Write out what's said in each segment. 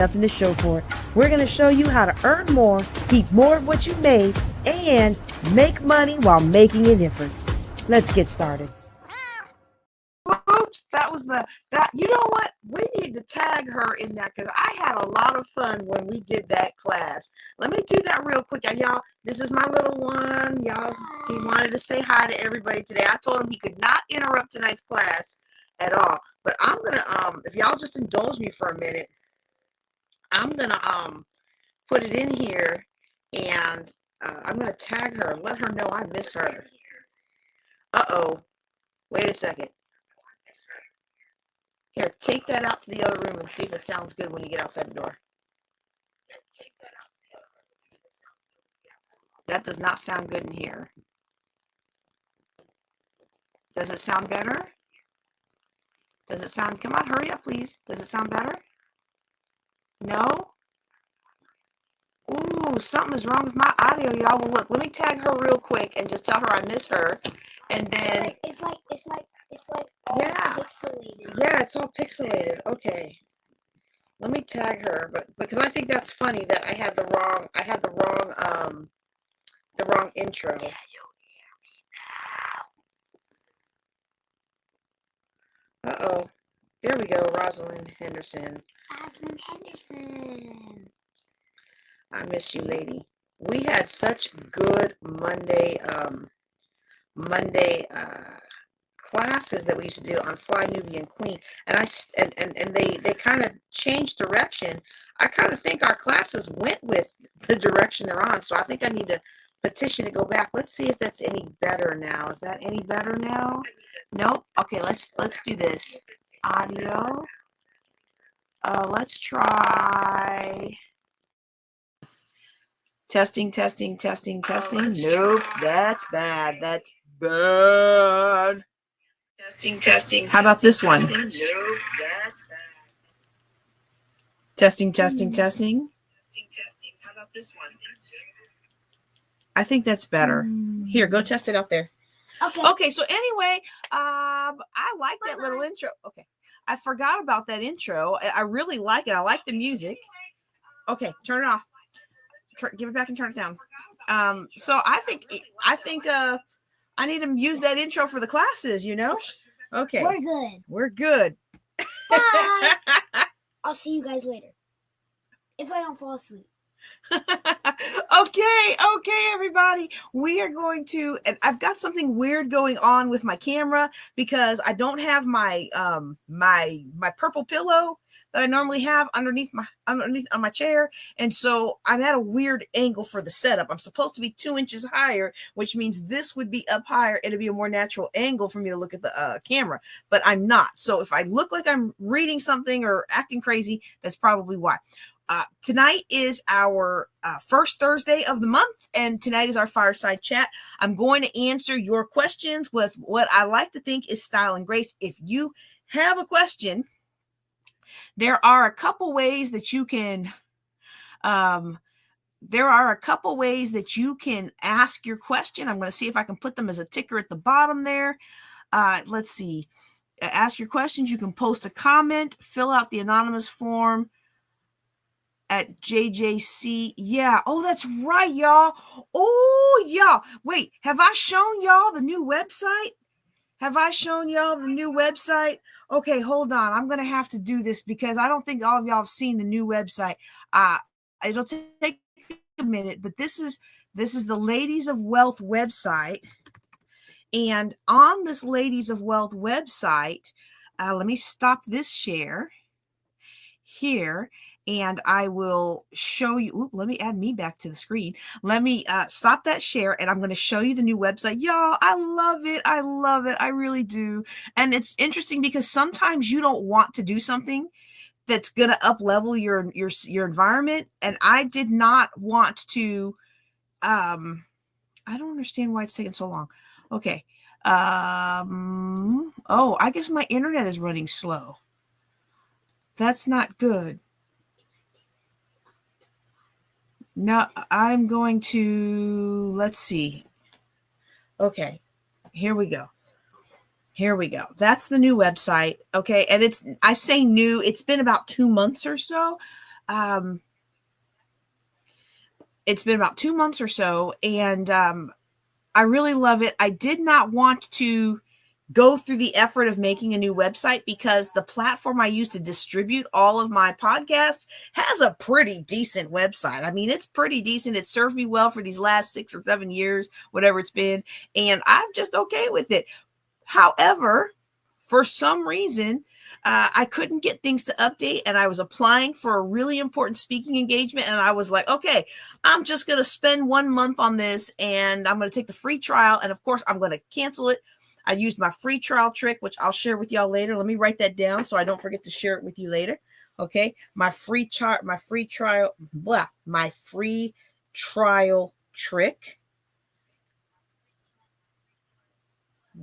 nothing to show for it. We're going to show you how to earn more, keep more of what you made, and make money while making a difference. Let's get started. Oops, that you know what? We need to tag her in that because I had a lot of fun when we did that class. Let me do that real quick. Y'all, this is my little one. Y'all, he wanted to say hi to everybody today. I told him he could not interrupt tonight's class at all. But I'm gonna if y'all just indulge me for a minute, I'm gonna put it in here and I'm gonna tag her, let her know I miss her. Uh-oh. Wait a second. Here, take that out to the other room and see if it sounds good when you get outside the door. That does not sound good in here. Does it sound better? Does it sound, come on, hurry up, please. Does it sound better? No? Ooh, something is wrong with my audio, y'all. Well, look, let me tag her real quick and just tell her I miss her. And then it's like all pixelated. Yeah, it's all pixelated. Okay. Let me tag her, but because I think that's funny that I had the wrong intro. Can you hear me now? Uh-oh. There we go, Rosalind Henderson. Rosalind Henderson. I miss you, lady. We had such good Monday classes that we used to do on Fly Nubian Queen, and they kind of changed direction. I kind of think our classes went with the direction they're on, so I think I need to petition to go back. Let's see if that's any better now. Is that any better now? Nope. Okay, let's do this. Audio. Let's try. Testing. Nope, that's bad. That's bad. Testing. How about this one? Nope, that's bad. Testing. How about this one? I think that's better. Here, go test it out there. Okay, so anyway, I like that little intro. Okay, I forgot about that intro. I really like it. I like the music. Okay, turn it off. Give it back and turn it down. So I think I need to use that intro for the classes, you know? Okay. We're good. Bye. I'll see you guys later. If I don't fall asleep. Okay, everybody. We are going to, and I've got something weird going on with my camera because I don't have my my purple pillow that I normally have underneath on my chair, and so I'm at a weird angle for the setup. I'm supposed to be 2 inches higher, which means this would be up higher. It'd be a more natural angle for me to look at the camera, but I'm not. So if I look like I'm reading something or acting crazy, that's probably why. Tonight is our first Thursday of the month, and tonight is our fireside chat. I'm going to answer your questions with what I like to think is style and grace. If you have a question, there are a couple ways that you can ask your question. I'm going to see if I can put them as a ticker at the bottom there. Let's see. Ask your questions. You can post a comment, fill out the anonymous form at JJC. Yeah. Oh, that's right, y'all. Oh, y'all. Wait, have I shown y'all the new website? Okay, hold on. I'm going to have to do this because I don't think all of y'all have seen the new website. It'll take a minute, but this is the Ladies of Wealth website. And on this Ladies of Wealth website, let me stop this share here. And I will show you. Let me add me back to the screen. Let me stop that share, and I'm going to show you the new website. Y'all, I love it. I really do. And it's interesting because sometimes you don't want to do something that's going to up level your environment. And I did not want to. I don't understand why it's taking so long. Okay. Oh, I guess my internet is running slow. That's not good. No, I'm going to, let's see. Okay, here we go. That's the new website. Okay, and I say new, it's been about 2 months or so. It's been about 2 months or so, and I really love it. I did not want to go through the effort of making a new website because the platform I use to distribute all of my podcasts has a pretty decent website. I mean, it's pretty decent. It served me well for these last 6 or 7 years, whatever it's been, and I'm just okay with it. However, for some reason, I couldn't get things to update, and I was applying for a really important speaking engagement, and I was like, okay, I'm just going to spend 1 month on this, and I'm going to take the free trial, and of course, I'm going to cancel it. I used my free trial trick, which I'll share with y'all later. Let me write that down so I don't forget to share it with you later. Okay, my free trial trick.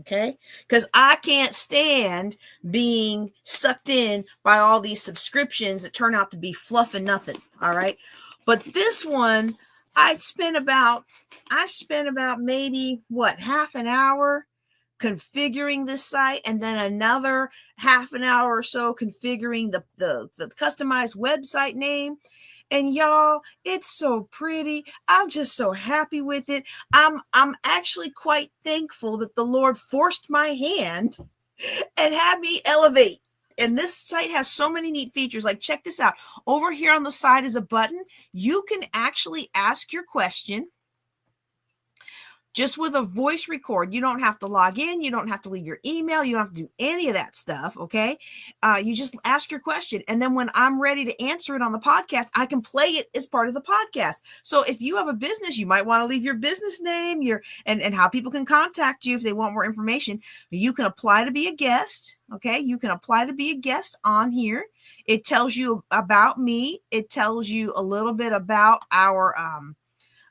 Okay, because I can't stand being sucked in by all these subscriptions that turn out to be fluff and nothing. All right, but this one, I spent about maybe half an hour configuring this site, and then another half an hour or so configuring the customized website name. And y'all, it's so pretty. I'm just so happy with it. I'm actually quite thankful that the Lord forced my hand and had me elevate. And this site has so many neat features. Like, check this out. Over here on the side is a button. You can actually ask your question just with a voice record. You don't have to log in. You don't have to leave your email. You don't have to do any of that stuff. Okay. You just ask your question. And then when I'm ready to answer it on the podcast, I can play it as part of the podcast. So if you have a business, you might want to leave your business name, and how people can contact you if they want more information. You can apply to be a guest. Okay. You can apply to be a guest on here. It tells you about me. It tells you a little bit about our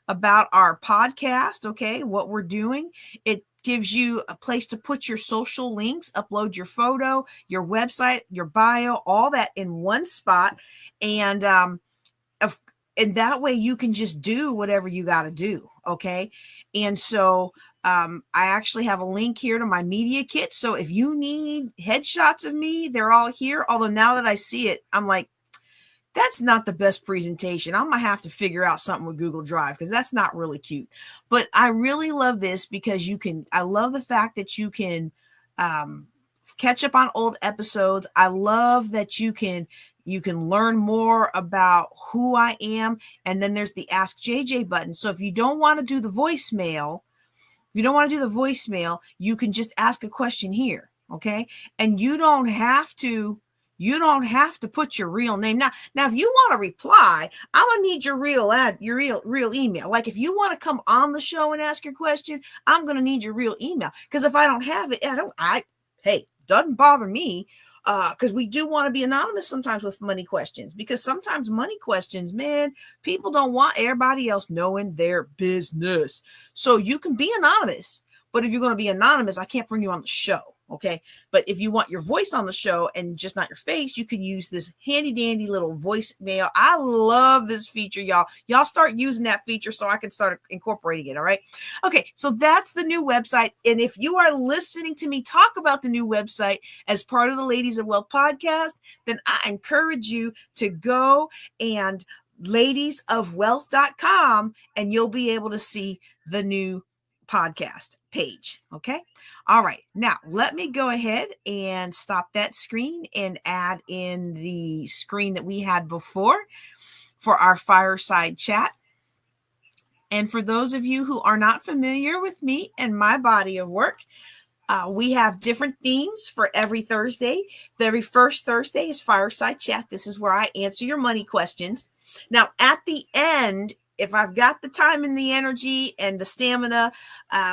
podcast, okay, what we're doing. It gives you a place to put your social links, upload your photo, your website, your bio, all that in one spot. And that way you can just do whatever you got to do, okay? And so I actually have a link here to my media kit. So if you need headshots of me, they're all here. Although now that I see it, I'm like, that's not the best presentation. I'm going to have to figure out something with Google Drive because that's not really cute. But I really love this because I love the fact that you can catch up on old episodes. I love that you can learn more about who I am. And then there's the Ask JJ button. So if you don't want to do the voicemail, you can just ask a question here. Okay. And you don't have to put your real name. Now, if you want to reply, I'm going to need your real email. Like if you want to come on the show and ask your question, I'm going to need your real email. Because if I don't have it, doesn't bother me. Because we do want to be anonymous sometimes with money questions, because sometimes money questions, man, people don't want everybody else knowing their business. So you can be anonymous, but if you're going to be anonymous, I can't bring you on the show. Okay. But if you want your voice on the show and just not your face, you can use this handy dandy little voicemail. I love this feature, y'all. Y'all start using that feature so I can start incorporating it. All right. Okay. So that's the new website. And if you are listening to me talk about the new website as part of the Ladies of Wealth podcast, then I encourage you to go and ladiesofwealth.com and you'll be able to see the new podcast page. Okay. All right. Now let me go ahead and stop that screen and add in the screen that we had before for our fireside chat. And for those of you who are not familiar with me and my body of work, we have different themes for every Thursday. Every first Thursday is fireside chat. This is where I answer your money questions. Now at the end, if I've got the time and the energy and the stamina,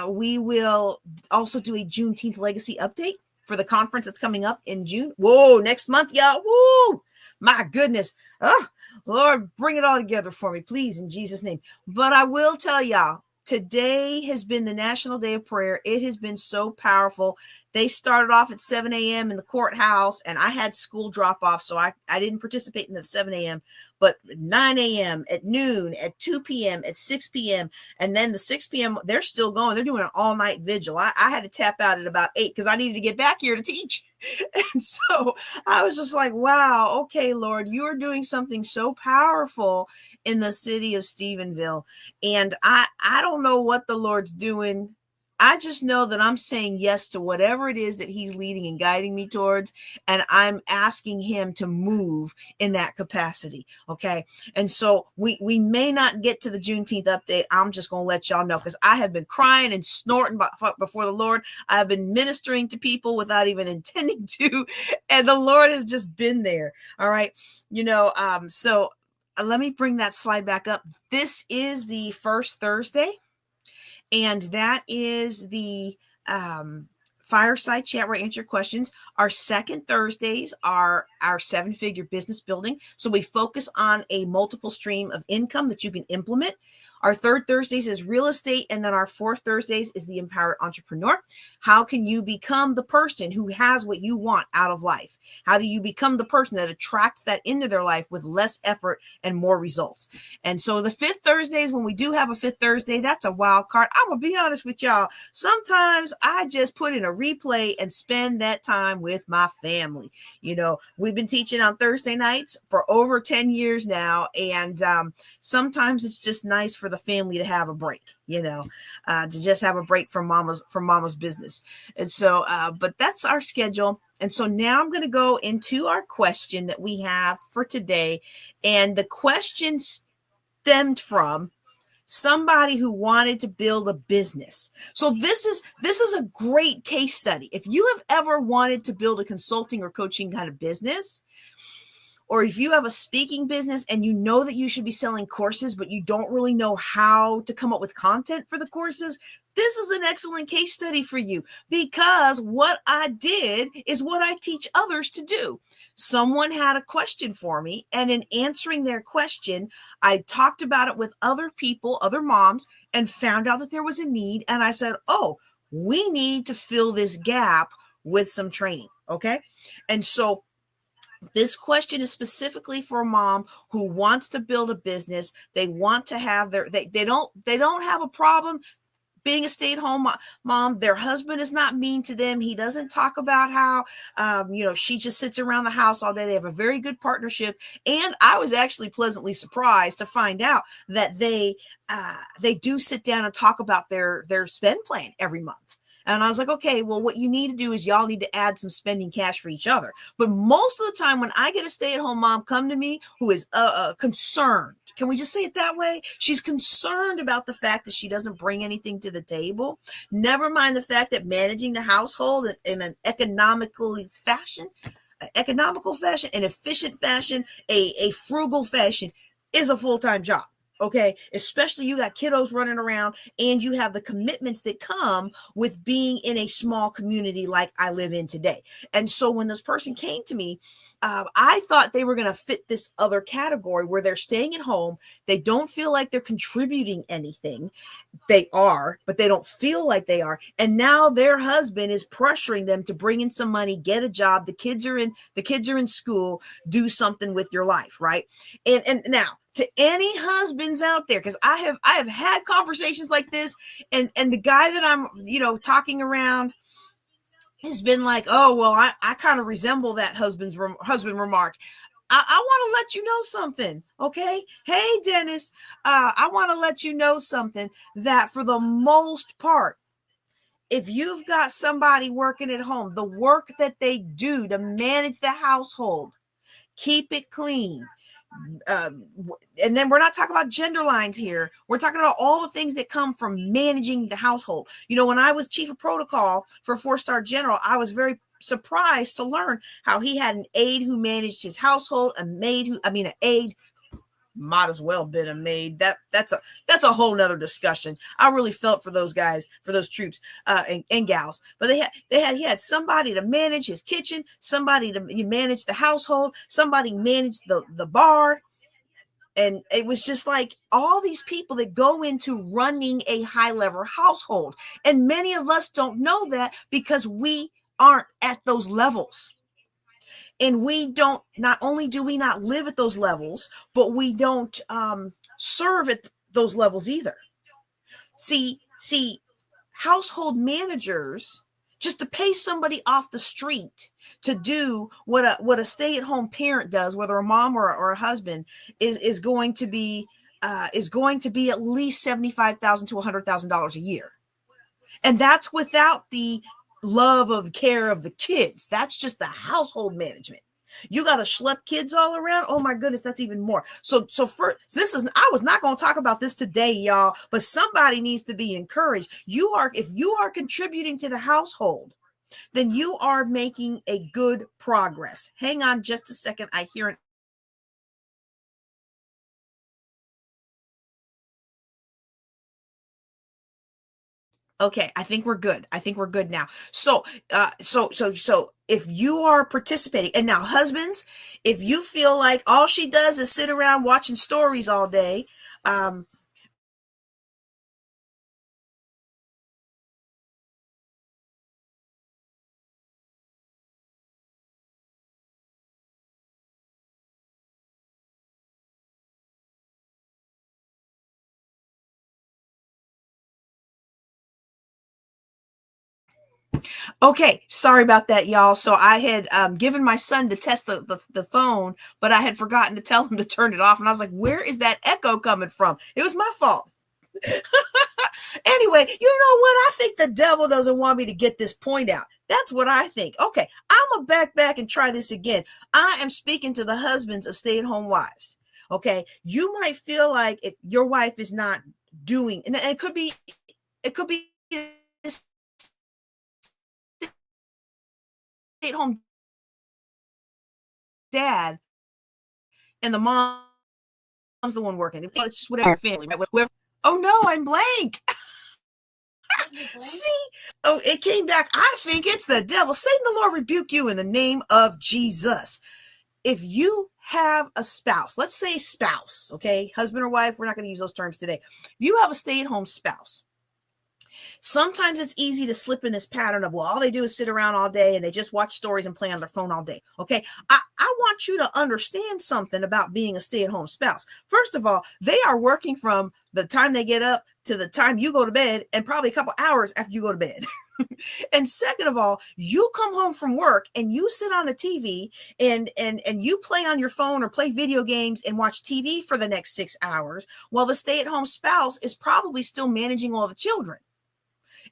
we will also do a Juneteenth Legacy update for the conference that's coming up in June. Whoa, next month, y'all. Woo! My goodness. Oh, Lord, bring it all together for me, please, in Jesus' name. But I will tell y'all, today has been the National Day of Prayer. It has been so powerful. They started off at 7 a.m. in the courthouse, and I had school drop off, so I didn't participate in the 7 a.m., but 9 a.m., at noon, at 2 p.m., at 6 p.m., and then the 6 p.m., they're still going. They're doing an all-night vigil. I had to tap out at about 8 because I needed to get back here to teach. And so I was just like, wow, okay, Lord, you are doing something so powerful in the city of Stephenville. And I don't know what the Lord's doing. I just know that I'm saying yes to whatever it is that he's leading and guiding me towards. And I'm asking him to move in that capacity. Okay. And so we may not get to the Juneteenth update. I'm just going to let y'all know, because I have been crying and snorting before the Lord. I have been ministering to people without even intending to. And the Lord has just been there. All right. So let me bring that slide back up. This is the first Thursday. And that is the Fireside chat where I answer questions. Our second Thursdays are our 7-figure business building. So we focus on a multiple stream of income that you can implement. Our third Thursdays is real estate. And then our fourth Thursdays is the empowered entrepreneur. How can you become the person who has what you want out of life? How do you become the person that attracts that into their life with less effort and more results? And so the fifth Thursdays, when we do have a fifth Thursday, that's a wild card. I'm going to be honest with y'all. Sometimes I just put in a replay and spend that time with my family. We've been teaching on Thursday nights for over 10 years now. And sometimes it's just nice for the family to have a break, to just have a break from mama's business. And so, but that's our schedule. And so now I'm going to go into our question that we have for today. And the question stemmed from somebody who wanted to build a business. So this is a great case study. If you have ever wanted to build a consulting or coaching kind of business, or if you have a speaking business and you know that you should be selling courses, but you don't really know how to come up with content for the courses, this is an excellent case study for you, because what I did is what I teach others to do. Someone had a question for me, and in answering their question, I talked about it with other people, other moms, and found out that there was a need. And I said, oh, we need to fill this gap with some training. Okay. And so this question is specifically for a mom who wants to build a business. They want to have they don't have a problem being a stay-at-home mom. Their husband is not mean to them. He doesn't talk about how, she just sits around the house all day. They have a very good partnership. And I was actually pleasantly surprised to find out that they do sit down and talk about their spend plan every month. And I was like, okay, well, what you need to do is y'all need to add some spending cash for each other. But most of the time when I get a stay-at-home mom come to me who is concerned, can we just say it that way? She's concerned about the fact that she doesn't bring anything to the table. Never mind the fact that managing the household in an economical fashion, an efficient fashion, a frugal fashion is a full-time job. Okay, especially you got kiddos running around and you have the commitments that come with being in a small community like I live in today. And so when this person came to me, I thought they were going to fit this other category where they're staying at home. They don't feel like they're contributing anything. They are, but they don't feel like they are. And now their husband is pressuring them to bring in some money, get a job. The kids are in school, do something with your life. Right. And now, to any husbands out there, because I have had conversations like this, and the guy that I'm talking around has been like, oh well, I kind of resemble that husband remark. I want to let you know something, okay? Hey Dennis, I want to let you know something, that for the most part, if you've got somebody working at home, the work that they do to manage the household, keep it clean. And then we're not talking about gender lines here. We're talking about all the things that come from managing the household. When I was chief of protocol for 4-star general, I was very surprised to learn how he had an aide who managed his household, an aide might as well been a maid. That's a whole nother discussion. I really felt for those guys, for those troops and gals. But he had somebody to manage his kitchen, somebody to manage the household, somebody managed the bar. And it was just like all these people that go into running a high level household. And many of us don't know that because we aren't at those levels. And we don't, not only do we not live at those levels, but we don't serve at those levels either. See, household managers, just to pay somebody off the street to do what a stay-at-home parent does, whether a mom or a husband, is going to be at least $75,000 to $100,000 a year. And that's without the love of care of the kids. That's just the household management. You got to schlep kids all around. Oh my goodness, that's even more. So I was not going to talk about this today, y'all, but somebody needs to be encouraged. If you are contributing to the household, then you are making a good progress. Hang on just a second. I hear an Okay, I think we're good. I think we're good now. So if you are participating, and now husbands, if you feel like all she does is sit around watching stories all day, okay, sorry about that, y'all. So I had given my son to test the phone, but I had forgotten to tell him to turn it off. And I was like, where is that echo coming from? It was my fault. Anyway, you know what? I think the devil doesn't want me to get this point out. That's what I think. Okay, I'm going to back and try this again. I am speaking to the husbands of stay-at-home wives. Okay, you might feel like if your wife is not doing, and it could be stay-at-home dad and the mom's the one working. It's just whatever family, right? Whoever. Oh no, I'm blank. See, oh, it came back. I think it's the devil. Satan, the Lord rebuke you in the name of Jesus. If you have a spouse, let's say spouse, okay, husband or wife, we're not going to use those terms today. If you have a stay-at-home spouse, sometimes it's easy to slip in this pattern of, well, all they do is sit around all day and they just watch stories and play on their phone all day. Okay. I want you to understand something about being a stay-at-home spouse. First of all, they are working from the time they get up to the time you go to bed, and probably a couple hours after you go to bed. And second of all, you come home from work and you sit on the TV and you play on your phone or play video games and watch TV for the next 6 hours, while the stay-at-home spouse is probably still managing all the children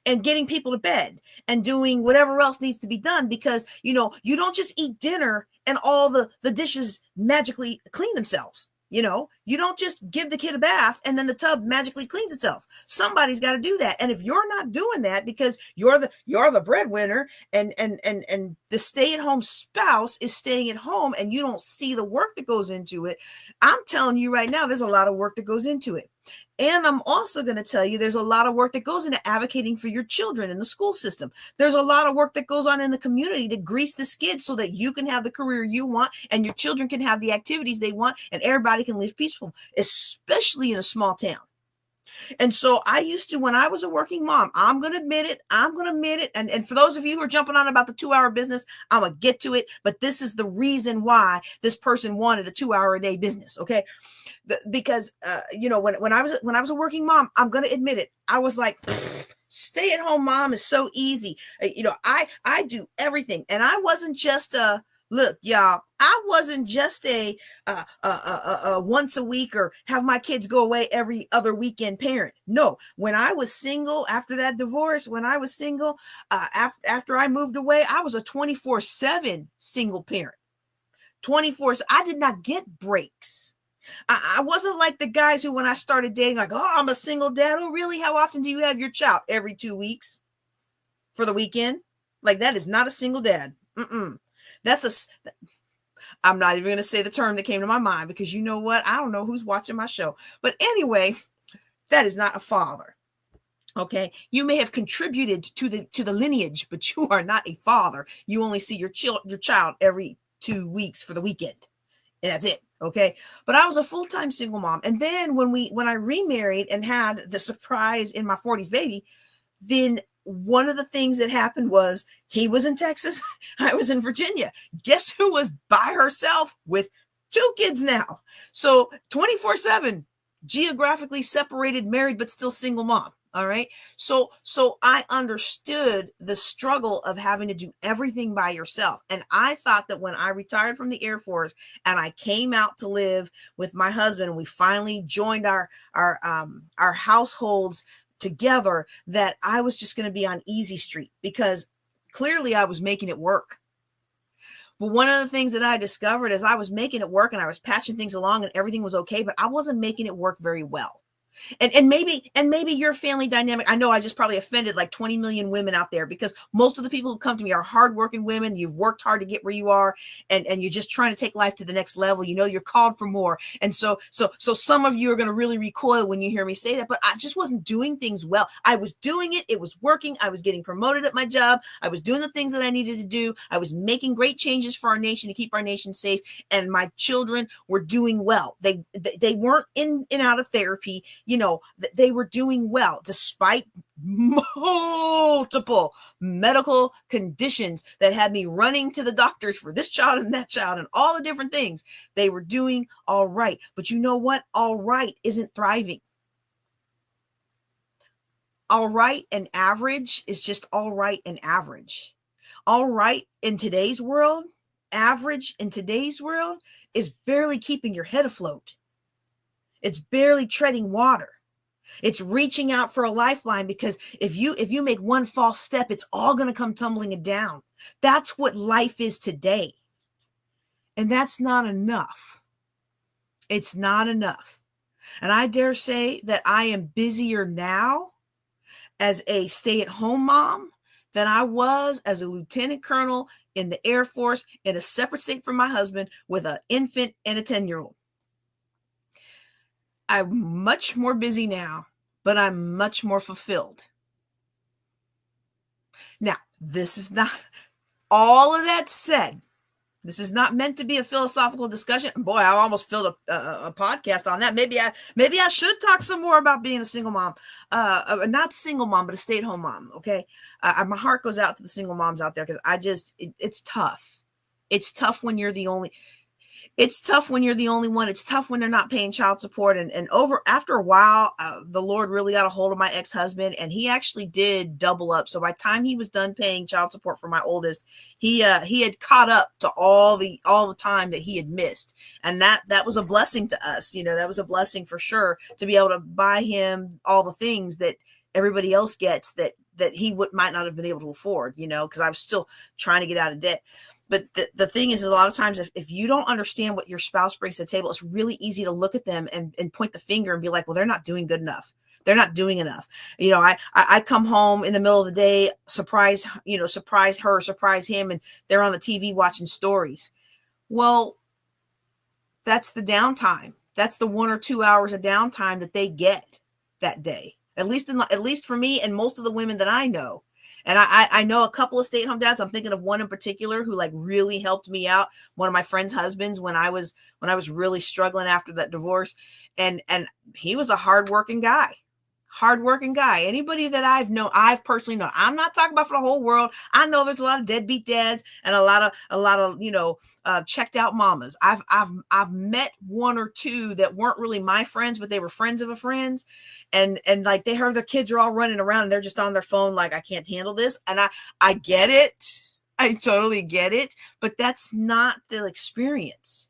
and getting people to bed and doing whatever else needs to be done, because, you don't just eat dinner and all the dishes magically clean themselves. You don't just give the kid a bath and then the tub magically cleans itself. Somebody's got to do that. And if you're not doing that because you're the breadwinner and the stay-at-home spouse is staying at home and you don't see the work that goes into it, I'm telling you right now, there's a lot of work that goes into it. And I'm also going to tell you there's a lot of work that goes into advocating for your children in the school system. There's a lot of work that goes on in the community to grease the skid so that you can have the career you want and your children can have the activities they want and everybody can live peaceful, especially in a small town. And so I used to, when I was a working mom, I'm going to admit it. And for those of you who are jumping on about the 2-hour business, I'm going to get to it. But this is the reason why this person wanted a 2-hour a day business. Okay. Because, when I was a working mom, I'm going to admit it. I was like, stay at home mom is so easy. I do everything. And I wasn't just look, y'all, I wasn't just a once a week or have my kids go away every other weekend parent. No, when I was single after that divorce, after I moved away, I was a 24/7 single parent. 24. I did not get breaks. I wasn't like the guys who, when I started dating, like, oh, I'm a single dad. Oh, really? How often do you have your child? Every 2 weeks for the weekend? Like, that is not a single dad. I'm not even going to say the term that came to my mind, because you know what? I don't know who's watching my show. But anyway, that is not a father. Okay. You may have contributed to the lineage, but you are not a father. You only see your child every 2 weeks for the weekend. And that's it. Okay. But I was a full-time single mom. And then when I remarried and had the surprise in my 40s baby, then one of the things that happened was he was in Texas, I was in Virginia. Guess who was by herself with 2 kids now? So 24/7, geographically separated, married, but still single mom. All right. So I understood the struggle of having to do everything by yourself. And I thought that when I retired from the Air Force and I came out to live with my husband and we finally joined our households together, that I was just going to be on easy street, because clearly I was making it work. But one of the things that I discovered is I was making it work and I was patching things along and everything was okay, but I wasn't making it work very well. And maybe your family dynamic, I know I just probably offended like 20 million women out there, because most of the people who come to me are hardworking women. You've worked hard to get where you are, and you're just trying to take life to the next level. You know, you're called for more. And so some of you are going to really recoil when you hear me say that, but I just wasn't doing things well. I was doing it. It was working. I was getting promoted at my job. I was doing the things that I needed to do. I was making great changes for our nation to keep our nation safe. And my children were doing well. They weren't in and out of therapy. You know, they were doing well despite multiple medical conditions that had me running to the doctors for this child and that child and all the different things. They were doing all right. But you know what? All right isn't thriving. All right and average is just all right and average. All right in today's world, average in today's world is barely keeping your head afloat. It's barely treading water. It's reaching out for a lifeline, because if you make one false step, it's all going to come tumbling down. That's what life is today. And that's not enough. It's not enough. And I dare say that I am busier now as a stay-at-home mom than I was as a lieutenant colonel in the Air Force in a separate state from my husband with an infant and a 10-year-old. I'm much more busy now, but I'm much more fulfilled. Now, this is not, all of that said, this is not meant to be a philosophical discussion. Boy, I almost filled a podcast on that. Maybe I should talk some more about being a single mom, not single mom, but a stay-at-home mom. Okay, my heart goes out to the single moms out there, because it's tough. It's tough when you're the only. It's tough when you're the only one. It's tough when they're not paying child support. And after a while, the Lord really got a hold of my ex-husband, and he actually did double up. So by the time he was done paying child support for my oldest, he had caught up to all the time that he had missed. And that was a blessing to us. You know, that was a blessing for sure, to be able to buy him all the things that everybody else gets that he might not have been able to afford, you know, because I was still trying to get out of debt. But the thing is a lot of times, if you don't understand what your spouse brings to the table, it's really easy to look at them and point the finger and be like, well, they're not doing good enough. They're not doing enough. You know, I come home in the middle of the day, surprise her, surprise him, and they're on the TV watching stories. Well, that's the downtime. That's the 1 or 2 hours of downtime that they get that day. At least for me and most of the women that I know. And I know a couple of stay-at-home dads. I'm thinking of one in particular who like really helped me out. One of my friend's husbands when I was really struggling after that divorce. And he was a hardworking guy. Anybody that I've personally known. I'm not talking about for the whole world. I know there's a lot of deadbeat dads and a lot of checked out mamas. I've met 1 or 2 that weren't really my friends, but they were friends of a friend. And like they heard their kids are all running around and they're just on their phone. Like, I can't handle this. And I get it. I totally get it. But that's not the experience.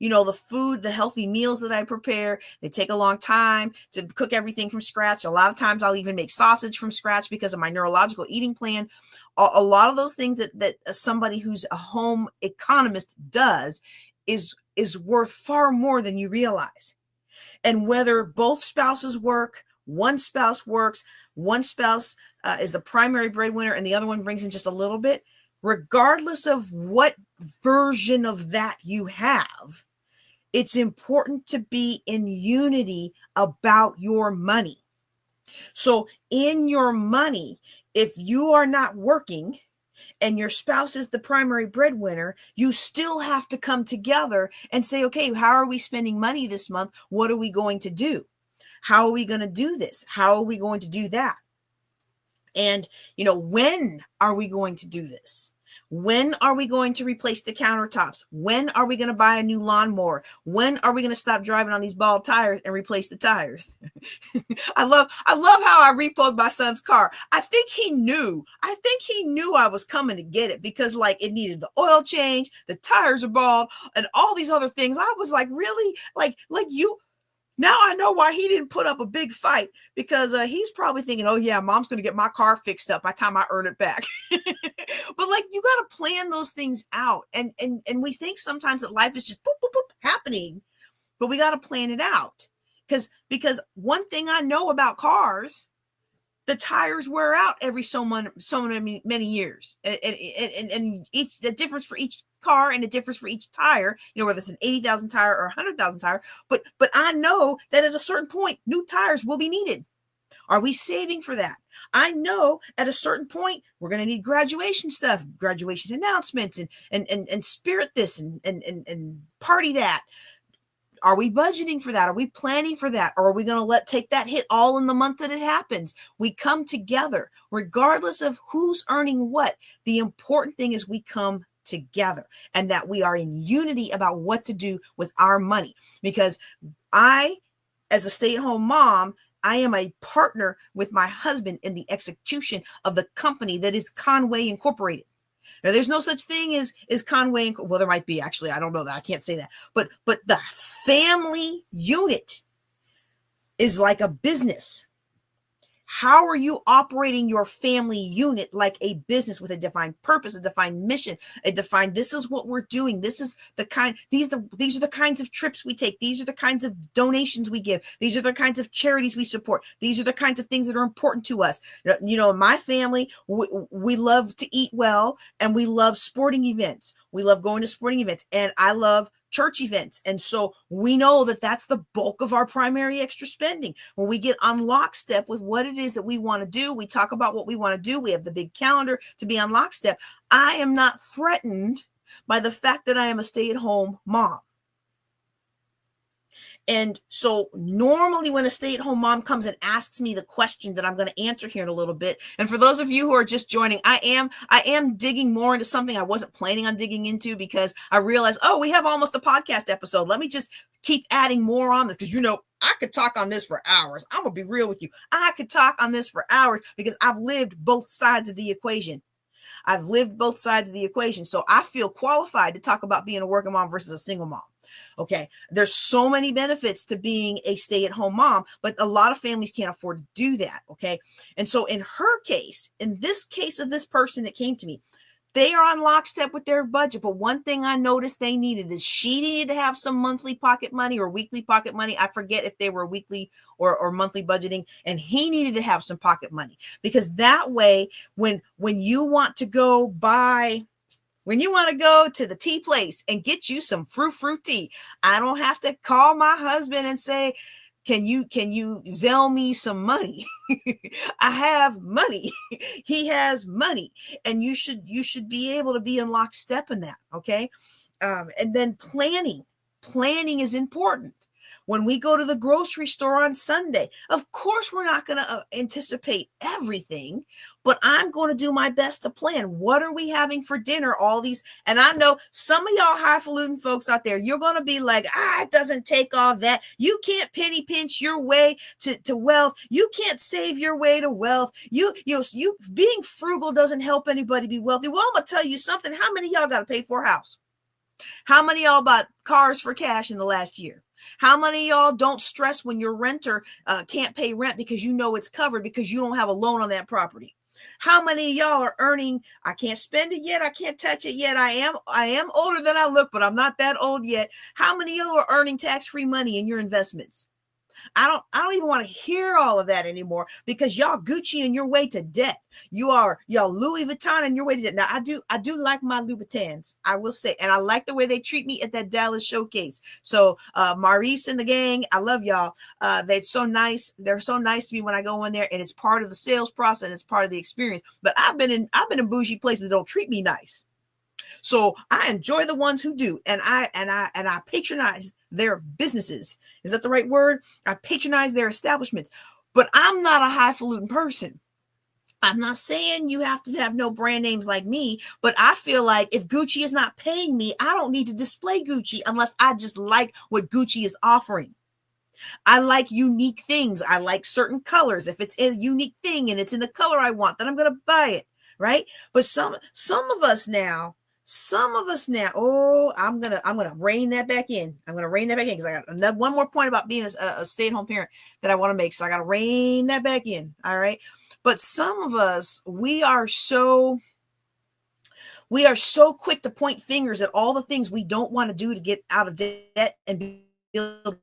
You know, the food, the healthy meals that I prepare, they take a long time to cook everything from scratch. A lot of times I'll even make sausage from scratch because of my neurological eating plan. A lot of those things that somebody who's a home economist does is worth far more than you realize. And whether both spouses work, one spouse works, one spouse is the primary breadwinner and the other one brings in just a little bit, regardless of what version of that you have, it's important to be in unity about your money. So in your money, if you are not working and your spouse is the primary breadwinner, you still have to come together and say, okay, how are we spending money this month? What are we going to do? How are we going to do this? How are we going to do that? And, when are we going to do this? When are we going to replace the countertops? When are we going to buy a new lawnmower? When are we going to stop driving on these bald tires and replace the tires? I love how I repoed my son's car. I think he knew I was coming to get it because like it needed the oil change, the tires are bald, and all these other things. I was like, really? Like you. Now I know why he didn't put up a big fight, because he's probably thinking, oh yeah, mom's going to get my car fixed up by the time I earn it back. But like, you got to plan those things out. And we think sometimes that life is just boop, boop, boop, happening, but we got to plan it out. Because one thing I know about cars, the tires wear out every so many years, and each the difference for each car and the difference for each tire, whether it's an 80,000 tire or 100,000 tire. But I know that at a certain point, new tires will be needed. Are we saving for that? I know at a certain point we're going to need graduation stuff, graduation announcements, and spirit this and party that. Are we budgeting for that? Are we planning for that? Or are we going to take that hit all in the month that it happens? We come together, regardless of who's earning what. The important thing is we come together and that we are in unity about what to do with our money. Because I, as a stay-at-home mom, I am a partner with my husband in the execution of the company that is Conway Incorporated. Now, there's no such thing as Conway. Well, there might be, actually. I don't know that. I can't say that. But the family unit is like a business. How are you operating your family unit like a business with a defined purpose, a defined mission, this is what we're doing. This is these are the kinds of trips we take. These are the kinds of donations we give. These are the kinds of charities we support. These are the kinds of things that are important to us. In my family, we love to eat well, and we love sporting events. We love going to sporting events, and I love church events. And so we know that that's the bulk of our primary extra spending. When we get on lockstep with what it is that we want to do, we talk about what we want to do. We have the big calendar to be on lockstep. I am not threatened by the fact that I am a stay-at-home mom. And so normally when a stay-at-home mom comes and asks me the question that I'm going to answer here in a little bit, and for those of you who are just joining, I am digging more into something I wasn't planning on digging into, because I realized, we have almost a podcast episode. Let me just keep adding more on this, because I could talk on this for hours. I'm going to be real with you. I could talk on this for hours because I've lived both sides of the equation. So I feel qualified to talk about being a working mom versus a single mom. Okay. There's so many benefits to being a stay-at-home mom, but a lot of families can't afford to do that. Okay. And so in this case of this person that came to me, they are on lockstep with their budget. But one thing I noticed they needed is she needed to have some monthly pocket money or weekly pocket money. I forget if they were weekly or monthly budgeting, and he needed to have some pocket money, because that way, when you want to go to the tea place and get you some fruit tea, I don't have to call my husband and say, can you Zelle me some money? I have money. He has money. And you should be able to be in lockstep in that. Okay. And then planning is important. When we go to the grocery store on Sunday, of course, we're not going to anticipate everything, but I'm going to do my best to plan. What are we having for dinner? All these. And I know some of y'all highfalutin folks out there, you're going to be like, it doesn't take all that. You can't penny pinch your way to wealth. You can't save your way to wealth. You being frugal doesn't help anybody be wealthy. Well, I'm going to tell you something. How many of y'all got to pay for a house? How many of y'all bought cars for cash in the last year? How many of y'all don't stress when your renter can't pay rent because it's covered because you don't have a loan on that property? How many of y'all are earning, I can't spend it yet, I can't touch it yet, I am older than I look, but I'm not that old yet. How many of y'all are earning tax-free money in your investments? I don't even want to hear all of that anymore, because y'all Gucci in your way to debt. Y'all Louis Vuitton in your way to debt. Now I do like my Louboutins, I will say, and I like the way they treat me at that Dallas showcase. So Maurice and the gang, I love y'all. They're so nice. They're so nice to me when I go in there, and it's part of the sales process. It's part of the experience. But I've been in bougie places that don't treat me nice. So I enjoy the ones who do, and I patronize their businesses. Is that the right word? I patronize their establishments. But I'm not a highfalutin person. I'm not saying you have to have no brand names like me, but I feel like if Gucci is not paying me, I don't need to display Gucci unless I just like what Gucci is offering. I like unique things. I like certain colors. If it's a unique thing and it's in the color I want, then I'm going to buy it, right? But some of us now, oh, I'm gonna rein that back in. I'm gonna rein that back in because I got one more point about being a stay-at-home parent that I want to make. So I got to rein that back in. All right. But some of us, we are so quick to point fingers at all the things we don't want to do to get out of debt and build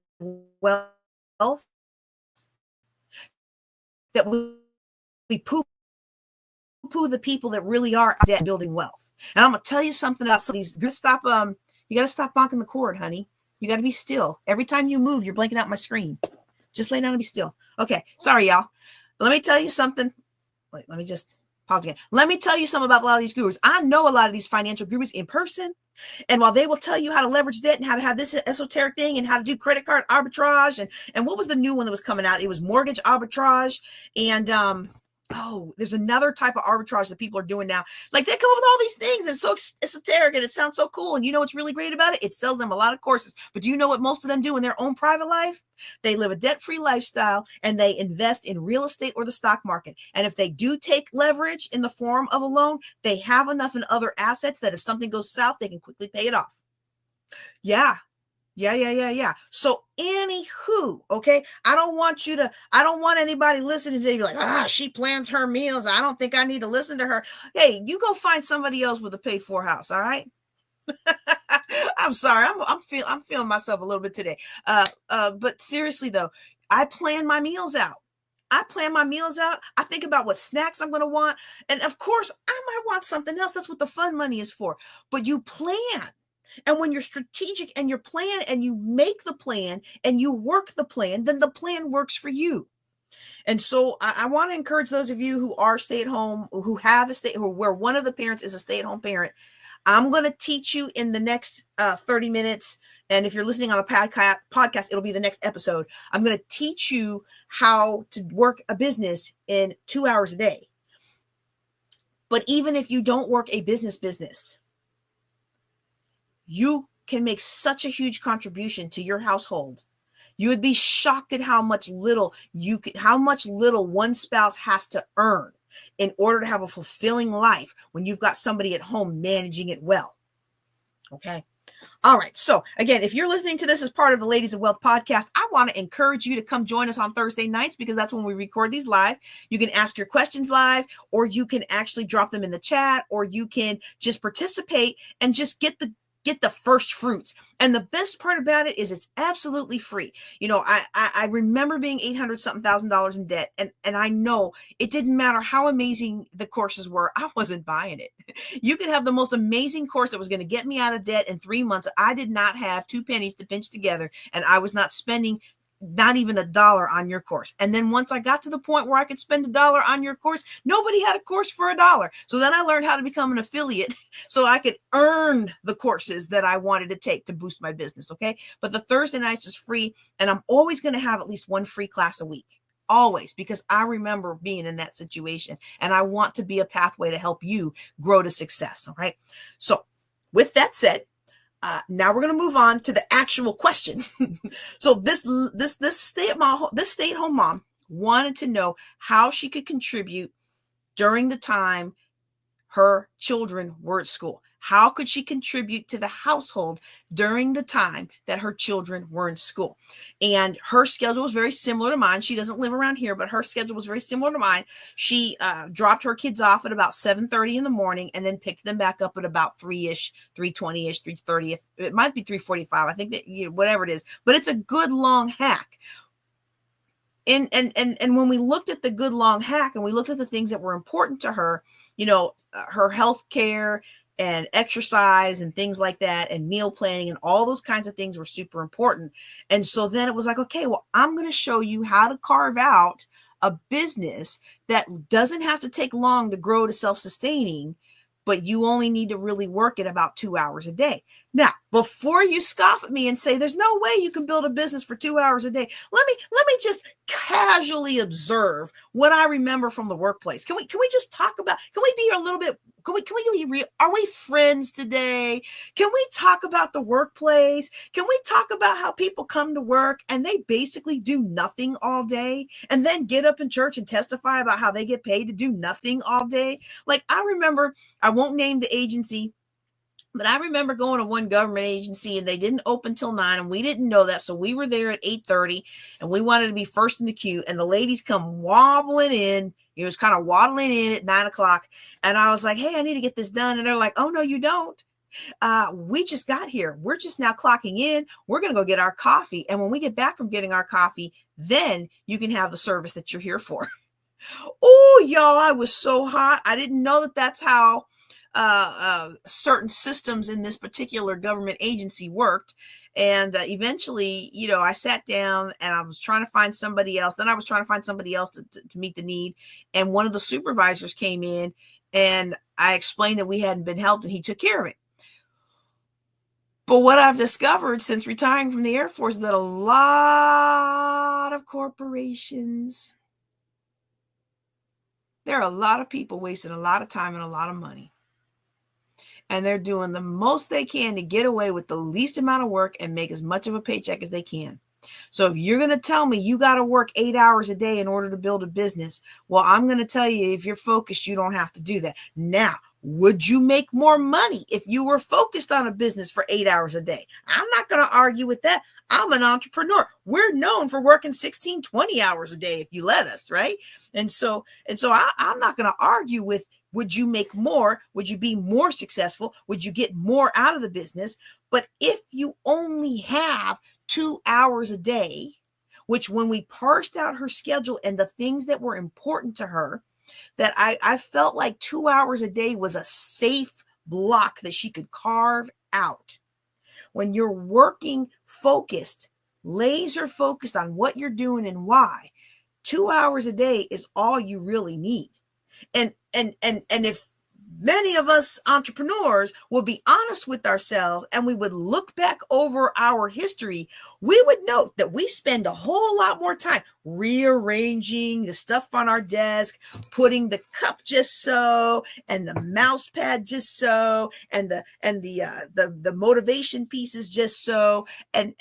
wealth that we poo the people that really are debt building wealth. And I'm gonna tell you something about some of these. You gotta stop bonking the cord, honey. You gotta be still. Every time you move, you're blanking out my screen. Just lay down and be still. Okay, sorry, y'all. Let me tell you something. Wait, let me just pause again. Let me tell you something about a lot of these gurus. I know a lot of these financial gurus in person. And while they will tell you how to leverage debt and how to have this esoteric thing and how to do credit card arbitrage and what was the new one that was coming out? It was mortgage arbitrage and there's another type of arbitrage that people are doing now. Like they come up with all these things and it's so esoteric and it sounds so cool. And you know what's really great about it? It sells them a lot of courses. But do you know what most of them do in their own private life? They live a debt-free lifestyle and they invest in real estate or the stock market. And if they do take leverage in the form of a loan, they have enough in other assets that if something goes south, they can quickly pay it off. Yeah. So anywho, okay, I don't want anybody listening today to be like, she plans her meals. I don't think I need to listen to her. Hey, you go find somebody else with a paid for house. All right. I'm sorry. I'm feeling myself a little bit today. But seriously though, I plan my meals out. I think about what snacks I'm going to want. And of course I might want something else. That's what the fun money is for, but you plan. And when you're strategic and you plan and you make the plan and you work the plan, then the plan works for you. And so I want to encourage those of you who are stay-at-home, where one of the parents is a stay-at-home parent. I'm going to teach you in the next 30 minutes. And if you're listening on a podcast, it'll be the next episode. I'm going to teach you how to work a business in 2 hours a day. But even if you don't work a business, you can make such a huge contribution to your household. You would be shocked at how much little one spouse has to earn in order to have a fulfilling life when you've got somebody at home managing it well. Okay. All right. So again, if you're listening to this as part of the Ladies of Wealth podcast, I want to encourage you to come join us on Thursday nights because that's when we record these live. You can ask your questions live, or you can actually drop them in the chat, or you can just participate and just get the first fruits. And the best part about it is it's absolutely free. You know, I remember being $800,000 in debt. And I know it didn't matter how amazing the courses were. I wasn't buying it. You could have the most amazing course that was going to get me out of debt in 3 months. I did not have 2 pennies to pinch together. And I was not spending not even $1 on your course. And then once I got to the point where I could spend $1 on your course, nobody had a course for $1. So then I learned how to become an affiliate so I could earn the courses that I wanted to take to boost my business. Okay. But the Thursday nights is free. And I'm always going to have at least one free class a week. Always, because I remember being in that situation and I want to be a pathway to help you grow to success. All right. So with that said, now we're going to move on to the actual question. So this stay-at-home mom wanted to know how she could contribute during the time her children were at school. How could she contribute to the household during the time that her children were in school? And her schedule was very similar to mine. She doesn't live around here, but her schedule was very similar to mine. She dropped her kids off at about 7:30 in the morning and then picked them back up at about 3-ish, 3:20-ish, 3:30. It might be 3:45. I think that, whatever it is, but it's a good long hack. And when we looked at the good long hack and we looked at the things that were important to her, her health care and exercise and things like that, and meal planning and all those kinds of things were super important. And so then it was like, okay, well, I'm going to show you how to carve out a business that doesn't have to take long to grow to self-sustaining, but you only need to really work it about 2 hours a day. Now, before you scoff at me and say there's no way you can build a business for 2 hours a day, let me just casually observe what I remember from the workplace. Can we just talk about, can we be a little bit, can we be real? Are we friends today? Can we talk about the workplace? Can we talk about how people come to work and they basically do nothing all day and then get up in church and testify about how they get paid to do nothing all day? Like, I remember, I won't name the agency, but I remember going to one government agency and they didn't open till 9 and we didn't know that. So we were there at 8:30 and we wanted to be first in the queue, and the ladies come wobbling in. It was kind of waddling in at 9 o'clock. And I was like, hey, I need to get this done. And they're like, oh, no, you don't. We just got here. We're just now clocking in. We're going to go get our coffee. And when we get back from getting our coffee, then you can have the service that you're here for. Oh, y'all, I was so hot. I didn't know that that's how certain systems in this particular government agency worked. And eventually, you know, I sat down and I was trying to find somebody else. Then I was trying to find somebody else to meet the need. And one of the supervisors came in and I explained that we hadn't been helped and he took care of it. But what I've discovered since retiring from the Air Force is that a lot of corporations, there are a lot of people wasting a lot of time and a lot of money. And they're doing the most they can to get away with the least amount of work and make as much of a paycheck as they can. So if you're going to tell me you got to work 8 hours a day in order to build a business, well, I'm going to tell you, if you're focused, you don't have to do that. Now, would you make more money if you were focused on a business for 8 hours a day? I'm not going to argue with that. I'm an entrepreneur. We're known for working 16, 20 hours a day if you let us, right? And so I'm not going to argue with, would you make more? Would you be more successful? Would you get more out of the business? But if you only have 2 hours a day, which when we parsed out her schedule and the things that were important to her, that I felt like 2 hours a day was a safe block that she could carve out. When you're working focused, laser focused on what you're doing and why, 2 hours a day is all you really need. And if many of us entrepreneurs will be honest with ourselves and we would look back over our history, we would note that we spend a whole lot more time rearranging the stuff on our desk, putting the cup just so, and the mouse pad just so, and the motivation pieces just so, and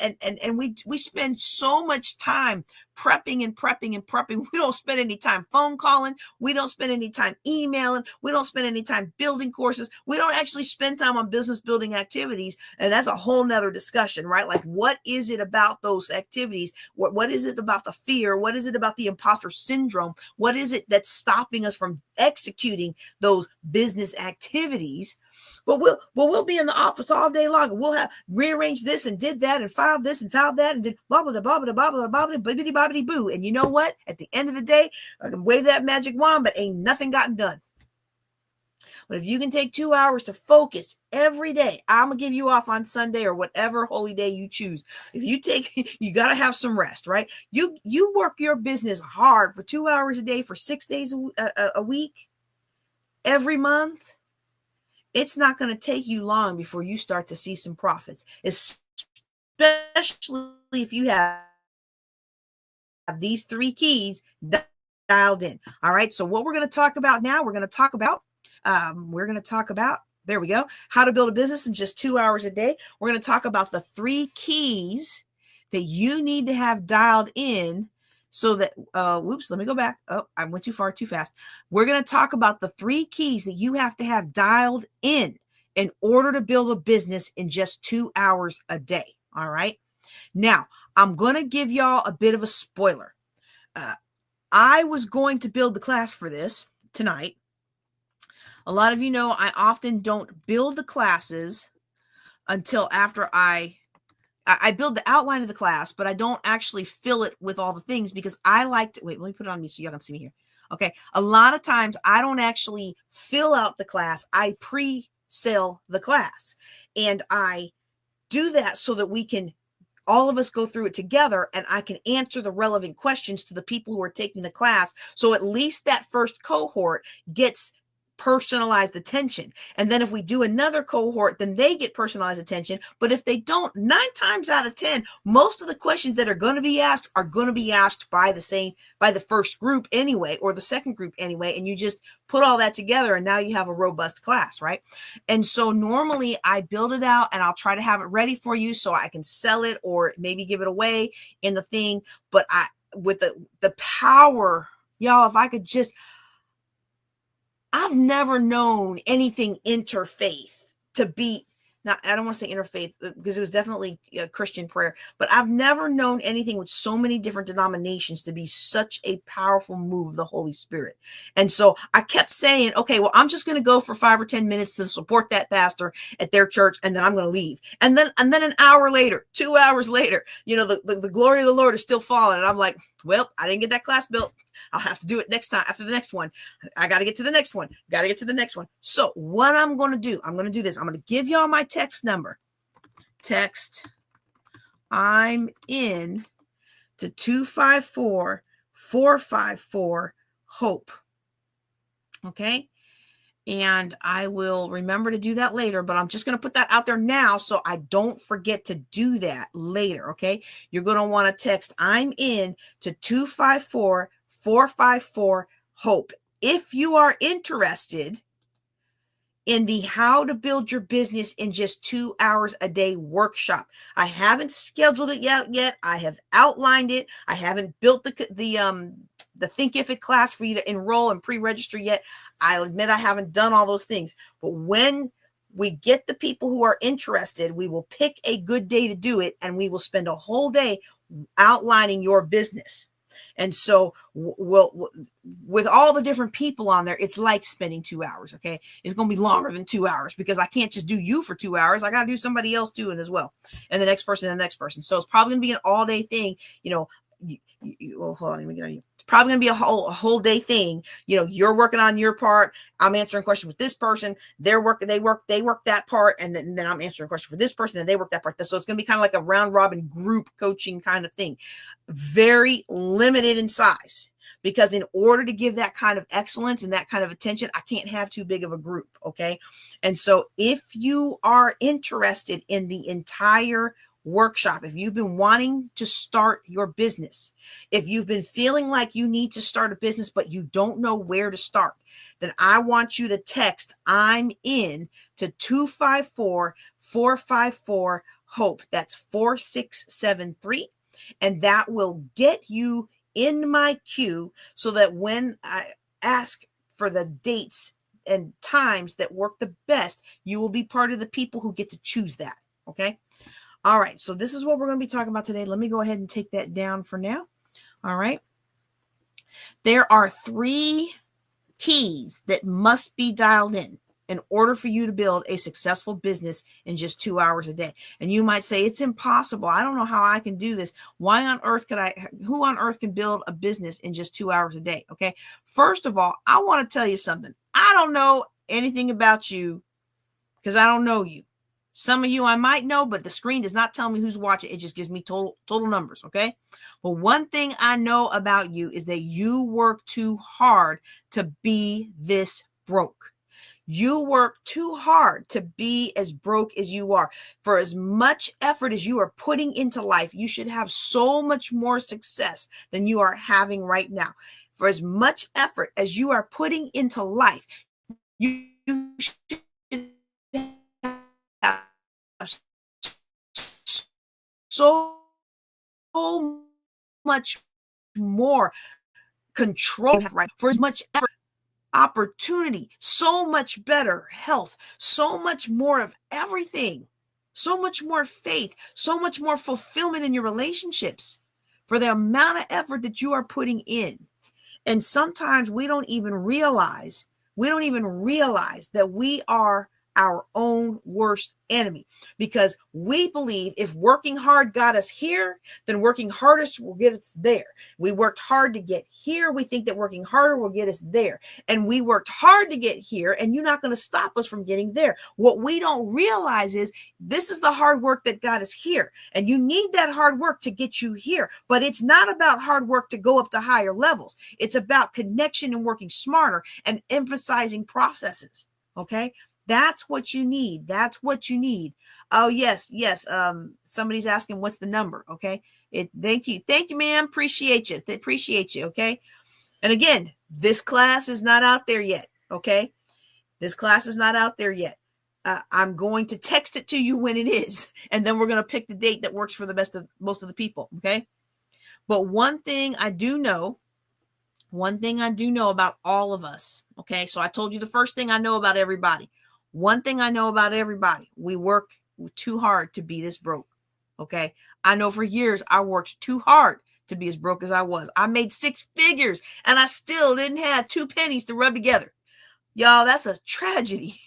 we spend so much time prepping and prepping and prepping. We don't spend any time phone calling. We don't spend any time emailing. We don't spend any time building courses. We don't actually spend time on business building activities. And that's a whole nother discussion, right? Like, what is it about those activities? What is it about the fear? What is it about the imposter syndrome? What is it that's stopping us from executing those business activities? But we'll be in the office all day long. We'll have rearranged this and did that and filed this and filed that and did blah blah blah blah blah blah blah bibbidi bobbidi boo. And you know what? At the end of the day, I can wave that magic wand, but ain't nothing gotten done. But if you can take 2 hours to focus every day, I'm gonna give you off on Sunday or whatever holy day you choose. If you take, you gotta have some rest, right? You work your business hard for 2 hours a day for 6 days a week, every month. It's not going to take you long before you start to see some profits, especially if you have these 3 keys dialed in. All right. So what we're going to talk about now, we're going to talk about, there we go, how to build a business in just 2 hours a day. We're going to talk about the 3 keys that you need to have dialed in so that, whoops, let me go back. Oh, I went too far, too fast. We're going to talk about the 3 keys that you have to have dialed in order to build a business in just 2 hours a day. All right. Now, I'm going to give y'all a bit of a spoiler. I was going to build the class for this tonight. A lot of you know I often don't build the classes until after I build the outline of the class, but I don't actually fill it with all the things because I like to, wait, let me put it on me so y'all can see me here. Okay. A lot of times I don't actually fill out the class. I pre-sell the class, and I do that so that we can, all of us go through it together and I can answer the relevant questions to the people who are taking the class. So at least that first cohort gets personalized attention. And then if we do another cohort, then they get personalized attention. But if they don't, 9 times out of 10, most of the questions that are going to be asked by the first group anyway, or the second group anyway. And you just put all that together and now you have a robust class, right? And so normally I build it out and I'll try to have it ready for you so I can sell it or maybe give it away in the thing. But with the power, y'all, if I could just, I've never known anything interfaith to be, now I don't want to say interfaith because it was definitely a Christian prayer, but I've never known anything with so many different denominations to be such a powerful move of the Holy Spirit. And so I kept saying, okay, well, I'm just going to go for 5 or 10 minutes to support that pastor at their church, and then I'm going to leave. And then an hour later, 2 hours later, the glory of the Lord is still falling. And I'm like, well, I didn't get that class built. I'll have to do it next time after the next one. I got to get to the next one. So what I'm going to do, I'm going to do this. I'm going to give y'all my text number. Text I'm in to 254-454-HOPE. Okay. And I will remember to do that later, but I'm just going to put that out there now so I don't forget to do that later. Okay. You're going to want to text I'm in to 254-454-HOPE. If you are interested in the How to Build Your Business in Just 2 Hours a Day workshop, I haven't scheduled it yet. I have outlined it. I haven't built the Think If It class for you to enroll and pre-register yet. I'll admit I haven't done all those things, but when we get the people who are interested, we will pick a good day to do it, and we will spend a whole day outlining your business. And so with all the different people on there, it's like spending 2 hours. Okay. It's going to be longer than 2 hours because I can't just do you for 2 hours. I got to do somebody else doing it as well. And the next person and the next person. So it's probably going to be an all day thing. Well, hold on. Let me get on you. It's probably going to be a whole day thing. You're working on your part. I'm answering questions with this person. They work that part. And then I'm answering a question for this person and they work that part. So it's going to be kind of like a round robin group coaching kind of thing. Very limited in size, because in order to give that kind of excellence and that kind of attention, I can't have too big of a group. Okay. And so if you are interested in the entire workshop, if you've been wanting to start your business, if you've been feeling like you need to start a business, but you don't know where to start, then I want you to text I'm in to 254-454-HOPE. That's 4673. And that will get you in my queue so that when I ask for the dates and times that work the best, you will be part of the people who get to choose that. Okay. All right. So this is what we're going to be talking about today. Let me go ahead and take that down for now. All right. There are 3 keys that must be dialed in order for you to build a successful business in just 2 hours a day. And you might say, it's impossible. I don't know how I can do this. Who on earth can build a business in just 2 hours a day? Okay. First of all, I want to tell you something. I don't know anything about you because I don't know you. Some of you I might know, but the screen does not tell me who's watching. It just gives me total numbers. Okay. But one thing I know about you is that you work too hard to be this broke. You work too hard to be as broke as you are. For as much effort as you are putting into life, you should have so much more success than you are having right now. For as much effort as you are putting into life, you should have so much more control, right? For as much effort, opportunity, so much better health, so much more of everything, so much more faith, so much more fulfillment in your relationships for the amount of effort that you are putting in. And sometimes we don't even realize that we are our own worst enemy, because we believe if working hard got us here, then working hardest will get us there. We worked hard to get here. We think that working harder will get us there. And we worked hard to get here, and you're not going to stop us from getting there. What we don't realize is this is the hard work that got us here. And you need that hard work to get you here. But it's not about hard work to go up to higher levels. It's about connection and working smarter and emphasizing processes. Okay? That's what you need. That's what you need. Oh, yes. Somebody's asking what's the number. Okay. Thank you, ma'am. Appreciate you. Okay. And again, this class is not out there yet. Okay. This class is not out there yet. I'm going to text it to you when it is. And then we're going to pick the date that works for most of the people. Okay. But one thing I do know about all of us. Okay. So I told you the first thing I know about everybody. One thing I know about everybody, we work too hard to be this broke. Okay. I know for years I worked too hard to be as broke as I was. I made 6 figures and I still didn't have 2 pennies to rub together. Y'all, that's a tragedy.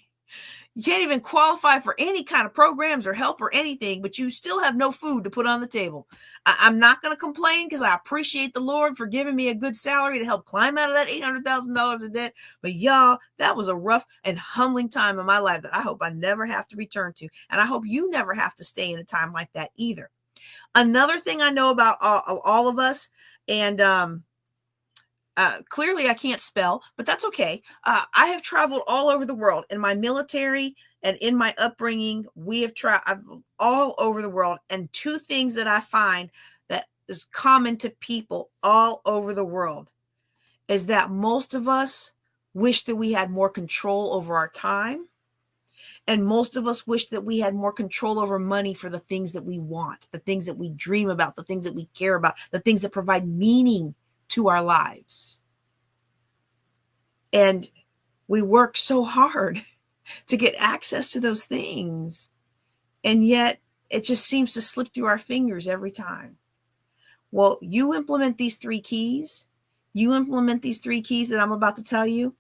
You can't even qualify for any kind of programs or help or anything, but you still have no food to put on the table. I'm not going to complain because I appreciate the Lord for giving me a good salary to help climb out of that $800,000 of debt. But y'all, that was a rough and humbling time in my life that I hope I never have to return to. And I hope you never have to stay in a time like that either. Another thing I know about all of us, and clearly I can't spell, but that's okay. I have traveled all over the world in my military and in my upbringing. We have traveled all over the world. And 2 things that I find that is common to people all over the world is that most of us wish that we had more control over our time. And most of us wish that we had more control over money for the things that we want, the things that we dream about, the things that we care about, the things that provide meaning to our lives. And we work so hard to get access to those things. And yet it just seems to slip through our fingers every time. Well, you implement these 3 keys. You implement these 3 keys that I'm about to tell you.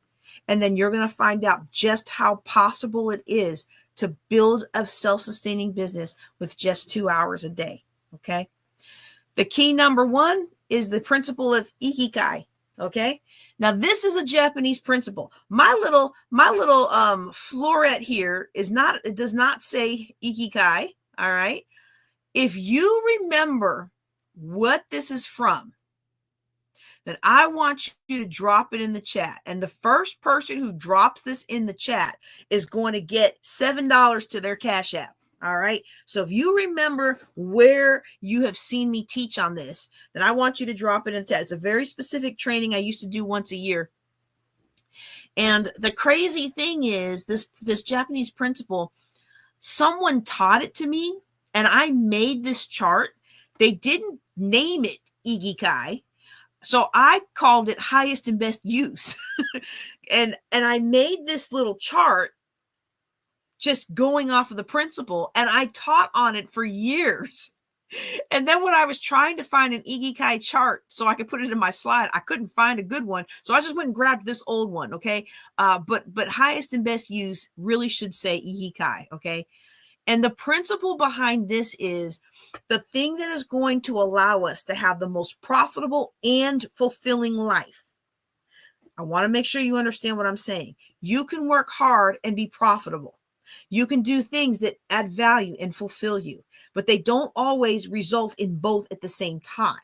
And then you're going to find out just how possible it is to build a self-sustaining business with just 2 hours a day. Okay. The key number 1 is the principle of ikigai. Okay. Now this is a Japanese principle. My little floret here it does not say ikigai. All right. If you remember what this is from, then I want you to drop it in the chat. And the first person who drops this in the chat is going to get $7 to their Cash App. All right. So if you remember where you have seen me teach on this, then I want you to drop it in the chat. It's a very specific training I used to do once a year. And the crazy thing is this Japanese principle, someone taught it to me and I made this chart. They didn't name it ikigai. So I called it highest and best use. and I made this little chart just going off of the principle, and I taught on it for years. And then when I was trying to find an ikigai chart so I could put it in my slide, I couldn't find a good one. So I just went and grabbed this old one. Okay. But highest and best use really should say ikigai. Okay. And the principle behind this is the thing that is going to allow us to have the most profitable and fulfilling life. I want to make sure you understand what I'm saying. You can work hard and be profitable. You can do things that add value and fulfill you, but they don't always result in both at the same time.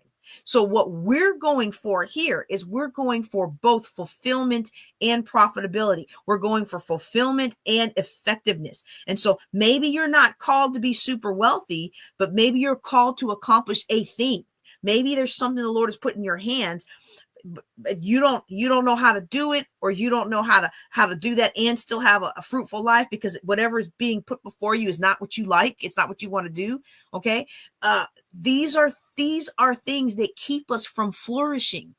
So what we're going for here is we're going for both fulfillment and profitability. We're going for fulfillment and effectiveness. And so maybe you're not called to be super wealthy, but maybe you're called to accomplish a thing. Maybe there's something the Lord has put in your hands, but you don't know how to do it, or you don't know how to do that and still have a fruitful life, because whatever is being put before you is not what you like. It's not what you want to do. Okay. These are things that keep us from flourishing.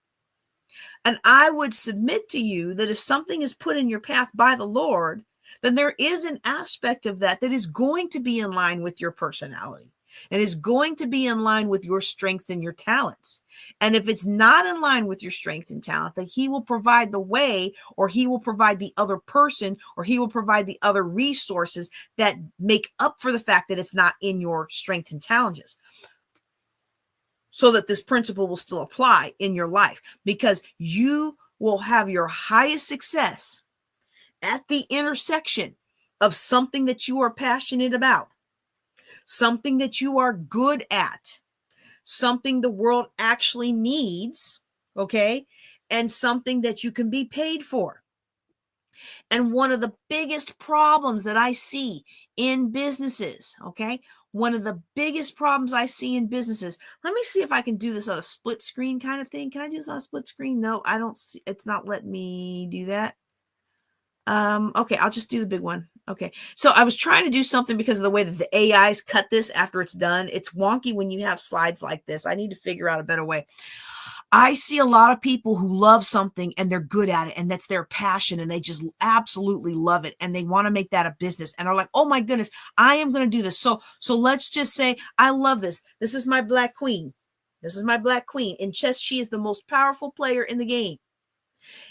And I would submit to you that if something is put in your path by the Lord, then there is an aspect of that is going to be in line with your personality. and is going to be in line with your strength and your talents. And if it's not in line with your strength and talent, that he will provide the way, or he will provide the other person, or he will provide the other resources that make up for the fact that it's not in your strength and challenges, so that this principle will still apply in your life, because you will have your highest success at the intersection of something that you are passionate about, something that you are good at, something the world actually needs, okay, and something that you can be paid for. And one of the biggest problems that I see in businesses, okay, one of the biggest problems I see in businesses, let me see if I can do this on a split screen kind of thing. Can I do this on a split screen? No, I don't see, it's not letting me do that. Okay, I'll just do the big one. Okay, so I was trying to do something because of the way that the AIs cut this after it's done. It's wonky when you have slides like this. I need to figure out a better way. I see a lot of people who love something and they're good at it, and that's their passion, and they just absolutely love it, and they want to make that a business, and are like, oh my goodness, I am going to do this. So let's just say I love this. This is my black queen. This is my black queen. In chess, she is the most powerful player in the game.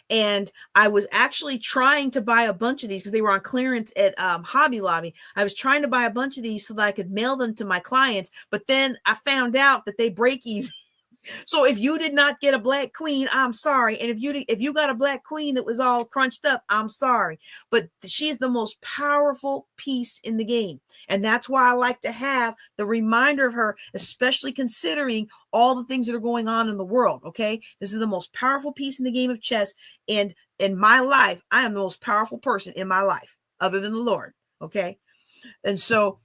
And I was actually trying to buy a bunch of these because they were on clearance at Hobby Lobby. I was trying to buy a bunch of these so that I could mail them to my clients. But then I found out that they break easy. So if you did not get a black queen, I'm sorry. And if you got a black queen that was all crunched up, I'm sorry. But she is the most powerful piece in the game. And that's why I like to have the reminder of her, especially considering all the things that are going on in the world. Okay. This is the most powerful piece in the game of chess. And in my life, I am the most powerful person in my life other than the Lord. Okay. And so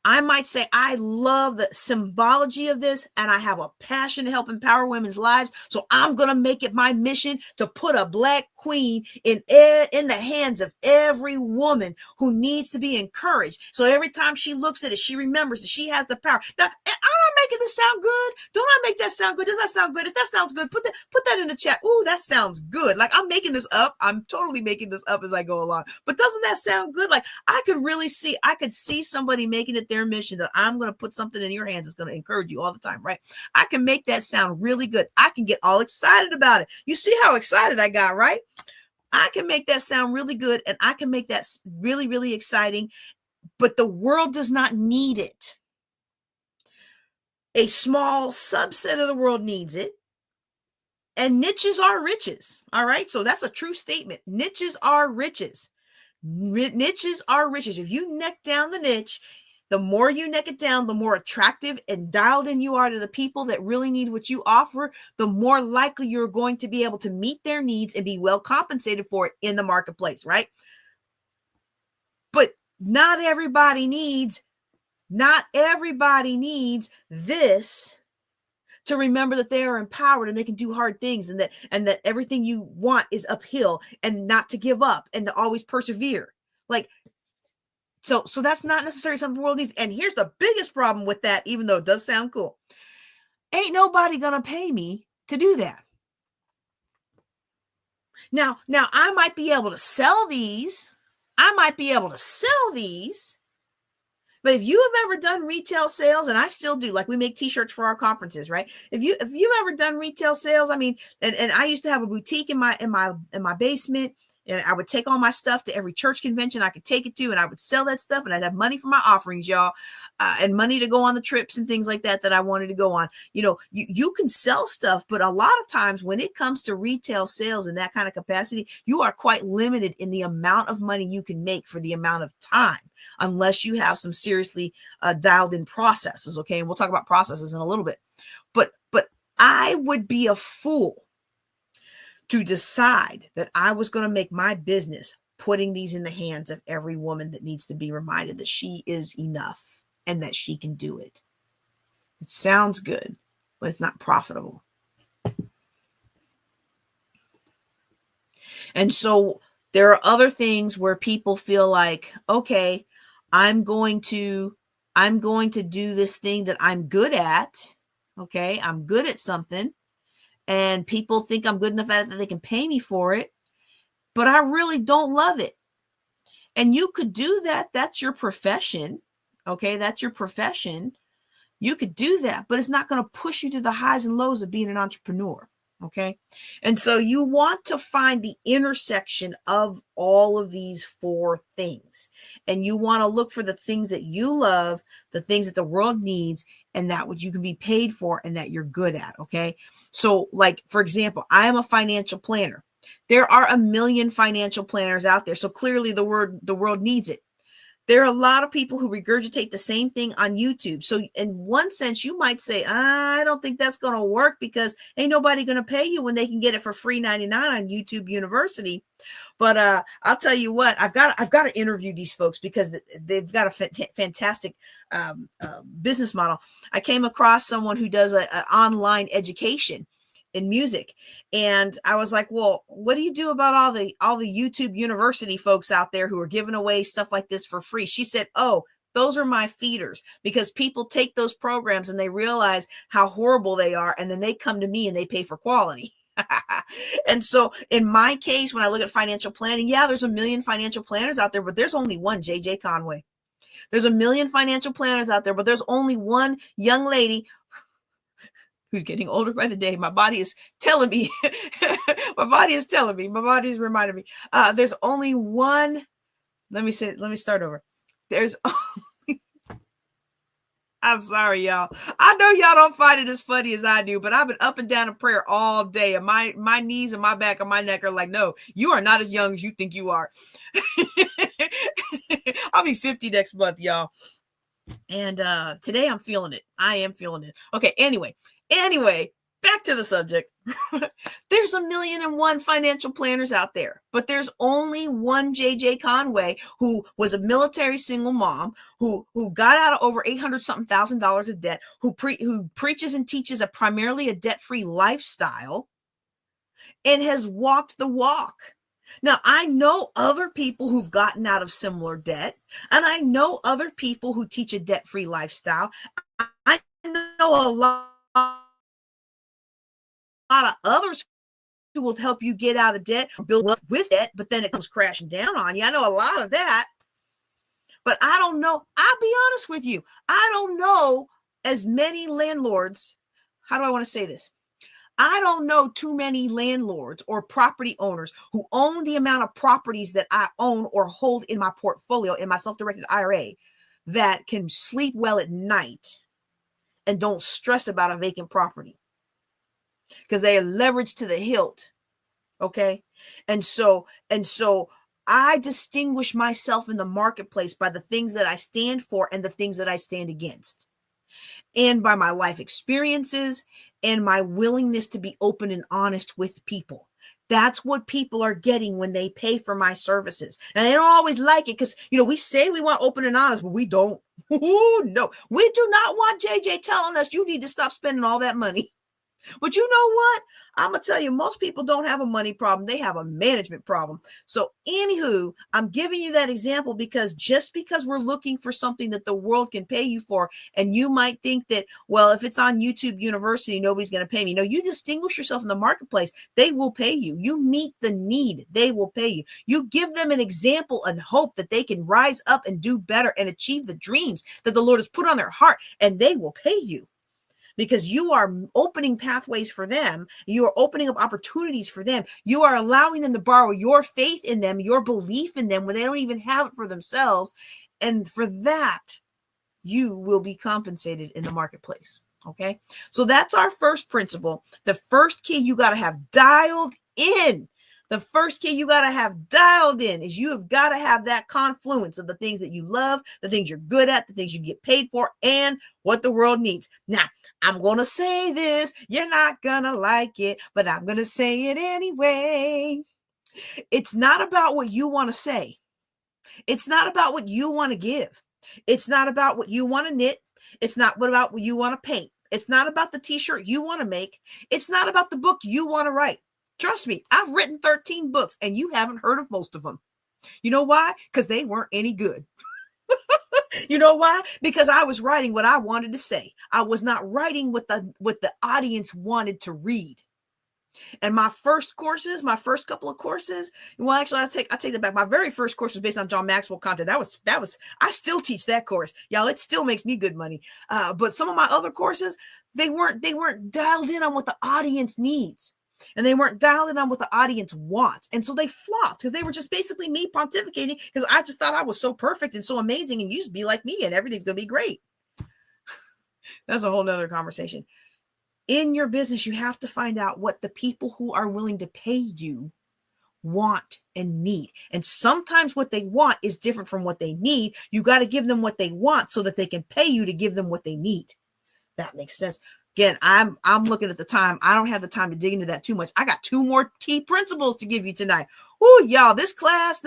I might say I love the symbology of this, and I have a passion to help empower women's lives. So I'm going to make it my mission to put a black queen in the hands of every woman who needs to be encouraged. So every time she looks at it, she remembers that she has the power. Now, I'm not making this sound good. Don't I make that sound good? Does that sound good? If that sounds good, put that in the chat. Ooh, that sounds good. Like, I'm making this up. I'm totally making this up as I go along. But doesn't that sound good? Like, I could see somebody making it their mission that I'm going to put something in your hands that's going to encourage you all the time, right? I can make that sound really good. I can get all excited about it. You see how excited I got, right? I can make that sound really good, and I can make that really, really exciting, but the world does not need it. A small subset of the world needs it, and niches are riches, all right? So that's a true statement. Niches are riches. Niches are riches. If you neck down the niche, the more you neck it down, the more attractive and dialed in you are to the people that really need what you offer, the more likely you're going to be able to meet their needs and be well compensated for it in the marketplace, right? But not everybody needs this to remember that they are empowered and they can do hard things, and that everything you want is uphill, and not to give up and to always persevere. Like, so that's not necessarily something the world needs. And here's the biggest problem with that, even though it does sound cool. Ain't nobody gonna pay me to do that. Now I might be able to sell these. But if you have ever done retail sales, and I still do, like we make t-shirts for our conferences, right? If you've ever done retail sales, I mean, and I used to have a boutique in my basement, and I would take all my stuff to every church convention I could take it to, and I would sell that stuff, and I'd have money for my offerings, y'all, and money to go on the trips and things like that I wanted to go on. You know, you can sell stuff, but a lot of times when it comes to retail sales in that kind of capacity, you are quite limited in the amount of money you can make for the amount of time, unless you have some seriously dialed in processes. Okay. And we'll talk about processes in a little bit, but I would be a fool to decide that I was going to make my business putting these in the hands of every woman that needs to be reminded that she is enough and that she can do it. It sounds good, but it's not profitable. And so there are other things where people feel like, okay, I'm going to do this thing that I'm good at. Okay, I'm good at something. And people think I'm good enough at it that they can pay me for it, but I really don't love it. And you could do that. That's your profession. Okay, that's your profession. You could do that, but it's not going to push you to the highs and lows of being an entrepreneur. Okay. And so you want to find the intersection of all of these four things. And you want to look for the things that you love, the things that the world needs, and that what you can be paid for and that you're good at. Okay. So, like, for example, I am a financial planner. There are a million financial planners out there. So clearly the world needs it. There are a lot of people who regurgitate the same thing on YouTube. So in one sense, you might say, I don't think that's going to work because ain't nobody going to pay you when they can get it for free 99 on YouTube University. But I'll tell you what, I've got to interview these folks because they've got a fantastic business model. I came across someone who does an online education in music. And I was like, well, what do you do about all the YouTube University folks out there who are giving away stuff like this for free? She said, oh, those are my feeders, because people take those programs and they realize how horrible they are. And then they come to me and they pay for quality. And so in my case, when I look at financial planning, yeah, there's a million financial planners out there, but there's only one JJ Conway. There's a million financial planners out there, but there's only one young lady who's getting older by the day. My body is telling me, my body is reminding me, there's only one. Let me start over. There's only, I'm sorry, y'all. I know y'all don't find it as funny as I do, but I've been up and down in prayer all day, and my knees and my back and my neck are like, no, you are not as young as you think you are. I'll be 50 next month, y'all. And today I'm feeling it. I am feeling it. Okay, Anyway, back to the subject. There's 1,000,001 financial planners out there, but there's only one JJ Conway who was a military single mom who got out of over $800,000 of debt, who preaches and teaches primarily a debt-free lifestyle and has walked the walk. Now, I know other people who've gotten out of similar debt, and I know other people who teach a debt-free lifestyle. I know a lot of others who will help you get out of debt or build wealth with it, but then it comes crashing down on you. I know a lot of that, but I don't know. I'll be honest with you. I don't know as many landlords. How do I want to say this? I don't know too many landlords or property owners who own the amount of properties that I own or hold in my portfolio in my self-directed IRA that can sleep well at night and don't stress about a vacant property, because they are leveraged to the hilt. Okay. And so I distinguish myself in the marketplace by the things that I stand for and the things that I stand against, and by my life experiences and my willingness to be open and honest with people. That's what people are getting when they pay for my services. And they don't always like it because, we say we want open and honest, but we don't. No, we do not want JJ telling us you need to stop spending all that money. But you know what? I'm going to tell you, most people don't have a money problem. They have a management problem. So anywho, I'm giving you that example because just because we're looking for something that the world can pay you for, and you might think that, well, if it's on YouTube University, nobody's going to pay me. No, you distinguish yourself in the marketplace. They will pay you. You meet the need. They will pay you. You give them an example and hope that they can rise up and do better and achieve the dreams that the Lord has put on their heart, and they will pay you. Because you are opening pathways for them. You are opening up opportunities for them. You are allowing them to borrow your faith in them, your belief in them when they don't even have it for themselves. And for that, you will be compensated in the marketplace. Okay. So that's our first principle. The first key you got to have dialed in. The first key you got to have dialed in is you have got to have that confluence of the things that you love, the things you're good at, the things you get paid for, and what the world needs. Now, I'm going to say this. You're not going to like it, but I'm going to say it anyway. It's not about what you want to say. It's not about what you want to give. It's not about what you want to knit. It's not about what you want to paint. It's not about the t-shirt you want to make. It's not about the book you want to write. Trust me, I've written 13 books and you haven't heard of most of them. You know why? Because they weren't any good. You know why? Because I was writing what I wanted to say. I was not writing what the audience wanted to read. And my first couple of courses, well, actually, I take that back. My very first course was based on John Maxwell content. That was, I still teach that course. Y'all, it still makes me good money. But some of my other courses, they weren't dialed in on what the audience needs. And they weren't dialed in on what the audience wants. And so they flopped because they were just basically me pontificating because I just thought I was so perfect and so amazing and you just be like me and everything's going to be great. That's a whole nother conversation. In your business, you have to find out what the people who are willing to pay you want and need. And sometimes what they want is different from what they need. You got to give them what they want so that they can pay you to give them what they need. That makes sense. Again, I'm looking at the time. I don't have the time to dig into that too much. I got 2 more key principles to give you tonight. Oh, y'all, this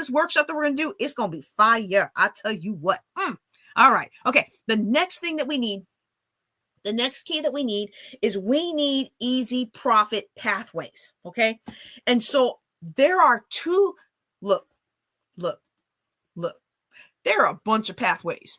workshop that we're going to do, it's going to be fire. I tell you what. All right. Okay. The next thing that we need, the next key that we need is we need easy profit pathways. Okay. And so there are 2, look, there are a bunch of pathways.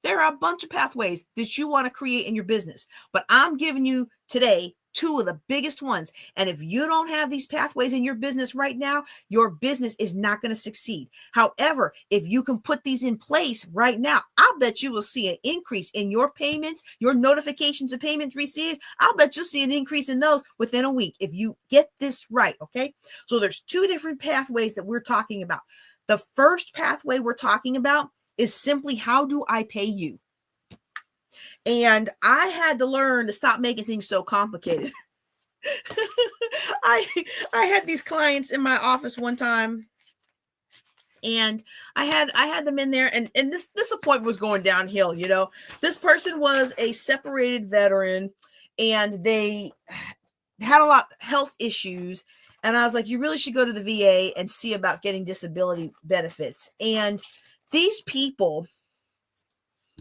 There are a bunch of pathways that you want to create in your business, but I'm giving you today 2 of the biggest ones. And if you don't have these pathways in your business right now, your business is not going to succeed. However, if you can put these in place right now, I'll bet you will see an increase in your payments, your notifications of payments received. I'll bet you'll see an increase in those within a week if you get this right. Okay. So there's 2 different pathways that we're talking about. The first pathway we're talking about is simply, how do I pay you? And I had to learn to stop making things so complicated. I had these clients in my office one time, and I had them in there, and this appointment was going downhill. You know, this person was a separated veteran, and they had a lot of health issues. And I was like, you really should go to the VA and see about getting disability benefits. And these people,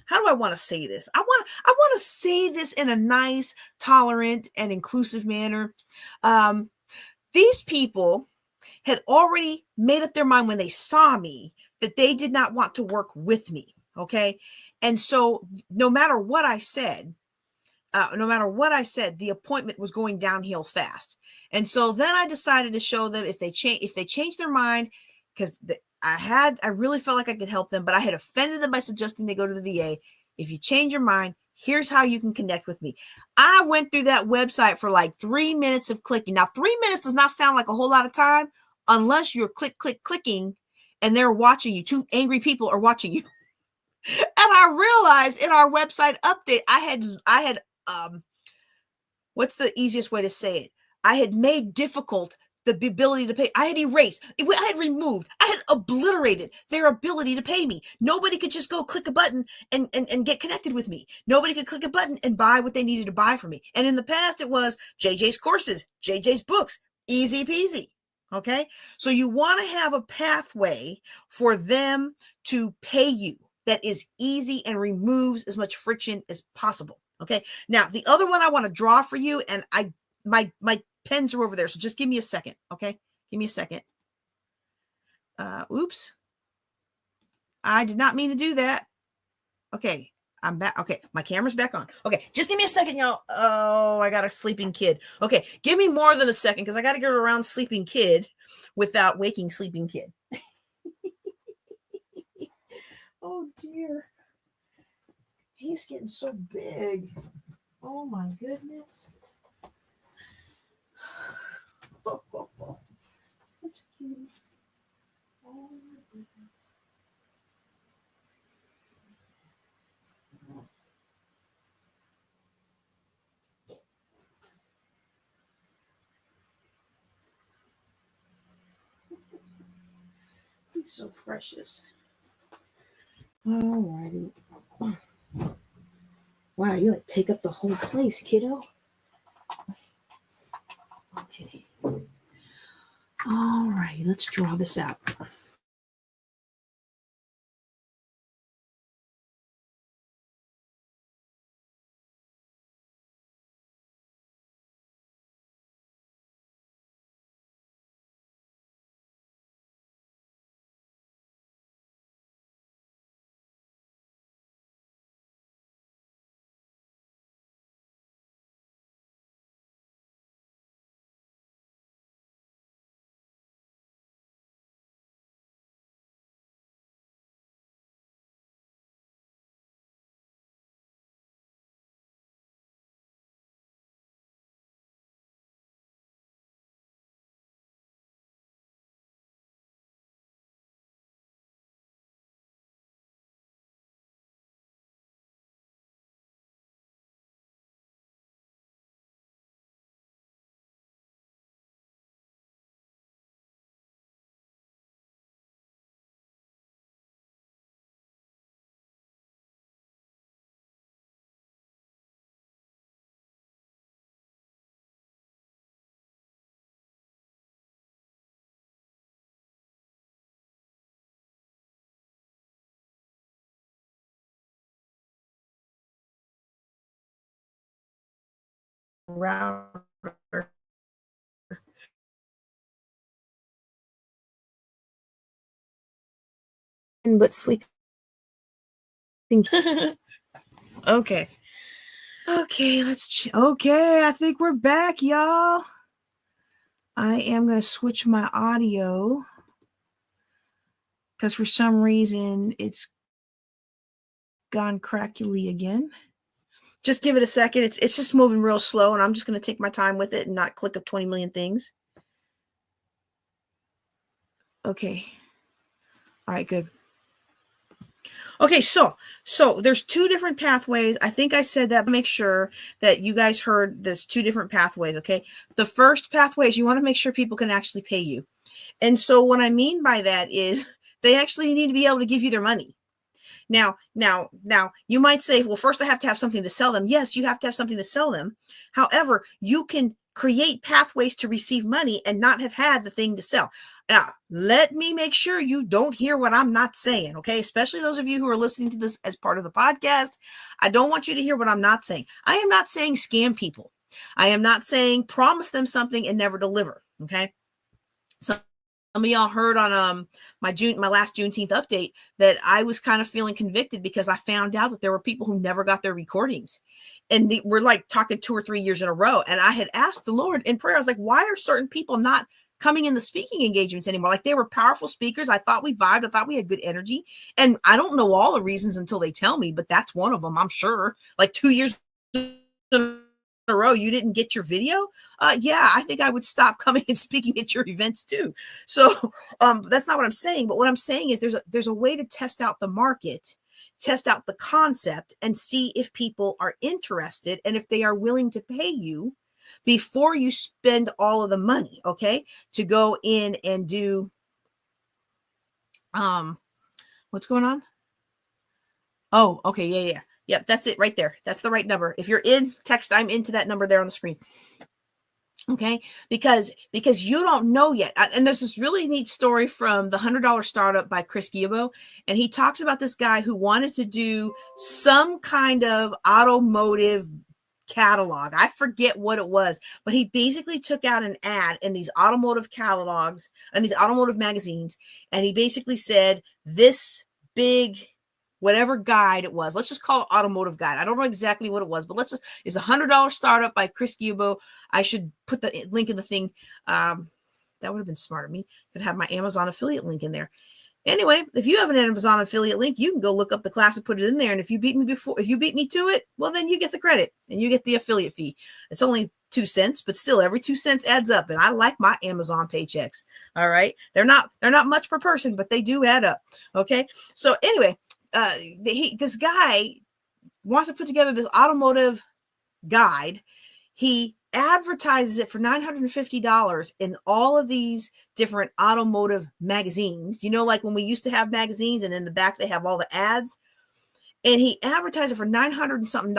how do I want to say this? I want to say this in a nice, tolerant, and inclusive manner. These people had already made up their mind when they saw me that they did not want to work with me. Okay. And so no matter what I said, the appointment was going downhill fast. And so then I decided to show them if they change their mind, because I really felt like I could help them, but I had offended them by suggesting they go to the VA. If you change your mind, here's how you can connect with me. I went through that website for like 3 minutes of clicking. Now, 3 minutes does not sound like a whole lot of time unless you're clicking and they're watching you. 2 angry people are watching you. And I realized in our website update, I had what's the easiest way to say it? I had made difficult the ability to pay. I had erased, I had removed, I had obliterated their ability to pay me. Nobody could just go click a button and get connected with me. Nobody could click a button and buy what they needed to buy from me. And in the past, it was JJ's courses, JJ's books, easy peasy. Okay. So you want to have a pathway for them to pay you that is easy and removes as much friction as possible. Okay. Now, the other one I want to draw for you, and my pens are over there, so just give me a second. Okay. Give me a second. Oops. I did not mean to do that. Okay. I'm back. Okay. My camera's back on. Okay. Just give me a second, y'all. Oh, I got a sleeping kid. Okay. Give me more than a second because I got to get around sleeping kid without waking sleeping kid. Oh, dear. He's getting so big. Oh, my goodness. Such a cutie. Oh, my goodness. He's so precious. All righty. Wow, you like take up the whole place, kiddo. Okay. All righty, let's draw this out. router. But sleeping. Okay. Okay, okay, I think we're back, y'all. I am going to switch my audio because for some reason it's gone crackly again. Just give it a second. It's just moving real slow, and I'm just going to take my time with it and not click up 20 million things. Okay. All right, good. Okay, so there's two different pathways. I think I said that. Make sure that you guys heard there's two different pathways, okay? The first pathway is you want to make sure people can actually pay you. And so what I mean by that is they actually need to be able to give you their money. Now, you might say, well, first I have to have something to sell them. Yes, you have to have something to sell them. However, you can create pathways to receive money and not have had the thing to sell. Now, let me make sure you don't hear what I'm not saying, okay? Especially those of you who are listening to this as part of the podcast. I don't want you to hear what I'm not saying. I am not saying scam people. I am not saying promise them something and never deliver, okay? So some of y'all heard on my last Juneteenth update that I was kind of feeling convicted because I found out that there were people who never got their recordings. And we're like talking 2 or 3 years in a row. And I had asked the Lord in prayer, I was like, why are certain people not coming in the speaking engagements anymore? Like, they were powerful speakers. I thought we vibed. I thought we had good energy. And I don't know all the reasons until they tell me, but that's one of them, I'm sure. Like 2 years in a row, you didn't get your video. Yeah, I think I would stop coming and speaking at your events too. So that's not what I'm saying. But what I'm saying is there's a way to test out the market, test out the concept, and see if people are interested and if they are willing to pay you before you spend all of the money, okay, to go in and do what's going on? Oh, okay, yeah. Yep, that's it right there. That's the right number. If you're in, text I'm into that number there on the screen. Okay, because you don't know yet. And there's this really neat story from the $100 Startup by Chris Guillebeau, and he talks about this guy who wanted to do some kind of automotive catalog. I forget what it was, but he basically took out an ad in these automotive catalogs and these automotive magazines, and he basically said, this big whatever guide it was, let's just call it automotive guide. I don't know exactly what it was, but it's a $100 Startup by Chris Guillebeau. I should put the link in the thing. That would have been smart of me. Could have my Amazon affiliate link in there. Anyway, if you have an Amazon affiliate link, you can go look up the class and put it in there. And if you beat me to it, well, then you get the credit and you get the affiliate fee. It's only 2 cents, but still every 2 cents adds up. And I like my Amazon paychecks. All right. They're not much per person, but they do add up. Okay. So anyway, this guy wants to put together this automotive guide. He advertises it for $950 in all of these different automotive magazines. You know, like when we used to have magazines and in the back they have all the ads. And he advertised it for $900 and something.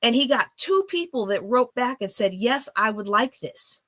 And he got 2 people that wrote back and said, yes, I would like this.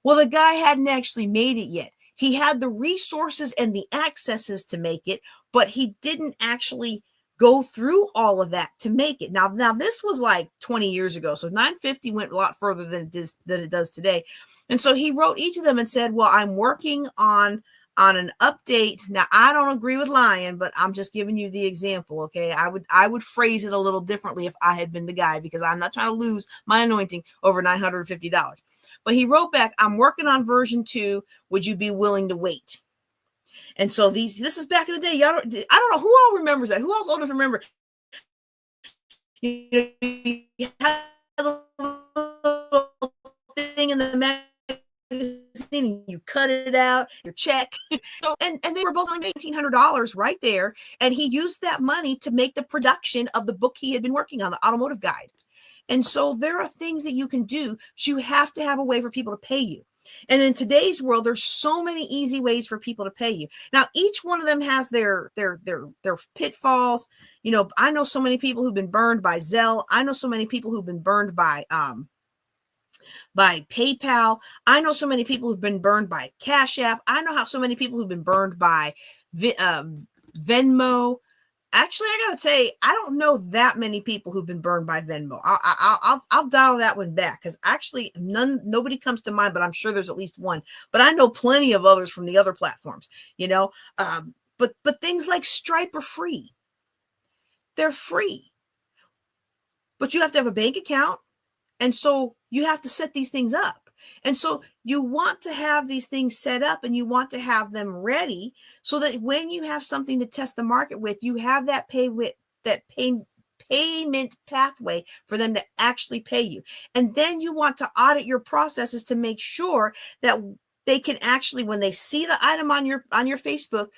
Well, the guy hadn't actually made it yet. He had the resources and the accesses to make it, but he didn't actually go through all of that to make it. Now this was like 20 years ago. So 950 went a lot further than it does today. And so he wrote each of them and said, well, I'm working on an update. Now, I don't agree with lying, but I'm just giving you the example. Okay. I would phrase it a little differently if I had been the guy, because I'm not trying to lose my anointing over $950. But he wrote back, I'm working on version 2. Would you be willing to wait? And so this is back in the day. I don't know who all remembers that. Who else old enough to remember? You had a little thing in the magazine, you cut it out, your check. and they were both only $1,800 right there. And he used that money to make the production of the book he had been working on, the automotive guide. And so there are things that you can do, but you have to have a way for people to pay you. And in today's world, there's so many easy ways for people to pay you. Now, each one of them has their pitfalls. You know, I know so many people who've been burned by Zelle. I know so many people who've been burned by PayPal. I know so many people who've been burned by Cash App. I know so many people who've been burned by Venmo. Actually, I gotta say, I don't know that many people who've been burned by Venmo. I'll dial that one back because actually nobody comes to mind, but I'm sure there's at least one. But I know plenty of others from the other platforms, you know. But things like Stripe are free. They're free, but you have to have a bank account, and so you have to set these things up. And so you want to have these things set up and you want to have them ready so that when you have something to test the market with, you have that payment pathway for them to actually pay you. And then you want to audit your processes to make sure that they can actually, when they see the item on your Facebook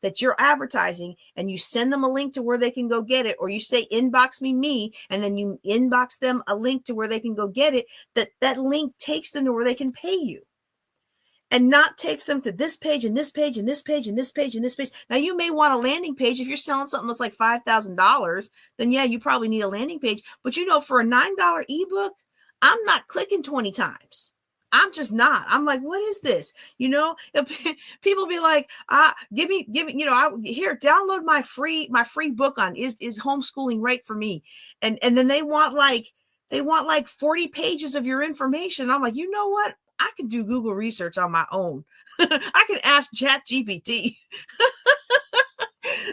that you're advertising, and you send them a link to where they can go get it, or you say inbox me, and then you inbox them a link to where they can go get it, that link takes them to where they can pay you, and not takes them to this page and this page and this page and this page and this page. Now you may want a landing page. If you're selling something that's like $5,000, then yeah, you probably need a landing page. But you know, for a $9 ebook, I'm not clicking 20 times. I'm just not. I'm like, what is this? You know, people be like, give me, you know, here, download my free book on is homeschooling right for me. And then they want like 40 pages of your information. I'm like, you know what? I can do Google research on my own. I can ask ChatGPT.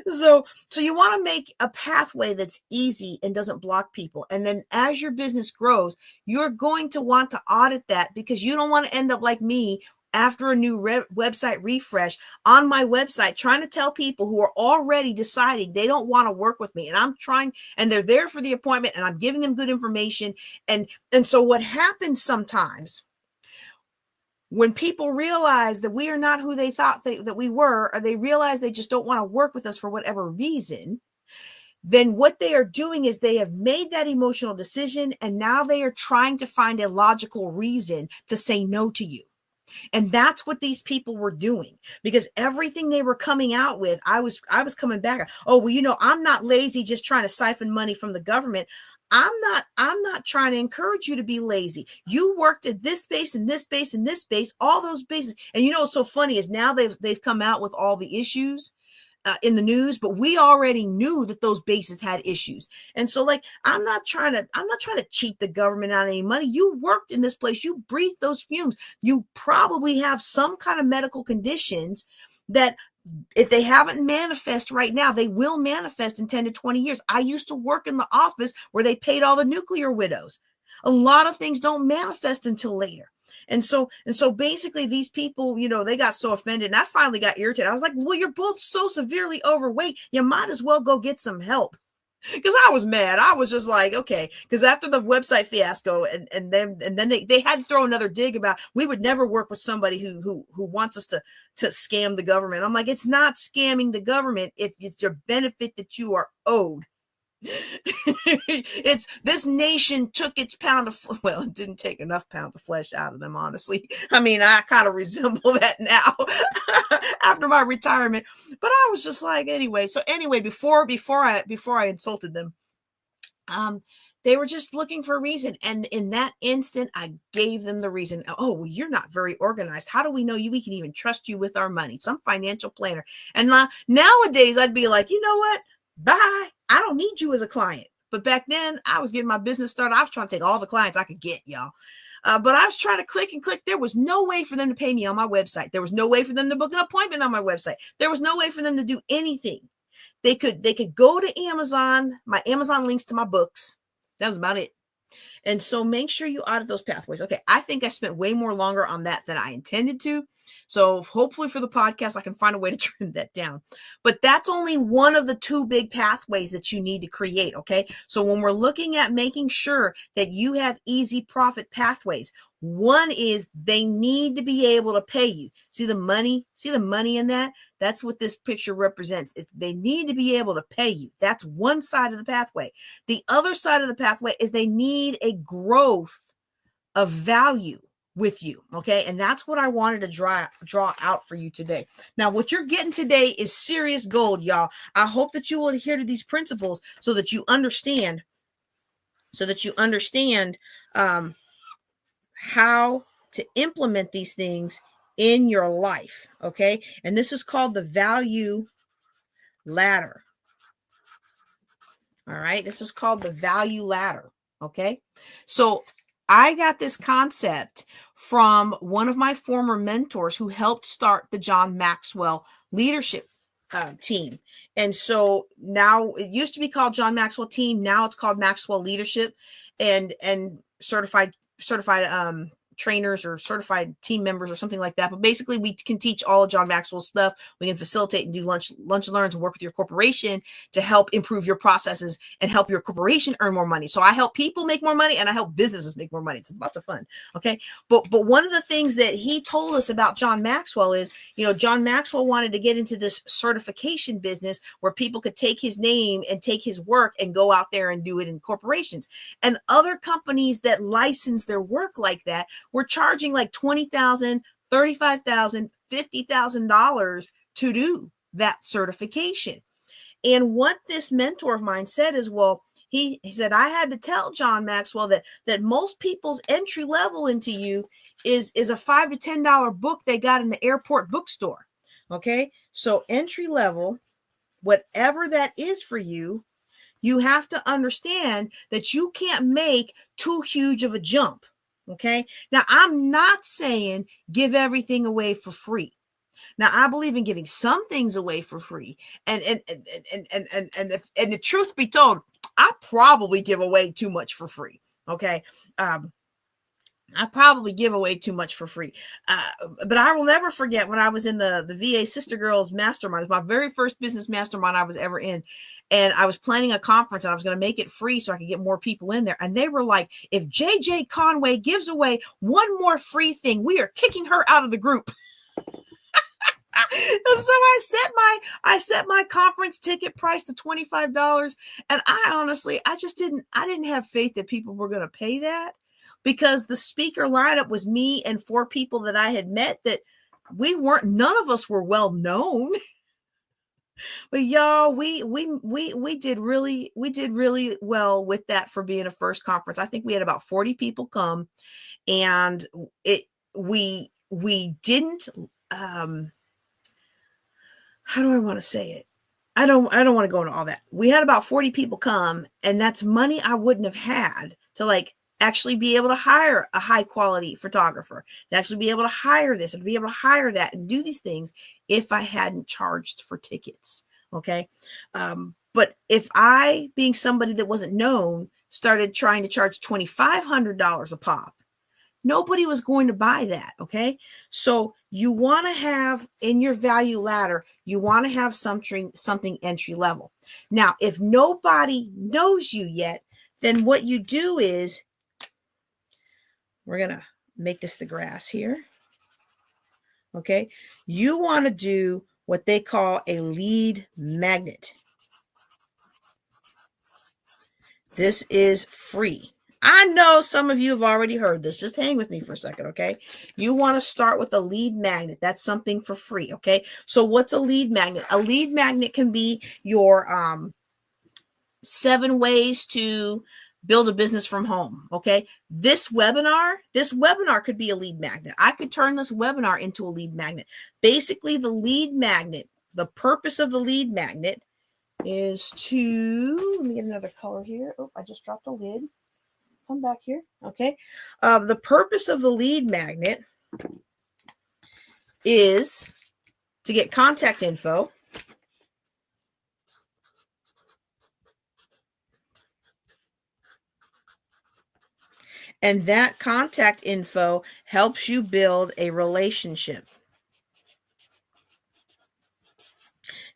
So you want to make a pathway that's easy and doesn't block people. And then as your business grows, you're going to want to audit that, because you don't want to end up like me after a new website refresh on my website, trying to tell people who are already deciding they don't want to work with me. And I'm trying, and they're there for the appointment, and I'm giving them good information. And so what happens sometimes, when people realize that we are not who they thought that we were, or they realize they just don't want to work with us for whatever reason, then what they are doing is they have made that emotional decision, and now they are trying to find a logical reason to say no to you. And that's what these people were doing, because everything they were coming out with, I was coming back. Oh, well, you know, I'm not lazy just trying to siphon money from the government. I'm not trying to encourage you to be lazy. You worked at this base and this base and this base, all those bases. And you know what's so funny is now they've come out with all the issues in the news, but we already knew that those bases had issues. And so, like, I'm not trying to cheat the government out of any money. You worked in this place. You breathed those fumes. You probably have some kind of medical conditions that, if they haven't manifest right now, they will manifest in 10 to 20 years. I used to work in the office where they paid all the nuclear widows. A lot of things don't manifest until later. And so basically these people, you know, they got so offended, and I finally got irritated. I was like, well, you're both so severely overweight. You might as well go get some help. Because I was mad. I was just like, okay, because after the website fiasco, and then they had to throw another dig about, we would never work with somebody who wants us to scam the government. I'm like, it's not scamming the government if it's your benefit that you are owed. It's this nation took its pound of, well, it didn't take enough pounds of flesh out of them, honestly. I mean, I kind of resemble that now after my retirement, but I was just like, anyway. So anyway, before I insulted them, they were just looking for a reason. And in that instant, I gave them the reason. Oh, well, you're not very organized. How do we know you? We can even trust you with our money. Some financial planner. And nowadays I'd be like, you know what? Bye. I don't need you as a client. But back then I was getting my business started. I was trying to take all the clients I could get, y'all. But I was trying to click and click. There was no way for them to pay me on my website. There was no way for them to book an appointment on my website. There was no way for them to do anything. They could go to Amazon, my Amazon links to my books. That was about it. And so make sure you audit those pathways. Okay, I think I spent way more longer on that than I intended to. So hopefully for the podcast, I can find a way to trim that down. But that's only one of the two big pathways that you need to create, okay? So when we're looking at making sure that you have easy profit pathways, one is they need to be able to pay you. See the money in that? That's what this picture represents. They need to be able to pay you. That's one side of the pathway. The other side of the pathway is they need a growth of value with you, okay? And that's what I wanted to draw out for you today. How what you're getting today is serious gold, y'all. I hope that you will adhere to these principles so that you understand how to implement these things in your life, okay? And this is called the value ladder. All right. This is called the value ladder. Okay. So I got this concept from one of my former mentors who helped start the John Maxwell leadership team. And so now it used to be called John Maxwell team. Now it's called Maxwell leadership, and certified trainers or certified team members or something like that. But basically we can teach all of John Maxwell's stuff. We can facilitate and do lunch and learns and work with your corporation to help improve your processes and help your corporation earn more money. So I help people make more money and I help businesses make more money. It's lots of fun. Okay. But one of the things that he told us about John Maxwell is, John Maxwell wanted to get into this certification business where people could take his name and take his work and go out there and do it in corporations. And other companies that license their work like that were charging like $20,000, $35,000, $50,000 to do that certification. And what this mentor of mine said is, well, he said, I had to tell John Maxwell that most people's entry level into you is a $5 to $10 book they got in the airport bookstore. Okay. So entry level, whatever that is for you, you have to understand that you can't make too huge of a jump. Okay. Now, I'm not saying give everything away for free. Now, I believe in giving some things away for free. And the truth be told, I probably give away too much for free. Okay. I probably give away too much for free. But I will never forget when I was in the VA Sister Girls Mastermind. It was my very first business mastermind I was ever in. And I was planning a conference and I was going to make it free so I could get more people in there. And they were like, if JJ Conway gives away one more free thing, we are kicking her out of the group. So I set my conference ticket price to $25. And I didn't have faith that people were going to pay that, because the speaker lineup was me and 4 people that I had met that none of us were well known. But y'all, we did really well with that for being a first conference. I think we had about 40 people come, and we didn't, how do I want to say it? I don't want to go into all that. We had about 40 people come, and that's money I wouldn't have had to actually be able to hire a high quality photographer, to actually be able to hire this and be able to hire that and do these things if I hadn't charged for tickets. Okay. But if I, being somebody that wasn't known, started trying to charge $2,500 a pop, nobody was going to buy that. Okay. So you want to have in your value ladder, you want to have something entry level. Now, if nobody knows you yet, then what you do is, we're going to make this the grass here. Okay. You want to do what they call a lead magnet. This is free. I know some of you have already heard this. Just hang with me for a second. Okay. You want to start with a lead magnet. That's something for free. Okay. So what's a lead magnet? A lead magnet can be your 7 ways to build a business from home. Okay. This webinar could be a lead magnet. I could turn this webinar into a lead magnet. Basically, the lead magnet, the purpose of the lead magnet is to, let me get another color here. Oh, I just dropped a lid. Come back here. Okay. The purpose of the lead magnet is to get contact info, and that contact info helps you build a relationship.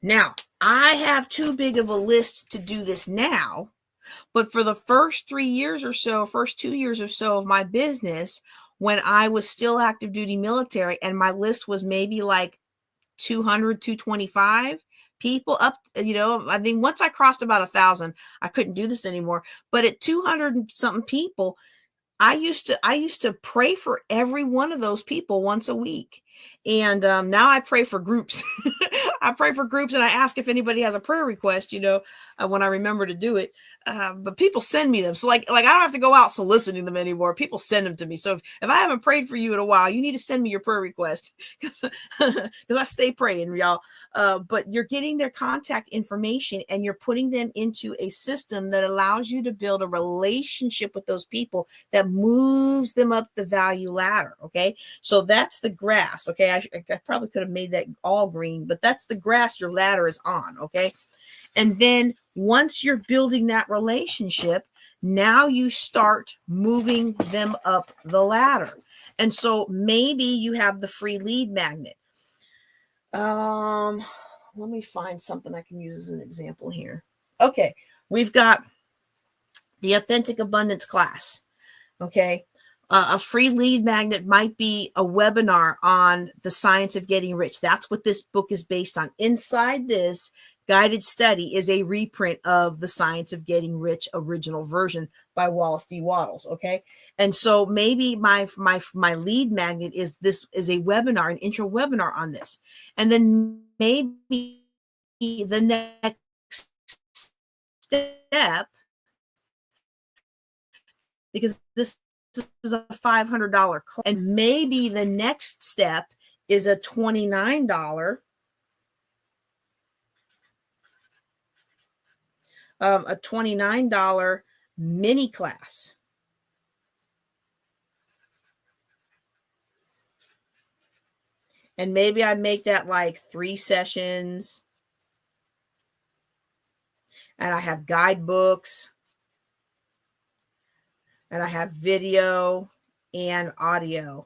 Now, I have too big of a list to do this now, but for the first 2 years or so of my business, when I was still active duty military and my list was maybe like 200, 225 people up, I think once I crossed about 1,000, I couldn't do this anymore. But at 200 and something people, I used to pray for every one of those people once a week. And now I pray for groups. I pray for groups and I ask if anybody has a prayer request, when I remember to do it. But people send me them. So like I don't have to go out soliciting them anymore. People send them to me. So if I haven't prayed for you in a while, you need to send me your prayer request because I stay praying, y'all. But you're getting their contact information and you're putting them into a system that allows you to build a relationship with those people that moves them up the value ladder. Okay. So that's the grass. Okay. I probably could have made that all green, but that's the grass your ladder is on. Okay. And then once you're building that relationship, now you start moving them up the ladder. And so maybe you have the free lead magnet. Let me find something I can use as an example here. Okay. We've got the Authentic Abundance class. Okay. A free lead magnet might be a webinar on the science of getting rich. That's what this book is based on. Inside this guided study is a reprint of the Science of Getting Rich original version by Wallace D. Wattles. Okay. And so maybe my lead magnet is a webinar, an intro webinar on this. And then maybe the next step, because this is a $500 class, and maybe the next step is a $29 mini class. And maybe I make that like 3 sessions, and I have guidebooks, and I have video and audio.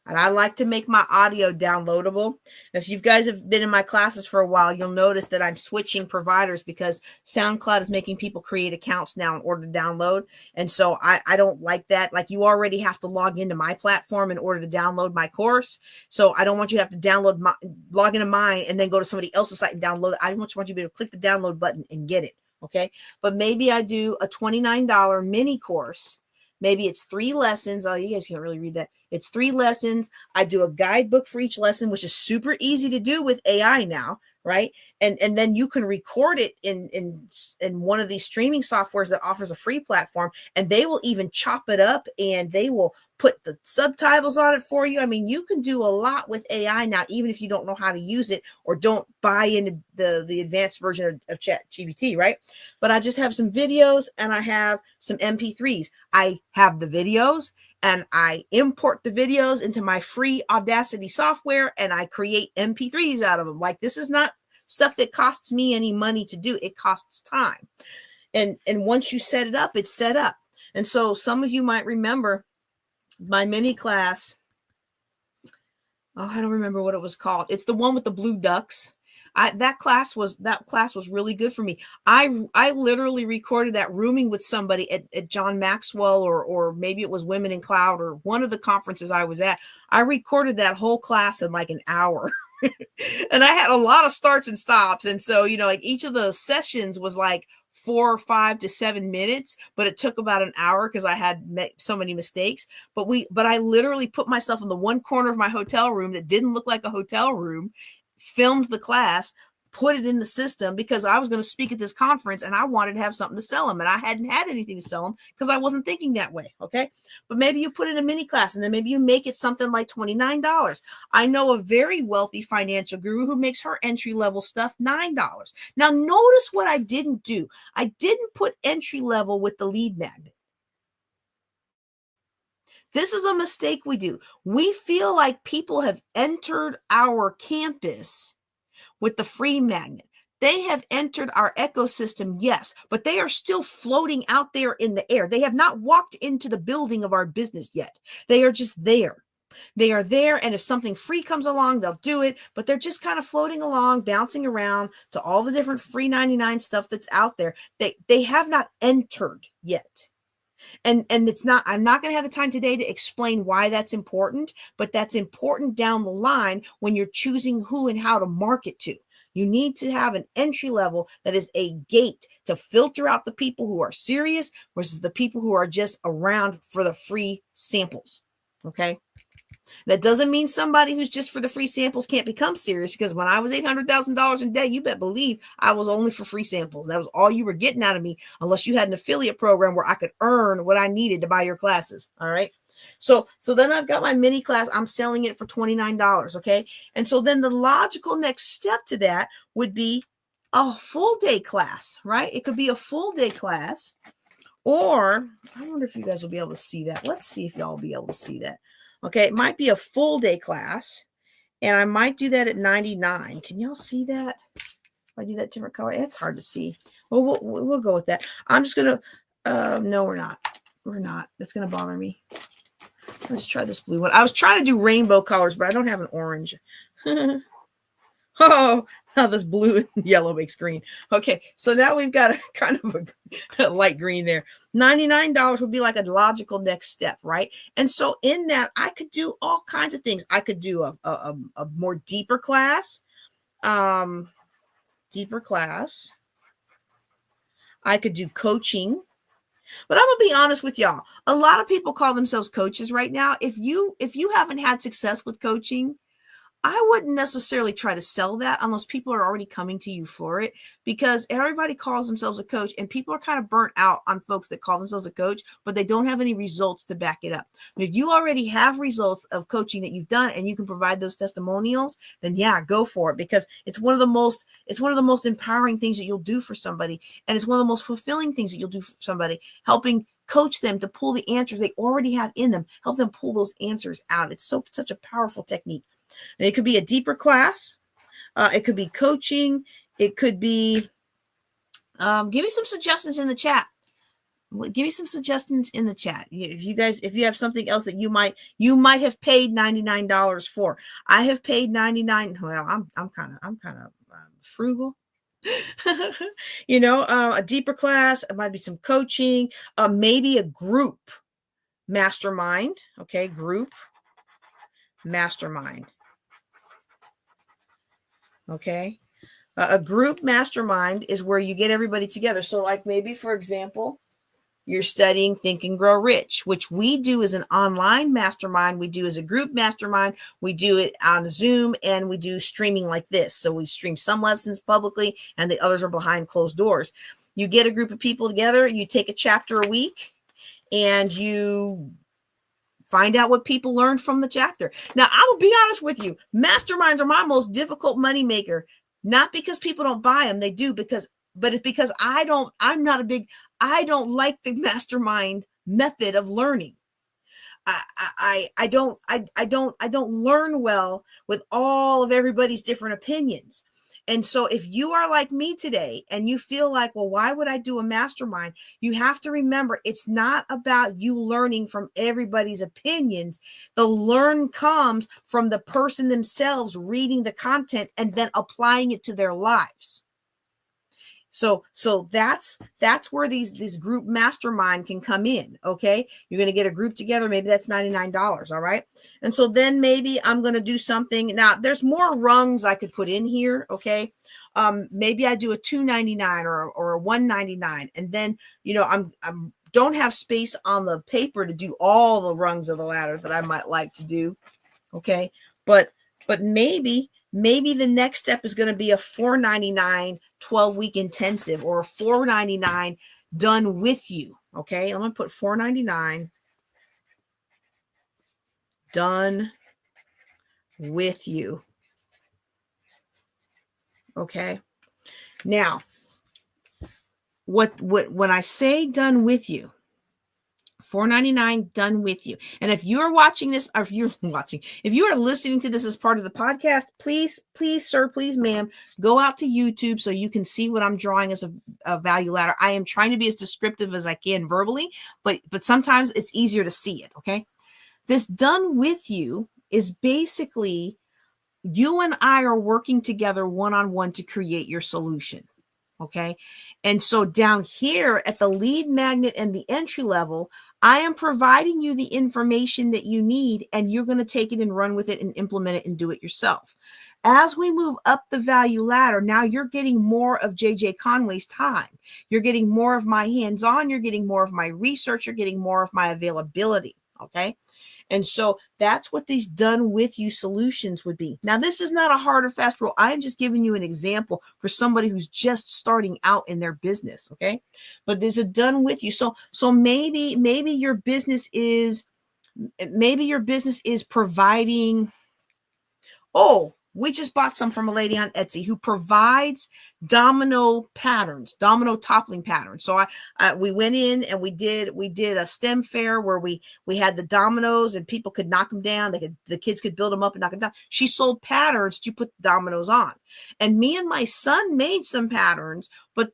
And I like to make my audio downloadable. If you guys have been in my classes for a while, you'll notice that I'm switching providers because SoundCloud is making people create accounts now in order to download. And so I don't like that. Like, you already have to log into my platform in order to download my course. So I don't want you to have to log into mine and then go to somebody else's site and download it. I just want you to be able to click the download button and get it. Okay. But maybe I do a $29 mini course. Maybe it's 3 lessons. Oh, you guys can't really read that. It's 3 lessons. I do a guidebook for each lesson, which is super easy to do with AI now, right? And then you can record it in one of these streaming softwares that offers a free platform, and they will even chop it up and they will put the subtitles on it for you. I mean, you can do a lot with AI now, even if you don't know how to use it or don't buy into the advanced version of ChatGPT, right? But I just have some videos and I have some MP3s. I have the videos and I import the videos into my free Audacity software and I create MP3s out of them. Like, this is not stuff that costs me any money to do. It costs time. And once you set it up, it's set up. And so some of you might remember my mini class. Oh, I don't remember what it was called. It's the one with the blue ducks. That class was really good for me. I literally recorded that rooming with somebody at John Maxwell or maybe it was Women in Cloud or one of the conferences I was at. I recorded that whole class in like an hour. And I had a lot of starts and stops. And so, like each of the sessions was like 4 or 5 to 7 minutes, but it took about an hour because I had so many mistakes. But I literally put myself in the one corner of my hotel room that didn't look like a hotel room, filmed the class, put it in the system because I was going to speak at this conference and I wanted to have something to sell them. And I hadn't had anything to sell them because I wasn't thinking that way. Okay. But maybe you put in a mini class and then maybe you make it something like $29. I know a very wealthy financial guru who makes her entry level stuff $9. Now notice what I didn't do. I didn't put entry level with the lead magnet. This is a mistake we do. We feel like people have entered our campus with the free magnet. They have entered our ecosystem, yes, but they are still floating out there in the air. They have not walked into the building of our business yet. They are just there. They are there, and if something free comes along, they'll do it, but they're just kind of floating along, bouncing around to all the different free 99 stuff that's out there. They have not entered yet. And it's not, I'm not going to have the time today to explain why that's important, but that's important down the line when you're choosing who and how to market to. You need to have an entry level that is a gate to filter out the people who are serious versus the people who are just around for the free samples. Okay. That doesn't mean somebody who's just for the free samples can't become serious, because when I was $800,000 in debt, you bet believe I was only for free samples. That was all you were getting out of me, unless you had an affiliate program where I could earn what I needed to buy your classes. All right. So then I've got my mini class. I'm selling it for $29. Okay. And so then the logical next step to that would be a full day class, right? It could be a full day class, or I wonder if you guys will be able to see that. Let's see if y'all will be able to see that. Okay, it might be a full day class, and I might do that at $99. Can y'all see that? If I do that different color, it's hard to see. Well, we'll go with that. I'm just gonna. No, we're not. We're not. That's gonna bother me. Let's try this blue one. I was trying to do rainbow colors, but I don't have an orange. Oh, now this blue and yellow makes green. Okay, so now we've got a kind of a light green there. $99 would be like a logical next step, right? And so in that, I could do all kinds of things. I could do a more deeper class. I could do coaching. But I'm gonna be honest with y'all. A lot of people call themselves coaches right now. If you haven't had success with coaching, I wouldn't necessarily try to sell that unless people are already coming to you for it, because everybody calls themselves a coach, and people are kind of burnt out on folks that call themselves a coach, but they don't have any results to back it up. But if you already have results of coaching that you've done and you can provide those testimonials, then yeah, go for it, because it's one of the most empowering things that you'll do for somebody. And it's one of the most fulfilling things that you'll do for somebody, helping coach them to pull the answers they already have in them, help them pull those answers out. It's such a powerful technique. And it could be a deeper class. It could be coaching. It could be, give me some suggestions in the chat. Give me some suggestions in the chat. If you have something else that you might have paid $99 for. I have paid $99. Well, I'm kind of frugal. A deeper class. It might be some coaching. Maybe a group mastermind. Okay, group mastermind. Okay. A group mastermind is where you get everybody together. So like maybe, for example, you're studying Think and Grow Rich, which we do as an online mastermind. We do as a group mastermind. We do it on Zoom, and we do streaming like this. So we stream some lessons publicly and the others are behind closed doors. You get a group of people together, you take a chapter a week, and you find out what people learned from the chapter. Now, I will be honest with you. Masterminds are my most difficult moneymaker. Not because people don't buy them. They do, but it's because I don't like the mastermind method of learning. I don't learn well with all of everybody's different opinions. And so if you are like me today and you feel like, well, why would I do a mastermind? You have to remember, it's not about you learning from everybody's opinions. The learn comes from the person themselves reading the content and then applying it to their lives. So that's where these group mastermind can come in. Okay. You're going to get a group together. Maybe that's $99. All right. And so then maybe I'm going to do something. Now there's more rungs I could put in here. Okay. Maybe I do a $299 or a $199. And then, I'm don't have space on the paper to do all the rungs of the ladder that I might like to do. Okay. But maybe the next step is going to be a $499 12-week intensive, or a $499 done with you. Okay, I'm going to put $499 done with you. Okay. Now, when I say done with you, $499 done with you. And if you're watching this, or if you are listening to this as part of the podcast, please, sir, please, ma'am, go out to YouTube so you can see what I'm drawing as a value ladder. I am trying to be as descriptive as I can verbally, but sometimes it's easier to see it. Okay. This done with you is basically you and I are working together one-on-one to create your solution. Okay. And so down here at the lead magnet and the entry level, I am providing you the information that you need, and you're going to take it and run with it and implement it and do it yourself. As we move up the value ladder, now you're getting more of JJ Conway's time. You're getting more of my hands-on. You're getting more of my research. You're getting more of my availability. Okay. And so that's what these done with you solutions would be. Now, this is not a hard or fast rule. I'm just giving you an example for somebody who's just starting out in their business. Okay. But there's a done with you. So maybe your business is providing, we just bought some from a lady on Etsy who provides domino toppling patterns. So we went in and we did a STEM fair where we had the dominoes and people could knock them down. The kids could build them up and knock them down. She sold patterns to put dominoes on. And me and my son made some patterns, but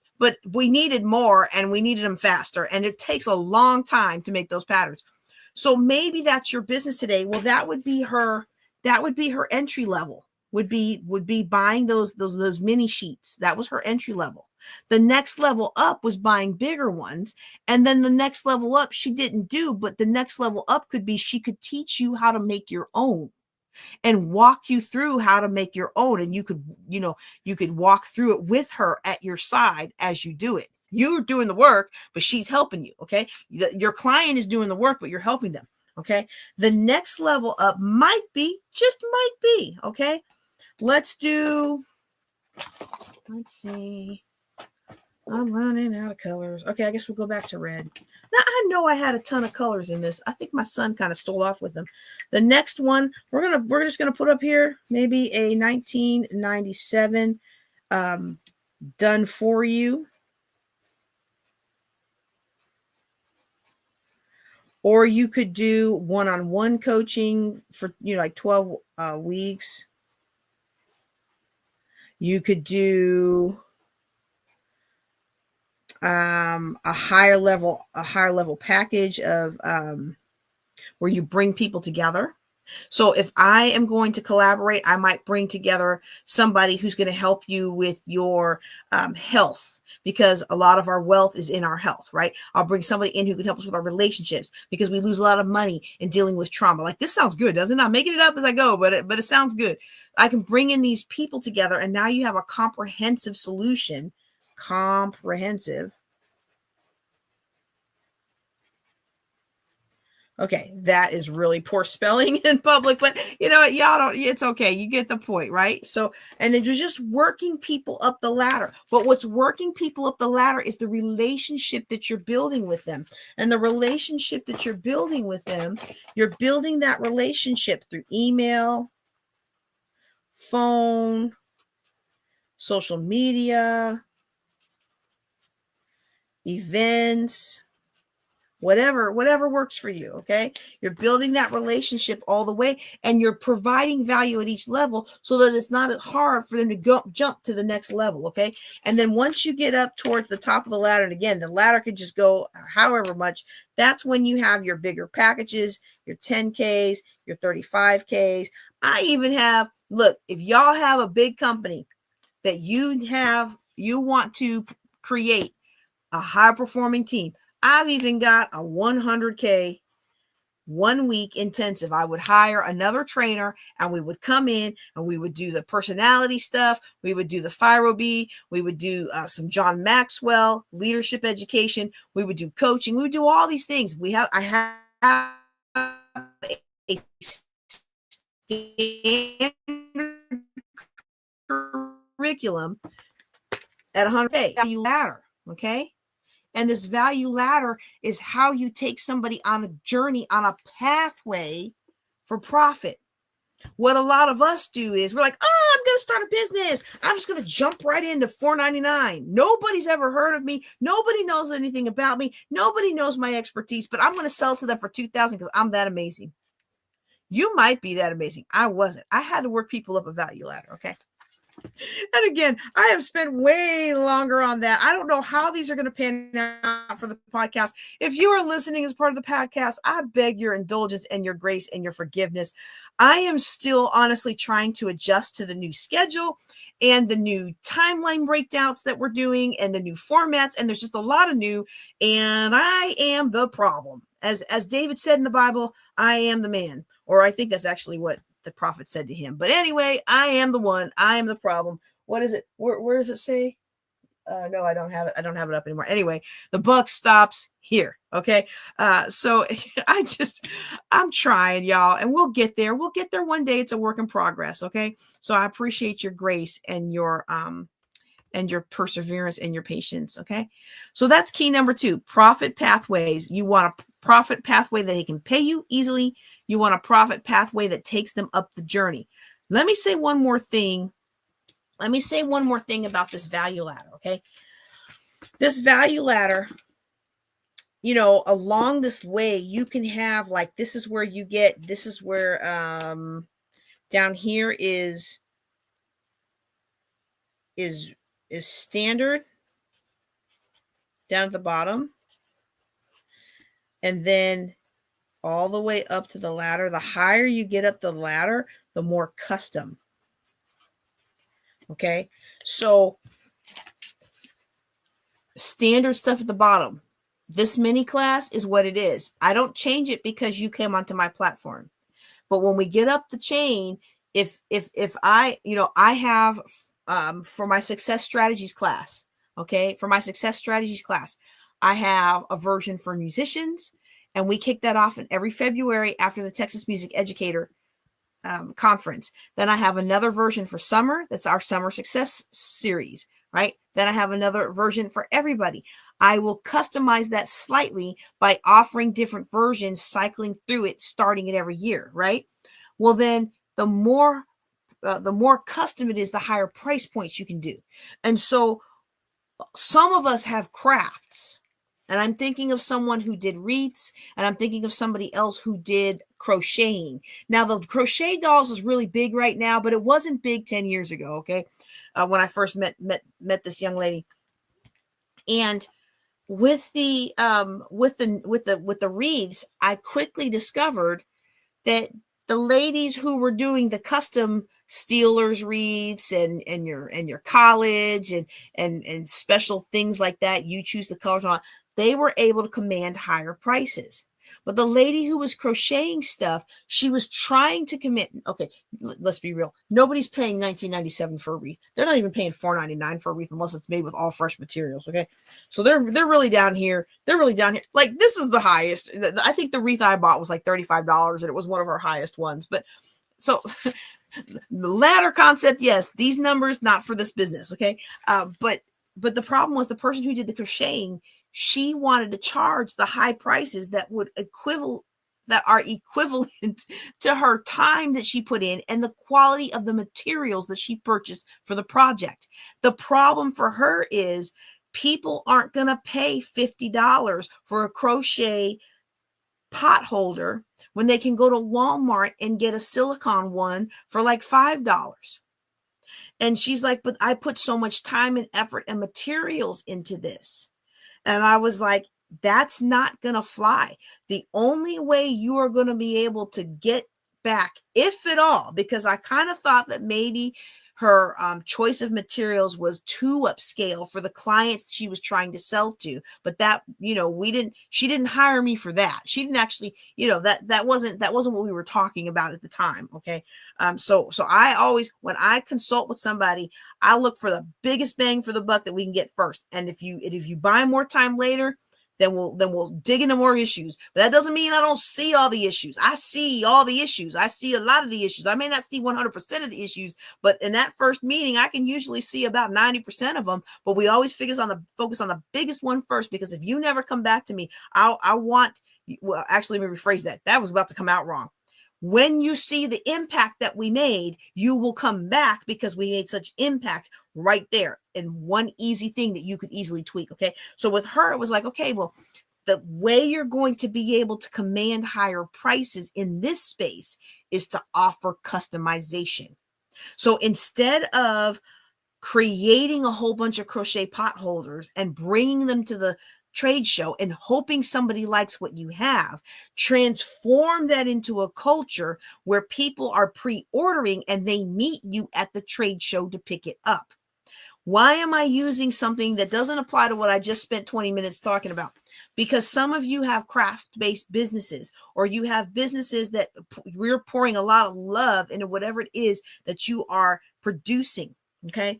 we needed more and we needed them faster. And it takes a long time to make those patterns. So maybe that's your business today. Well, that would be her entry level. Would be buying those mini sheets. That was her entry level. The next level up was buying bigger ones. And then the next level up she didn't do, but the next level up could be she could teach you how to make your own and walk you through how to make your own. And you could walk through it with her at your side as you do it. You're doing the work, but she's helping you. Okay. Your client is doing the work, but you're helping them. Okay. The next level up might be. Okay. Let's see. I'm running out of colors. Okay, I guess we'll go back to red. Now, I know I had a ton of colors in this. I think my son kind of stole off with them. The next one, we're just gonna put up here maybe a 1997 done for you. Or you could do one-on-one coaching for like 12 weeks. You could do a higher level package of where you bring people together. So if I am going to collaborate, I might bring together somebody who's going to help you with your health, because a lot of our wealth is in our health, right? I'll bring somebody in who can help us with our relationships, because we lose a lot of money in dealing with trauma. Like, this sounds good, doesn't it? I'm making it up as I go, but it sounds good. I can bring in these people together, and now you have a comprehensive solution. Okay, that is really poor spelling in public, but you know what? Y'all don't, it's okay. You get the point, right? So, and then you're just working people up the ladder. But what's working people up the ladder is the relationship that you're building with them. And the relationship that you're building with them, you're building that relationship through email, phone, social media, events, whatever works for you. Okay. You're building that relationship all the way, and you're providing value at each level so that it's not hard for them to jump to the next level. Okay. And then once you get up towards the top of the ladder, and again, the ladder could just go however much, that's when you have your bigger packages, your 10Ks, your 35Ks. I even have, look, if y'all have a big company that you want to create a high performing team, I've even got a 100K 1 week intensive. I would hire another trainer, and we would come in and we would do the personality stuff. We would do the FireOB. We would do some John Maxwell leadership education. We would do coaching. We would do all these things. I have a standard curriculum at 100K value ladder. Okay. And this value ladder is how you take somebody on a journey, on a pathway for profit. What a lot of us do is we're like, I'm going to start a business. I'm just going to jump right into $4.99. Nobody's ever heard of me. Nobody knows anything about me. Nobody knows my expertise, but I'm going to sell to them for $2,000 because I'm that amazing. You might be that amazing. I wasn't. I had to work people up a value ladder. Okay. And again, I have spent way longer on that. I don't know how these are going to pan out for the podcast. If you are listening as part of the podcast, I beg your indulgence and your grace and your forgiveness. I am still honestly trying to adjust to the new schedule and the new timeline breakdowns that we're doing and the new formats. And there's just a lot of new, and I am the problem. As David said in the Bible, I am the man, or I think that's actually what the prophet said to him. But anyway, I am the one. I am the problem. What is it? Where does it say? No, I don't have it. I don't have it up anymore. Anyway, the buck stops here. Okay. So I'm trying, y'all, and we'll get there. We'll get there one day. It's a work in progress. Okay. So I appreciate your grace and your perseverance and your patience. Okay. So that's key number 2, profit pathways. You want a profit pathway that they can pay you easily. You want a profit pathway that takes them up the journey. Let me say one more thing. About this value ladder. Okay. This value ladder, along this way, you can have like, this is where down here is standard down at the bottom. And then all the way up to the ladder. The higher you get up the ladder, the more custom. Okay. So standard stuff at the bottom. This mini class is what it is. I don't change it because you came onto my platform. But when we get up the chain, if I have for my success strategies class, okay, I have a version for musicians, and we kick that off in every February after the Texas Music Educator conference. Then I have another version for summer. That's our summer success series, right? Then I have another version for everybody. I will customize that slightly by offering different versions, cycling through it, starting it every year, right? Well, then the more custom it is, the higher price points you can do. And so some of us have crafts, and I'm thinking of someone who did wreaths, and I'm thinking of somebody else who did crocheting. Now, the crochet dolls is really big right now, but it wasn't big 10 years ago. Okay. When I first met this young lady, and with the wreaths, I quickly discovered that the ladies who were doing the custom Steelers wreaths and your college and special things like that, you choose the colors on, they were able to command higher prices. But the lady who was crocheting stuff, she was trying to commit. Okay, let's be real. Nobody's paying $19.97 for a wreath. They're not even paying $4.99 for a wreath unless it's made with all fresh materials. Okay, so they're really down here. Like, this is the highest. I think the wreath I bought was like $35, and it was one of our highest ones. But so the ladder concept, yes, these numbers not for this business. Okay, but the problem was the person who did the crocheting. She wanted to charge the high prices that are equivalent to her time that she put in and the quality of the materials that she purchased for the project. The problem for her is people aren't going to pay $50 for a crochet pot holder when they can go to Walmart and get a silicone one for like $5. And she's like, but I put so much time and effort and materials into this. And I was like, that's not going to fly. The only way you are going to be able to get back, if at all, because I kind of thought that maybe her choice of materials was too upscale for the clients she was trying to sell to. But that, she didn't hire me for that. She didn't actually, that wasn't what we were talking about at the time. Okay. So I always, when I consult with somebody, I look for the biggest bang for the buck that we can get first. And if you buy more time later, then we'll dig into more issues. But that doesn't mean I don't see all the issues. I see all the issues. I see a lot of the issues. I may not see 100% of the issues, but in that first meeting, I can usually see about 90% of them. But we always focus on the biggest one first, because if you never come back to me, actually, let me rephrase that. That was about to come out wrong. When you see the impact that we made, you will come back because we made such impact right there. And one easy thing that you could easily tweak. Okay. So with her, it was like, okay, well, the way you're going to be able to command higher prices in this space is to offer customization. So instead of creating a whole bunch of crochet pot holders and bringing them to the trade show and hoping somebody likes what you have, transform that into a culture where people are pre-ordering and they meet you at the trade show to pick it up. Why am I using something that doesn't apply to what I just spent 20 minutes talking about? Because some of you have craft-based businesses, or you have businesses that we're pouring a lot of love into whatever it is that you are producing. Okay.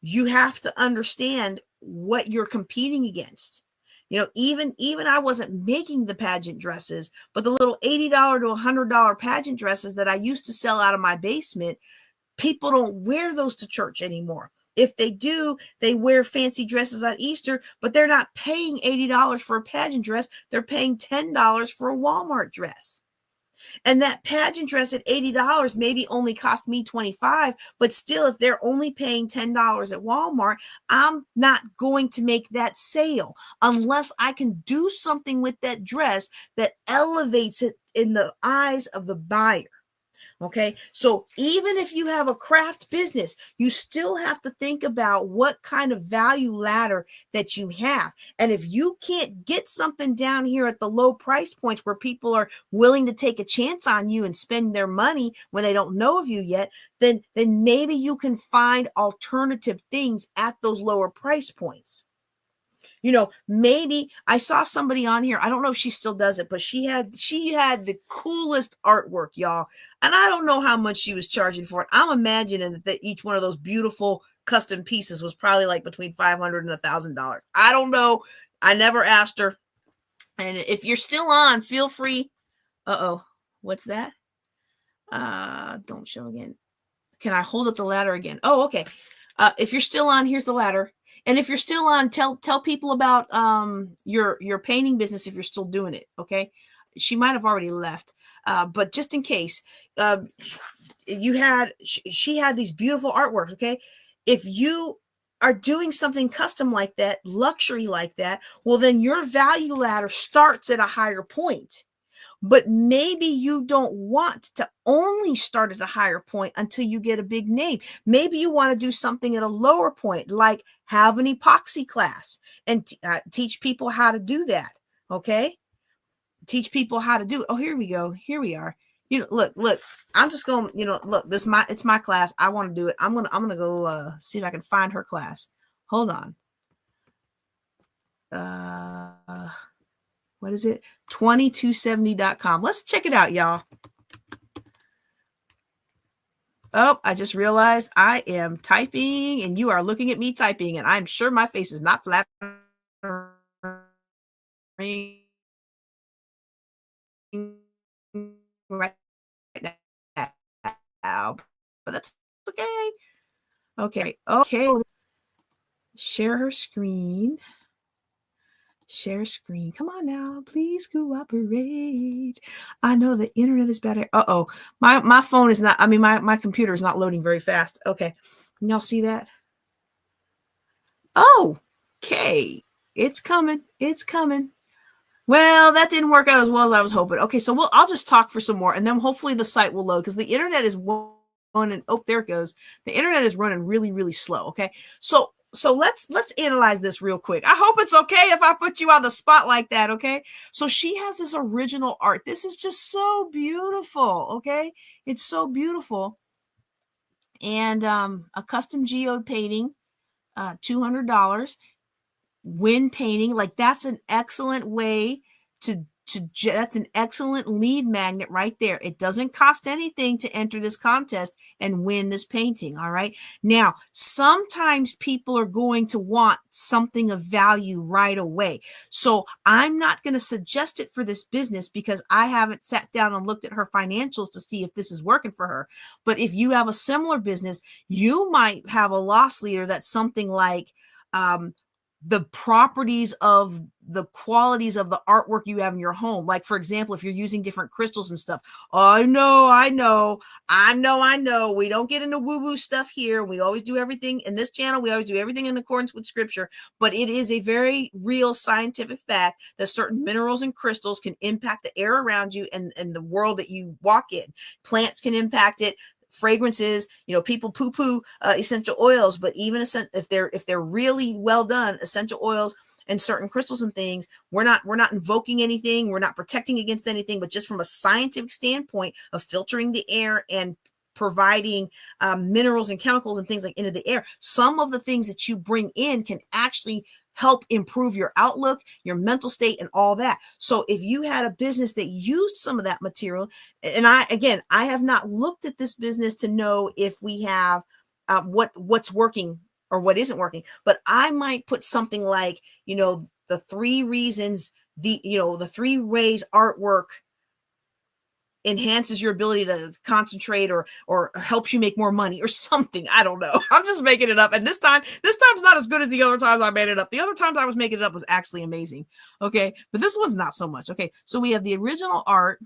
You have to understand what you're competing against. You know, even I wasn't making the pageant dresses, but the little $80 to $100 pageant dresses that I used to sell out of my basement, people don't wear those to church anymore. If they do, they wear fancy dresses on Easter, but they're not paying $80 for a pageant dress. They're paying $10 for a Walmart dress. And that pageant dress at $80 maybe only cost me $25, but still, if they're only paying $10 at Walmart, I'm not going to make that sale unless I can do something with that dress that elevates it in the eyes of the buyer. Okay, so even if you have a craft business, you still have to think about what kind of value ladder that you have. And if you can't get something down here at the low price points where people are willing to take a chance on you and spend their money when they don't know of you yet, then maybe you can find alternative things at those lower price points. You know, maybe I saw somebody on here. I don't know if she still does it, but she had the coolest artwork, y'all. And I don't know how much she was charging for it. I'm imagining that each one of those beautiful custom pieces was probably like between $500 and $1,000. I don't know. I never asked her. And if you're still on, feel free. What's that? Don't show again. Can I hold up the ladder again? Oh, okay. If you're still on, here's the ladder. And if you're still on, tell people about your painting business if you're still doing it. Okay. She might have already left. But just in case, she had these beautiful artworks. Okay. If you are doing something custom like that, luxury like that, well, then your value ladder starts at a higher point. But maybe you don't want to only start at a higher point until you get a big name. Maybe you want to do something at a lower point, like have an epoxy class and teach people how to do that. Okay. Teach people how to do it. Oh, here we go. Here we are. You know, look, I'm just going, look, it's my class. I want to do it. I'm going to go see if I can find her class. Hold on. What is it? 2270.com. Let's check it out, y'all. Oh, I just realized I am typing and you are looking at me typing, and I'm sure my face is not flat right now, but that's okay. Okay. Share her screen. Share screen. Come on now. Please cooperate. I know the internet is better. My phone is not, my computer is not loading very fast. Okay. Can y'all see that? Okay. It's coming. Well, that didn't work out as well as I was hoping. Okay. So I'll just talk for some more and then hopefully the site will load because the internet is running. Oh, there it goes. The internet is running really, really slow. Okay. So let's analyze this real quick. I hope it's okay if I put you on the spot like that, okay? So she has this original art. This is just so beautiful, okay? It's so beautiful. And a custom geode painting, $200. Wind painting, like that's an excellent way that's an excellent lead magnet right there. It doesn't cost anything to enter this contest and win this painting. All right. Now, sometimes people are going to want something of value right away. So I'm not going to suggest it for this business because I haven't sat down and looked at her financials to see if this is working for her. But if you have a similar business, you might have a loss leader that's something like, the properties of the qualities of the artwork you have in your home. Like, for example, if you're using different crystals and stuff. I know. We don't get into woo-woo stuff here. We always do everything in this channel. We always do everything in accordance with scripture. But it is a very real scientific fact that certain minerals and crystals can impact the air around you and the world that you walk in. Plants can impact it. Fragrances, people poo-poo essential oils, but even if they're really well done, essential oils and certain crystals and things, we're not invoking anything, we're not protecting against anything, but just from a scientific standpoint of filtering the air and providing minerals and chemicals and things like into the air, some of the things that you bring in can actually help improve your outlook, your mental state, and all that. So if you had a business that used some of that material, and I have not looked at this business to know if we have what's working or what isn't working, but I might put something like, the 3 reasons, the 3 ways artwork enhances your ability to concentrate or helps you make more money or something. I don't know. I'm just making it up. And this time's not as good as the other times I made it up. The other times I was making it up was actually amazing. Okay. But this one's not so much. Okay. So we have the original art.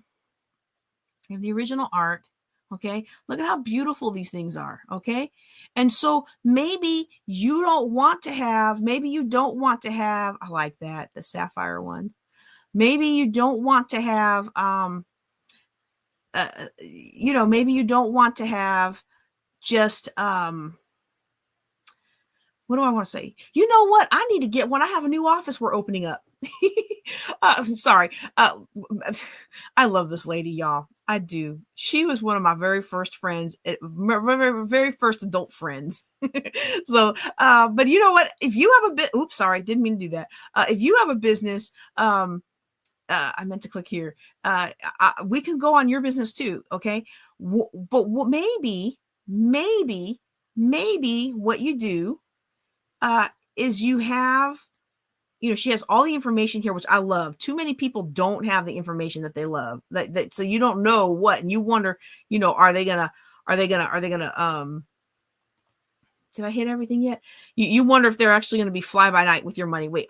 Okay. Look at how beautiful these things are. Okay. And so maybe you don't want to have, I like that, the sapphire one. Maybe you don't want to have, maybe you don't want to have just, what do I want to say? You know what? I need to get one. I have a new office we're opening up. Sorry. I love this lady, y'all. I do. She was one of my very first friends, very, very first adult friends. So, but you know what? If you have didn't mean to do that. If you have a business, I meant to click here. We can go on your business too. Okay. But maybe what you do, is you have, she has all the information here, which I love. Too many people don't have the information that they love. So you don't know what, and you wonder, are they gonna, did I hit everything yet? You wonder if they're actually going to be fly by night with your money. Wait,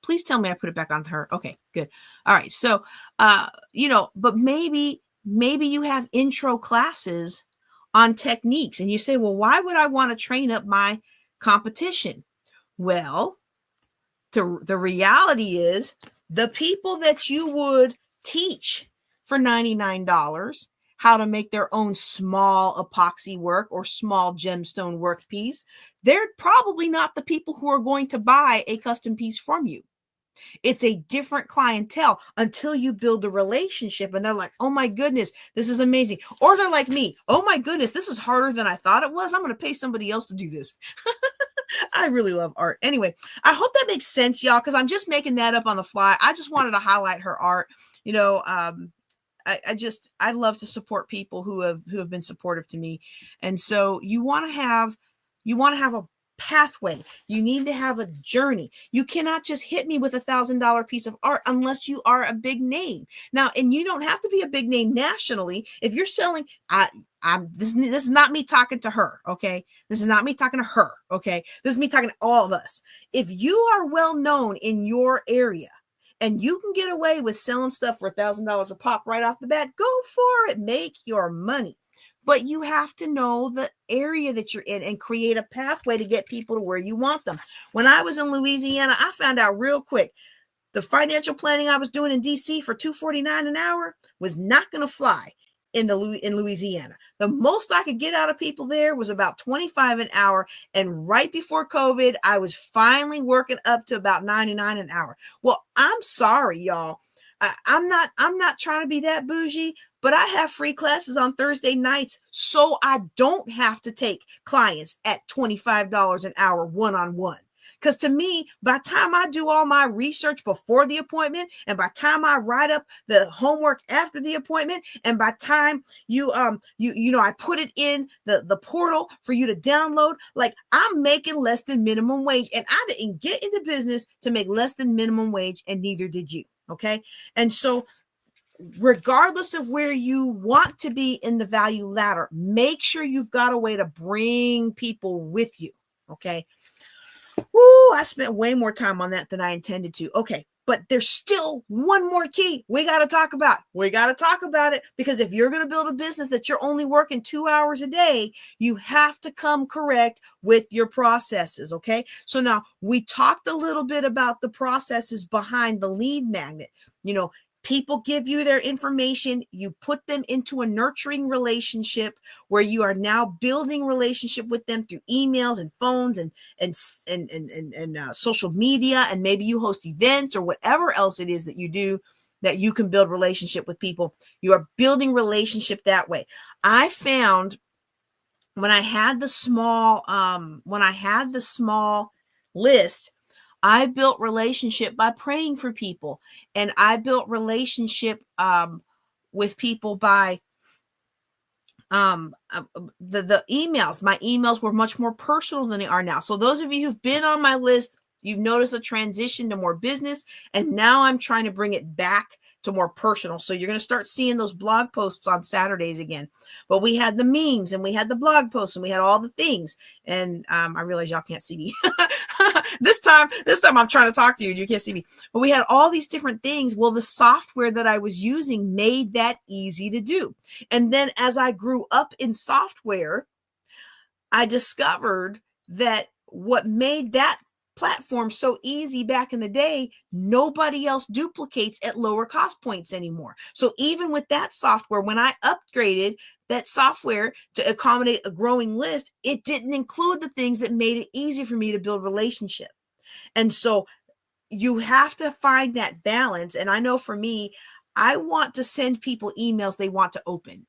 please tell me I put it back on her. Okay, good. All right. So, but maybe you have intro classes on techniques, and you say, well, why would I want to train up my competition? Well, the reality is the people that you would teach for $99 how to make their own small epoxy work or small gemstone work piece, they're probably not the people who are going to buy a custom piece from you. It's a different clientele until you build a relationship and they're like, oh my goodness, this is amazing. Or they're like me, oh my goodness, this is harder than I thought it was. I'm going to pay somebody else to do this. I really love art. Anyway, I hope that makes sense, y'all, because I'm just making that up on the fly. I just wanted to highlight her art. I love to support people who have been supportive to me. And so you want to have a pathway. You need to have a journey. You cannot just hit me with $1,000 piece of art unless you are a big name. Now, and you don't have to be a big name nationally. If you're selling, this is not me talking to her. Okay. This is not me talking to her. Okay. This is me talking to all of us. If you are well known in your area and you can get away with selling stuff for $1,000 a pop right off the bat, go for it. Make your money. But you have to know the area that you're in and create a pathway to get people to where you want them. When I was in Louisiana, I found out real quick, the financial planning I was doing in DC for $249 an hour was not going to fly in Louisiana. The most I could get out of people there was about $25 an hour. And right before COVID, I was finally working up to about $99 an hour. Well, I'm sorry, y'all. I'm not trying to be that bougie, but I have free classes on Thursday nights, so I don't have to take clients at $25 an hour one-on-one. Because to me, by the time I do all my research before the appointment, and by the time I write up the homework after the appointment, and by the time I put it in the portal for you to download, like I'm making less than minimum wage, and I didn't get into business to make less than minimum wage, and neither did you. Okay. And so regardless of where you want to be in the value ladder, make sure you've got a way to bring people with you. Okay. Woo, I spent way more time on that than I intended to. Okay. But there's still one more key we got to talk about. We got to talk about it, because if you're going to build a business that you're only working 2 hours a day, you have to come correct with your processes. Okay. So now we talked a little bit about the processes behind the lead magnet. People give you their information. You put them into a nurturing relationship where you are now building relationship with them through emails and phones and social media. And maybe you host events or whatever else it is that you do that you can build relationship with people. You are building relationship that way. I found when I had the small list, I built relationship by praying for people, and I built relationship with people by The emails, my emails were much more personal than they are now. So those of you who've been on my list, you've noticed a transition to more business, and now I'm trying to bring it back to more personal. So you're going to start seeing those blog posts on Saturdays again. But we had the memes and we had the blog posts and we had all the things. And I realize y'all can't see me. This time I'm trying to talk to you and you can't see me. But we had all these different things. Well, the software that I was using made that easy to do. And then as I grew up in software, I discovered that what made that platform so easy back in the day, nobody else duplicates at lower cost points anymore. So even with that software, when I upgraded that software to accommodate a growing list, it didn't include the things that made it easy for me to build relationship. And so you have to find that balance. And I know for me, I want to send people emails they want to open.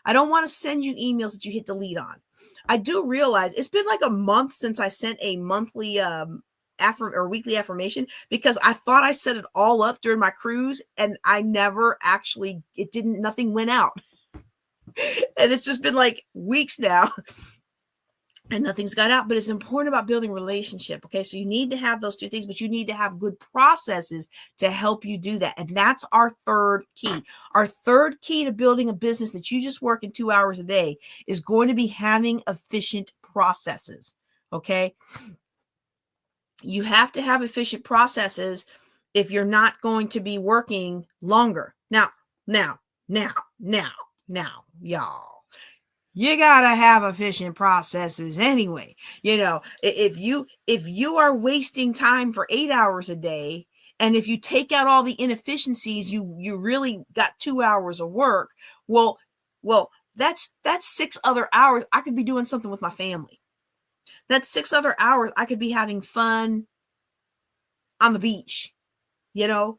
I don't want to send you emails that you hit delete on. I do realize it's been like a month since I sent a monthly weekly affirmation, because I thought I set it all up during my cruise and I never actually, nothing went out. And it's just been like weeks now and nothing's got out. But it's important about building relationship. Okay. So you need to have those two things, but you need to have good processes to help you do that. And that's our third key. Our third key to building a business that you just work in 2 hours a day is going to be having efficient processes. Okay. You have to have efficient processes if you're not going to be working longer. Now, y'all. You gotta have efficient processes anyway. You know, if you are wasting time for 8 hours a day, and if you take out all the inefficiencies, you really got 2 hours of work. Well, that's 6 other hours I could be doing something with my family. That's 6 other hours I could be having fun on the beach, you know.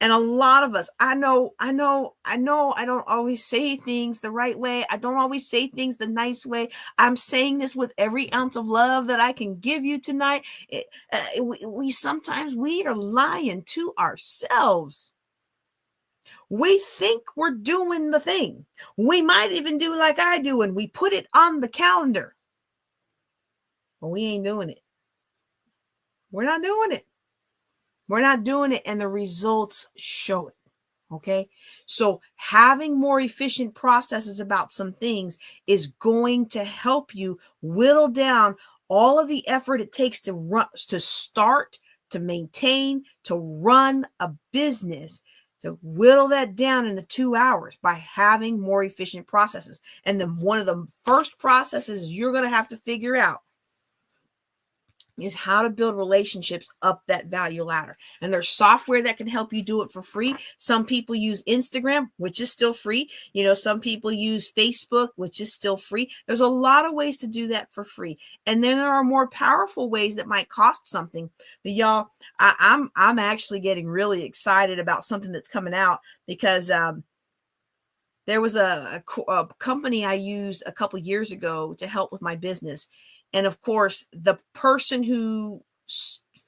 And a lot of us, I know, I don't always say things the right way. I don't always say things the nice way. I'm saying this with every ounce of love that I can give you tonight. Sometimes we are lying to ourselves. We think we're doing the thing. We might even do like I do, and we put it on the calendar. But we ain't doing it. We're not doing it. We're not doing it, and the results show it. Okay. So having more efficient processes about some things is going to help you whittle down all of the effort it takes to run, to start, to maintain, to run a business, to whittle that down into 2 hours by having more efficient processes. And then one of the first processes you're going to have to figure out is how to build relationships up that value ladder. And there's software that can help you do it for free. Some people use Instagram, which is still free. You know, some people use Facebook, which is still free. There's a lot of ways to do that for free. And then there are more powerful ways that might cost something. But y'all, I'm actually getting really excited about something that's coming out, because there was a company I used a couple years ago to help with my business. And of course, the person who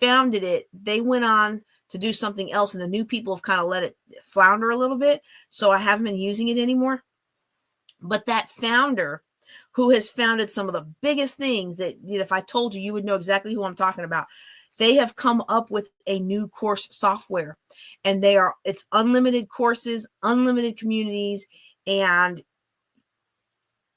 founded it, they went on to do something else, and the new people have kind of let it flounder a little bit. So I haven't been using it anymore. But that founder, who has founded some of the biggest things that, you know, if I told you, you would know exactly who I'm talking about. They have come up with a new course software, and it's unlimited courses, unlimited communities. And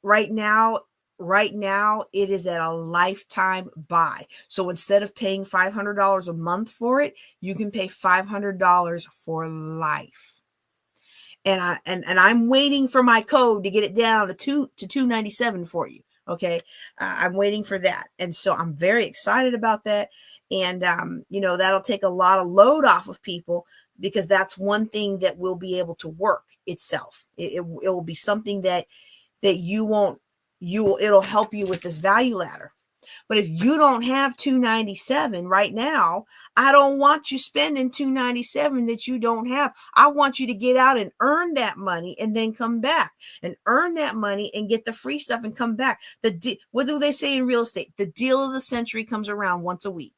right now it is at a lifetime buy. So instead of paying $500 a month for it, you can pay $500 for life. And I'm waiting for my code to get it down to $297 for you. Okay. I'm waiting for that. And so I'm very excited about that. And, you know, that'll take a lot of load off of people, because that's one thing that will be able to work itself. It will be something that it'll help you with this value ladder. But if you don't have $297 right now, I don't want you spending $297 that you don't have. I want you to get out and earn that money and then come back and earn that money and get the free stuff and come back. What do they say in real estate? The deal of the century comes around once a week.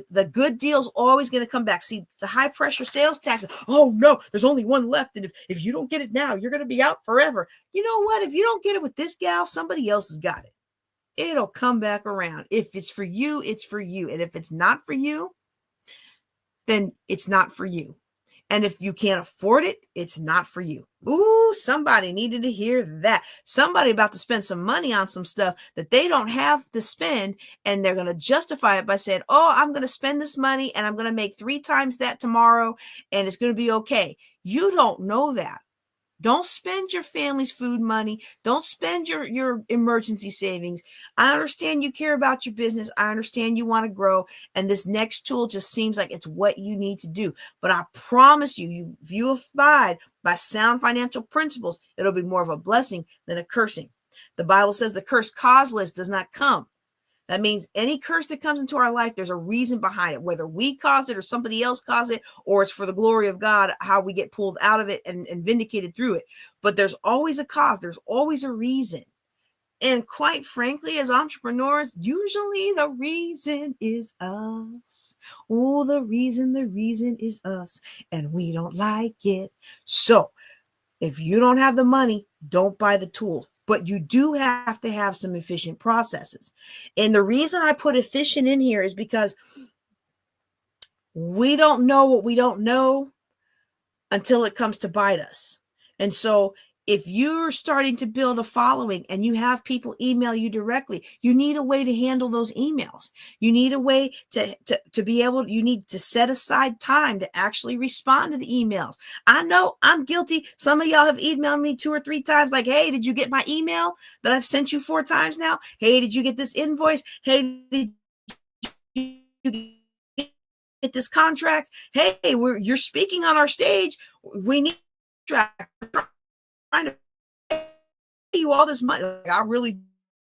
the good deal's always going to come back. See, the high pressure sales tactic. Oh no, there's only one left. And if you don't get it now, you're going to be out forever. You know what? If you don't get it with this gal, somebody else has got it. It'll come back around. If it's for you, it's for you. And if it's not for you, then it's not for you. And if you can't afford it, it's not for you. Ooh, somebody needed to hear that. Somebody about to spend some money on some stuff that they don't have to spend, and they're going to justify it by saying, oh, I'm going to spend this money and I'm going to make 3 times that tomorrow and it's going to be okay. You don't know that. Don't spend your family's food money. Don't spend your emergency savings. I understand you care about your business. I understand you want to grow. And this next tool just seems like it's what you need to do. But I promise you, if you abide by sound financial principles, it'll be more of a blessing than a cursing. The Bible says the curse causeless does not come. That means any curse that comes into our life, there's a reason behind it, whether we caused it or somebody else caused it, or it's for the glory of God, how we get pulled out of it and vindicated through it. But there's always a cause. There's always a reason. And quite frankly, as entrepreneurs, usually the reason is us. Oh, the reason is us. And we don't like it. So if you don't have the money, don't buy the tools. But you do have to have some efficient processes. And the reason I put efficient in here is because we don't know what we don't know until it comes to bite us. And so if you're starting to build a following and you have people email you directly, you need a way to handle those emails. You need a way to be able, you need to set aside time to actually respond to the emails. I know I'm guilty. Some of y'all have emailed me 2 or 3 times like, hey, did you get my email that I've sent you 4 times now? Hey, did you get this invoice? Hey, did you get this contract? Hey, you're speaking on our stage. We need track. Trying to pay you all this money. Like, I really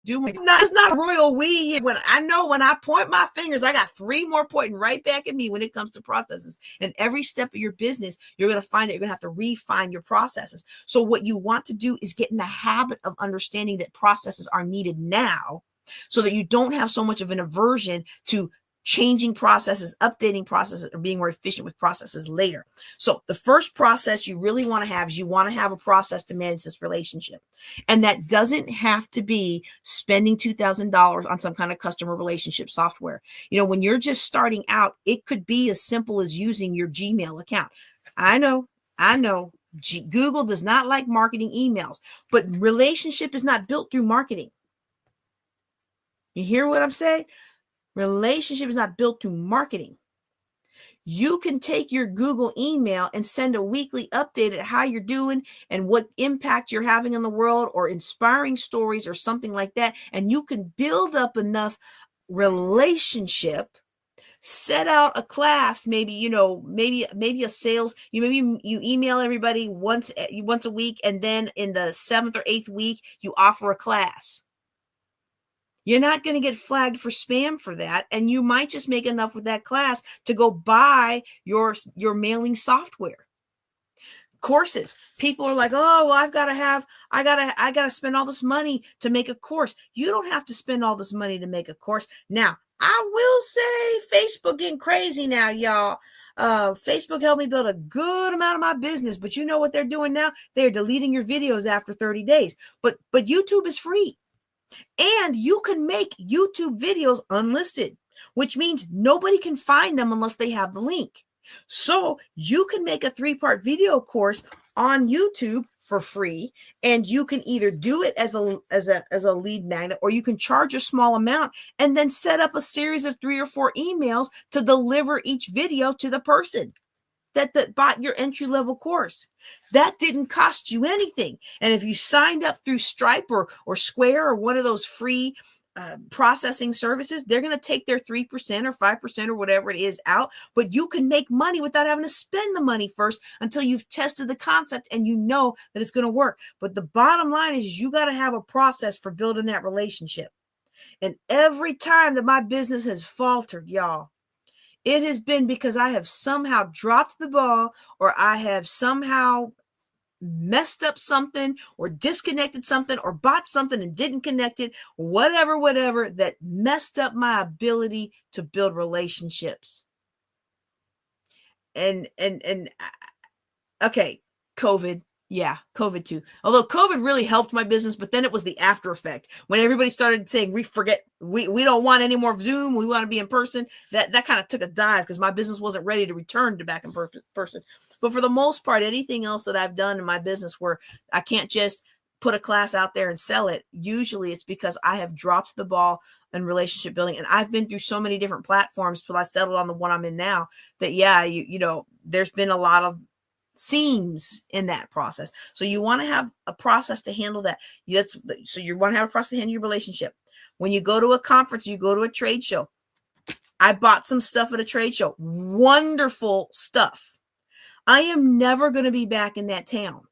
do. It's not a royal we here. When I point my fingers, I got 3 more pointing right back at me when it comes to processes. And every step of your business, you're going to find that you're going to have to refine your processes. So what you want to do is get in the habit of understanding that processes are needed now so that you don't have so much of an aversion to changing processes, updating processes, or being more efficient with processes later. So the first process you really want to have is you want to have a process to manage this relationship. And that doesn't have to be spending $2,000 on some kind of customer relationship software. When you're just starting out, it could be as simple as using your Gmail account. I know. Google does not like marketing emails, but relationship is not built through marketing. You hear what I'm saying? Relationship is not built through marketing. You can take your Google email and send a weekly update at how you're doing and what impact you're having in the world, or inspiring stories or something like that. And you can build up enough relationship, set out a class, maybe a sales, maybe you email everybody once a week. And then in the 7th or 8th week, you offer a class. You're not going to get flagged for spam for that. And you might just make enough with that class to go buy your mailing software. Courses. People are like, oh, well, I gotta spend all this money to make a course. You don't have to spend all this money to make a course. Now, I will say Facebook getting crazy now, y'all. Facebook helped me build a good amount of my business, but you know what they're doing now? They're deleting your videos after 30 days. But YouTube is free. And you can make YouTube videos unlisted, which means nobody can find them unless they have the link. So you can make a 3-part video course on YouTube for free, and you can either do it as a lead magnet, or you can charge a small amount and then set up a series of 3 or 4 emails to deliver each video to the person that bought your entry-level course. That didn't cost you anything. And if you signed up through Stripe or Square or one of those free processing services, they're going to take their 3% or 5% or whatever it is out. But you can make money without having to spend the money first until you've tested the concept and you know that it's going to work. But the bottom line is you got to have a process for building that relationship. And every time that my business has faltered, y'all, it has been because I have somehow dropped the ball, or I have somehow messed up something or disconnected something or bought something and didn't connect it, whatever that messed up my ability to build relationships. And okay, COVID. Yeah, COVID too. Although COVID really helped my business, but then it was the after effect when everybody started saying, we don't want any more Zoom. We want to be in person. That kind of took a dive because my business wasn't ready to return to back in person. But for the most part, anything else that I've done in my business where I can't just put a class out there and sell it, usually it's because I have dropped the ball in relationship building. And I've been through so many different platforms till I settled on the one I'm in now that, yeah, you know, there's been a lot of seams in that process. So you want to have a process to handle that. So you want to have a process to handle your relationship. When you go to a conference, you go to a trade show. I bought some stuff at a trade show. Wonderful stuff. I am never going to be back in that town.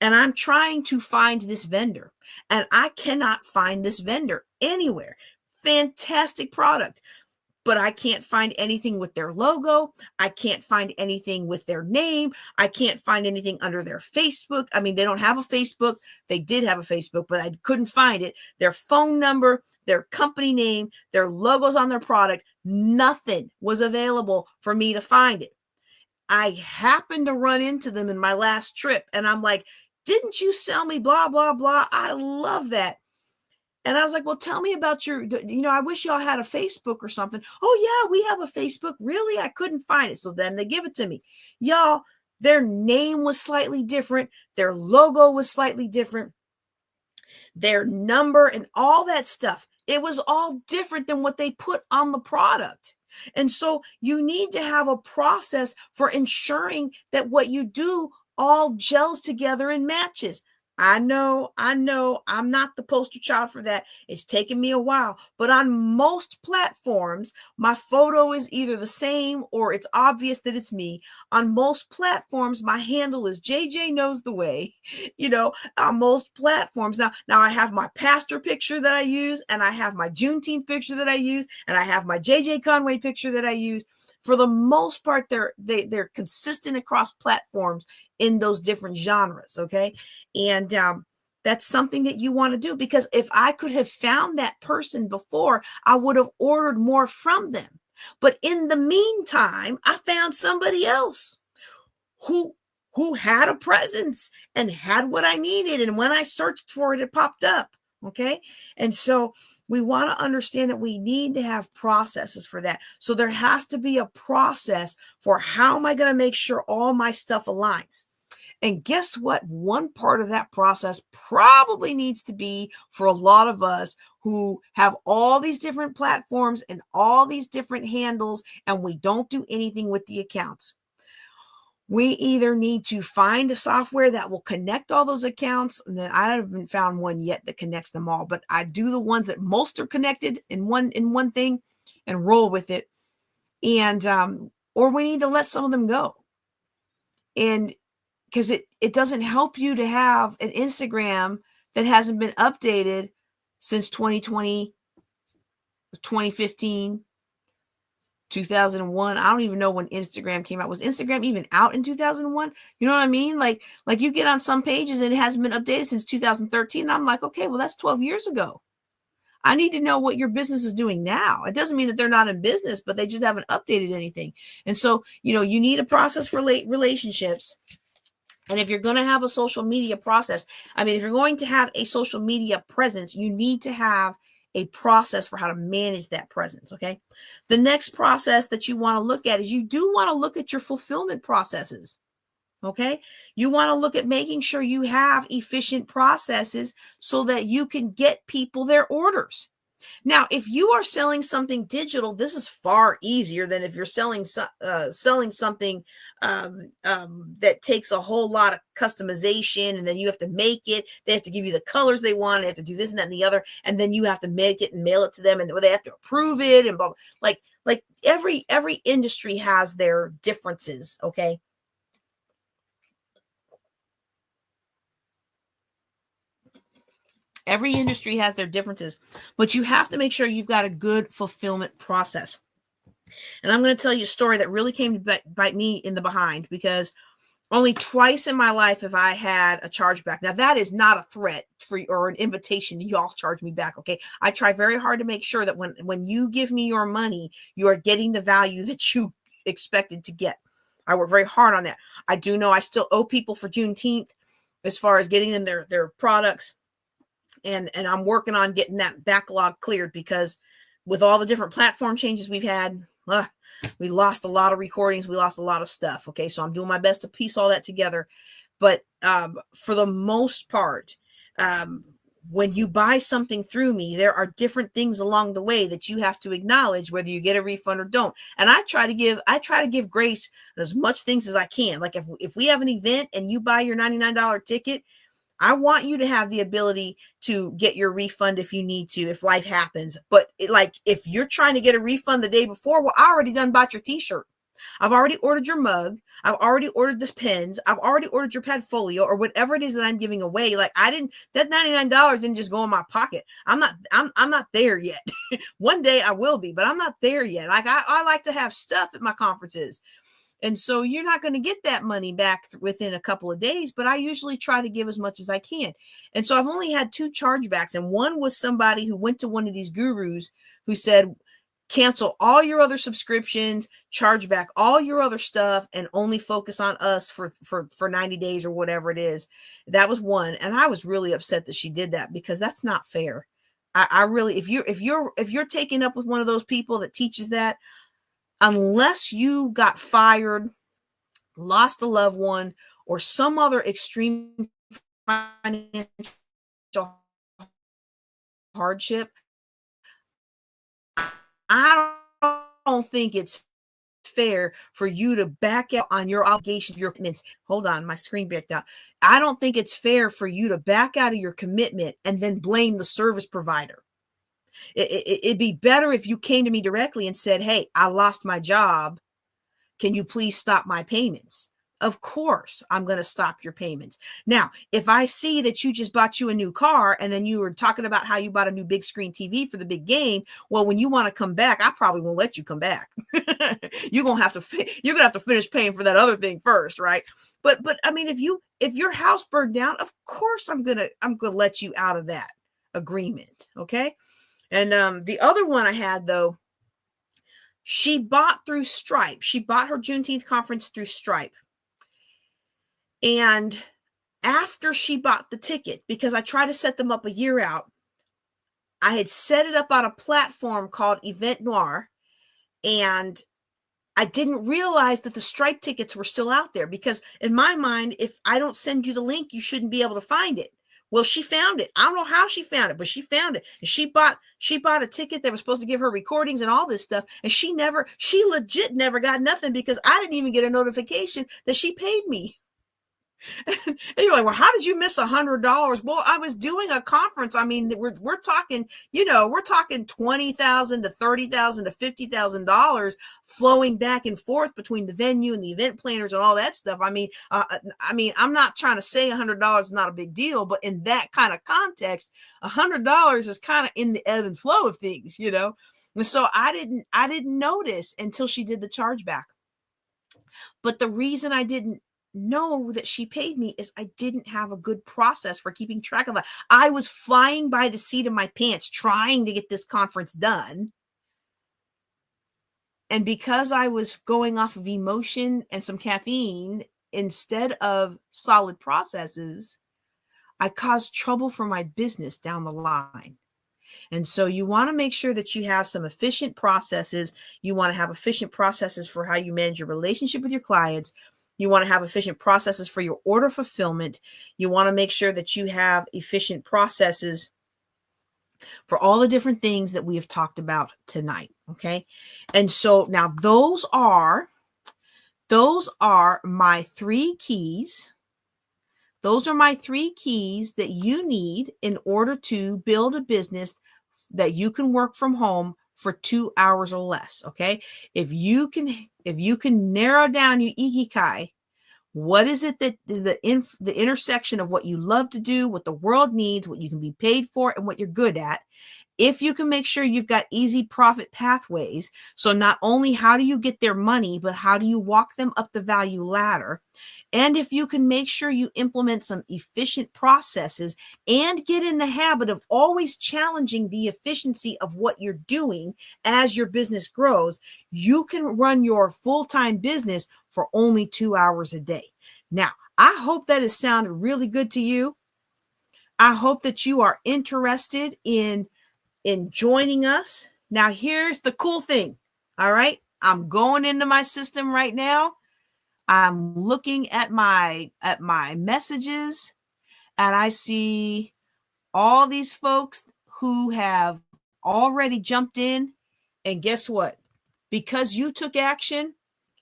And I'm trying to find this vendor. And I cannot find this vendor anywhere. Fantastic product. But I can't find anything with their logo. I can't find anything with their name. I can't find anything under their Facebook. I mean, they don't have a Facebook. They did have a Facebook, but I couldn't find it. Their phone number, their company name, their logos on their product, nothing was available for me to find it. I happened to run into them in my last trip, and I'm like, didn't you sell me blah, blah, blah? I love that. And I was like, well, tell me about I wish y'all had a Facebook or something. Oh, yeah, we have a Facebook. Really? I couldn't find it. So then they give it to me. Y'all, their name was slightly different. Their logo was slightly different. Their number and all that stuff. It was all different than what they put on the product. And so you need to have a process for ensuring that what you do all gels together and matches. I know, I'm not the poster child for that. It's taken me a while, but on most platforms, my photo is either the same or it's obvious that it's me. On most platforms, my handle is JJ Knows the Way, on most platforms. Now I have my pastor picture that I use, and I have my Juneteenth picture that I use, and I have my JJ Conway picture that I use. For the most part, they're consistent across platforms in those different genres, okay? And that's something that you want to do, because if I could have found that person before, I would have ordered more from them. But in the meantime, I found somebody else who had a presence and had what I needed. And when I searched for it, it popped up, okay? And so we want to understand that we need to have processes for that. So there has to be a process for how am I going to make sure all my stuff aligns. And guess what? One part of that process probably needs to be for a lot of us who have all these different platforms and all these different handles, and we don't do anything with the accounts. We either need to find a software that will connect all those accounts. And then I haven't found one yet that connects them all, but I do the ones that most are connected in one thing and roll with it. And, or we need to let some of them go. And because it doesn't help you to have an Instagram that hasn't been updated since 2020, 2015, 2001. I don't even know when Instagram came out. Was Instagram even out in 2001? You know what I mean? Like you get on some pages and it hasn't been updated since 2013. And I'm like, okay, well, that's 12 years ago. I need to know what your business is doing now. It doesn't mean that they're not in business, but they just haven't updated anything. And so, you need a process for relationships. And if you're going to have a social media process, if you're going to have a social media presence, you need to have a process for how to manage that presence, okay? The next process that you want to look at is you do want to look at your fulfillment processes, okay? You want to look at making sure you have efficient processes so that you can get people their orders. Now, if you are selling something digital, this is far easier than if you're selling something that takes a whole lot of customization, and then you have to make it. They have to give you the colors they want. They have to do this and that and the other, and then you have to make it and mail it to them, and they have to approve it and blah, blah. Like every industry has their differences, okay? Every industry has their differences, but you have to make sure you've got a good fulfillment process. And I'm going to tell you a story that really came to bite me in the behind, because Only twice in my life have I had a chargeback. Now that is not a threat for or an invitation to y'all charge me back. Okay. I try very hard to make sure that when you give me your money, you are getting the value that you expected to get. I work very hard on that. I do know I still owe people for Juneteenth as far as getting them their products. And I'm working on getting that backlog cleared, because with all the different platform changes we've had, we lost a lot of recordings. We lost a lot of stuff. Okay. So I'm doing my best to piece all that together. But for the most part, when you buy something through me, there are different things along the way that you have to acknowledge, whether you get a refund or don't. And I try to give grace as much things as I can. Like if we have an event and you buy your $99 ticket, I want you to have the ability to get your refund if you need to, if life happens. But if you're trying to get a refund the day before, well, I already done bought your t-shirt. I've already ordered your mug. I've already ordered this pens. I've already ordered your Padfolio or whatever it is that I'm giving away. Like that $99 didn't just go in my pocket. I'm not there yet. One day I will be, but I'm not there yet. Like I like to have stuff at my conferences. And so you're not going to get that money back within a couple of days, but I usually try to give as much as I can. And so I've only had 2 chargebacks. And one was somebody who went to one of these gurus who said, cancel all your other subscriptions, charge back all your other stuff, and only focus on us for 90 days or whatever it is. That was one. And I was really upset that she did that, because that's not fair. I really, if you're taking up with one of those people that teaches that, unless you got fired, lost a loved one, or some other extreme financial hardship, I don't think it's fair for you to back out on your obligations, your commitments. Hold on, my screen backed out. I don't think it's fair for you to back out of your commitment and then blame the service provider. It'd be better if you came to me directly and said, hey, I lost my job. Can you please stop my payments? Of course, I'm going to stop your payments. Now, if I see that you just bought you a new car and then you were talking about how you bought a new big screen TV for the big game, well, when you want to come back, I probably won't let you come back. You're going to have to finish paying for that other thing first, right? But I mean, if your house burned down, of course I'm going to let you out of that agreement, okay? And the other one I had, though, she bought through Stripe. She bought her Juneteenth conference through Stripe. And after she bought the ticket, because I tried to set them up a year out, I had set it up on a platform called Event Noir, and I didn't realize that the Stripe tickets were still out there, because in my mind, if I don't send you the link, you shouldn't be able to find it. Well, she found it. I don't know how she found it, but she found it. And she bought a ticket that was supposed to give her recordings and all this stuff. And she legit never got nothing, because I didn't even get a notification that she paid me. And you're like, well, how did you miss $100? Well, I was doing a conference. I mean, we're talking, we're talking $20,000 to $30,000 to $50,000 flowing back and forth between the venue and the event planners and all that stuff. I mean, I'm not trying to say $100 is not a big deal, but in that kind of context, $100 is kind of in the ebb and flow of things, And so I didn't notice until she did the chargeback. But the reason I didn't know that she paid me is I didn't have a good process for keeping track of that. I was flying by the seat of my pants trying to get this conference done. And because I was going off of emotion and some caffeine instead of solid processes, I caused trouble for my business down the line. And so you want to make sure that you have some efficient processes. You want to have efficient processes for how you manage your relationship with your clients. You want to have efficient processes for your order fulfillment. You want to make sure that you have efficient processes for all the different things that we have talked about tonight. Okay. And so now those are my 3 keys. Those are my 3 keys that you need in order to build a business that you can work from home for 2 hours or less. Okay. If you can narrow down your ikigai, What is it that is the intersection of what you love to do, what the world needs, what you can be paid for, and what you're good at? If you can make sure you've got easy profit pathways, so not only how do you get their money, but how do you walk them up the value ladder? And if you can make sure you implement some efficient processes and get in the habit of always challenging the efficiency of what you're doing as your business grows, you can run your full-time business for only 2 hours a day. Now, I hope that has sounded really good to you. I hope that you are interested in joining us. Now, here's the cool thing. All right. I'm going into my system right now. I'm looking at my messages, and I see all these folks who have already jumped in. And guess what? Because you took action,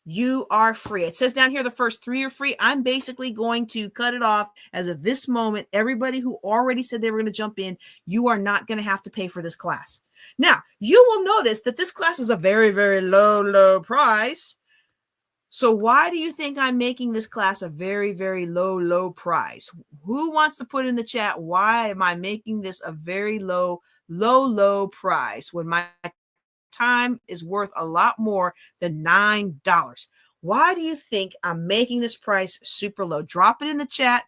you are free. It says down here the first 3 are free. I'm basically going to cut it off as of this moment. Everybody who already said they were going to jump in, you are not going to have to pay for this class. Now, you will notice that this class is a very, very low price. So why do you think I'm making this class a very, very low price? Who wants to put in the chat, why am I making this a very low price when my time is worth a lot more than $9? Why do you think I'm making this price super low? Drop it in the chat.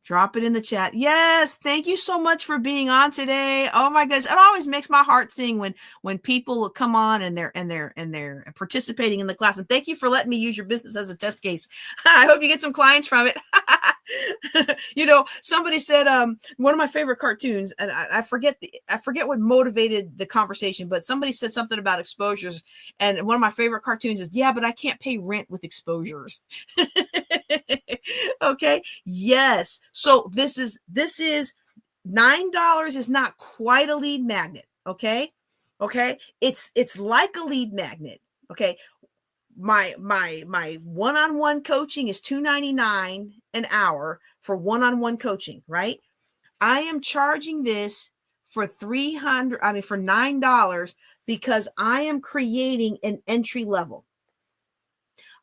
Drop it in the chat. Yes, thank you so much for being on today. Oh my goodness, it always makes my heart sing when people will come on and they're participating in the class. And thank you for letting me use your business as a test case. I hope you get some clients from it. Somebody said one of my favorite cartoons, and I forget what motivated the conversation, but somebody said something about exposures, and one of my favorite cartoons is, yeah, but I can't pay rent with exposures. Okay. Yes. So this is $9 is not quite a lead magnet. Okay. It's like a lead magnet. Okay. My one-on-one coaching is $2.99 an hour for one-on-one coaching, right? I am charging this for $9 because I am creating an entry level.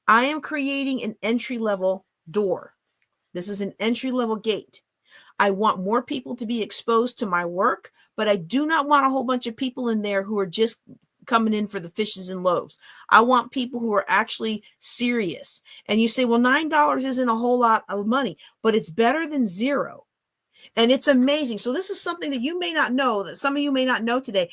I am creating an entry level door. This is an entry level gate. I want more people to be exposed to my work, but I do not want a whole bunch of people in there who are just coming in for the fishes and loaves. I want people who are actually serious. And you say, well, $9 isn't a whole lot of money, but it's better than zero. And it's amazing. So this is something that you may not know, that some of you may not know today.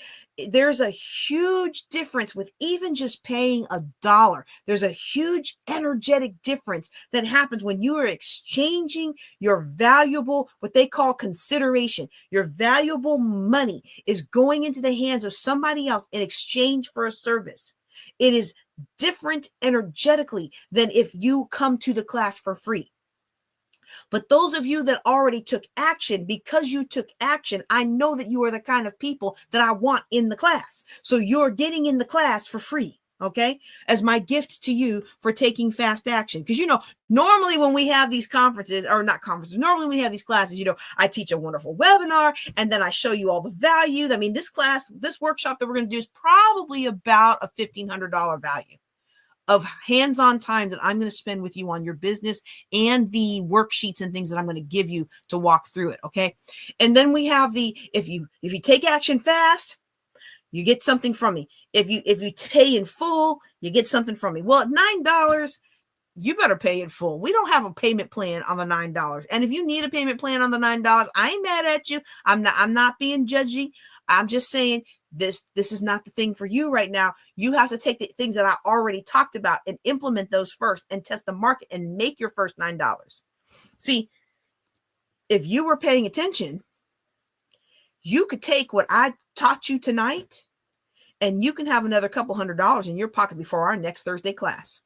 There's a huge difference with even just paying $1. There's a huge energetic difference that happens when you are exchanging your valuable, what they call consideration. Your valuable money is going into the hands of somebody else in exchange for a service. It is different energetically than if you come to the class for free. But those of you that already took action, because you took action, I know that you are the kind of people that I want in the class. So you're getting in the class for free, okay? As my gift to you for taking fast action. Because, normally when we have these conferences, or not conferences, normally when we have these classes, I teach a wonderful webinar and then I show you all the value. I mean, this workshop that we're going to do is probably about a $1,500 value of hands-on time that I'm going to spend with you on your business and the worksheets and things that I'm going to give you to walk through it. Okay. And then we have if you take action fast, you get something from me. If you pay in full, you get something from me. Well, at $9, you better pay in full. We don't have a payment plan on the $9. And if you need a payment plan on the $9, I ain't mad at you. I'm not being judgy. I'm just saying, this is not the thing for you right now. You have to take the things that I already talked about and implement those first and test the market and make your first $9. See, if you were paying attention, you could take what I taught you tonight and you can have another couple $100 in your pocket before our next Thursday class.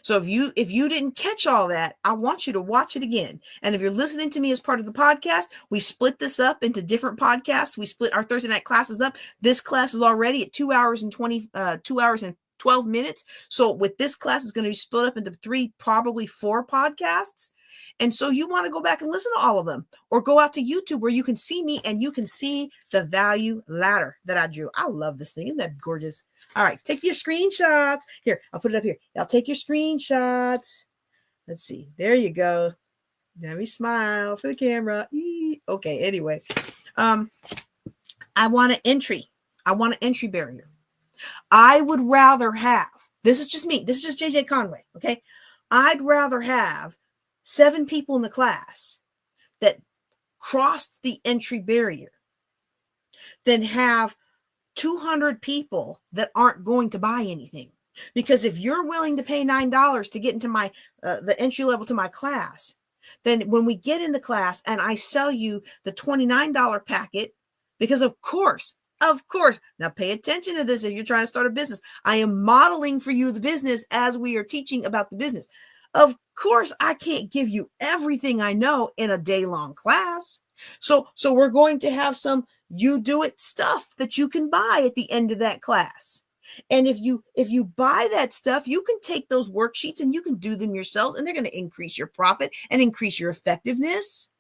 So if you didn't catch all that, I want you to watch it again. And if you're listening to me as part of the podcast, we split this up into different podcasts. We split our Thursday night classes up. This class is already at 2 hours and 12 minutes. So with this class, it's going to be split up into 3, probably 4 podcasts. And so you want to go back and listen to all of them, or go out to YouTube where you can see me and you can see the value ladder that I drew. I love this thing. Isn't that gorgeous? All right, take your screenshots. Here, I'll put it up here. Y'all take your screenshots. Let's see. There you go. Let me smile for the camera. Okay, anyway. I want an entry. I want an entry barrier. I would rather have, this is just me. This is just JJ Conway, okay? I'd rather have 7 people in the class that crossed the entry barrier than have 200 people that aren't going to buy anything. Because if you're willing to pay $9 to get into my the entry level to my class, then when we get in the class and I sell you the $29 packet, because of course, now pay attention to this if you're trying to start a business. I am modeling for you the business as we are teaching about the business. Of course, I can't give you everything I know in a day-long class. So we're going to have some you do it stuff that you can buy at the end of that class. And if you buy that stuff, you can take those worksheets and you can do them yourselves, and they're going to increase your profit and increase your effectiveness.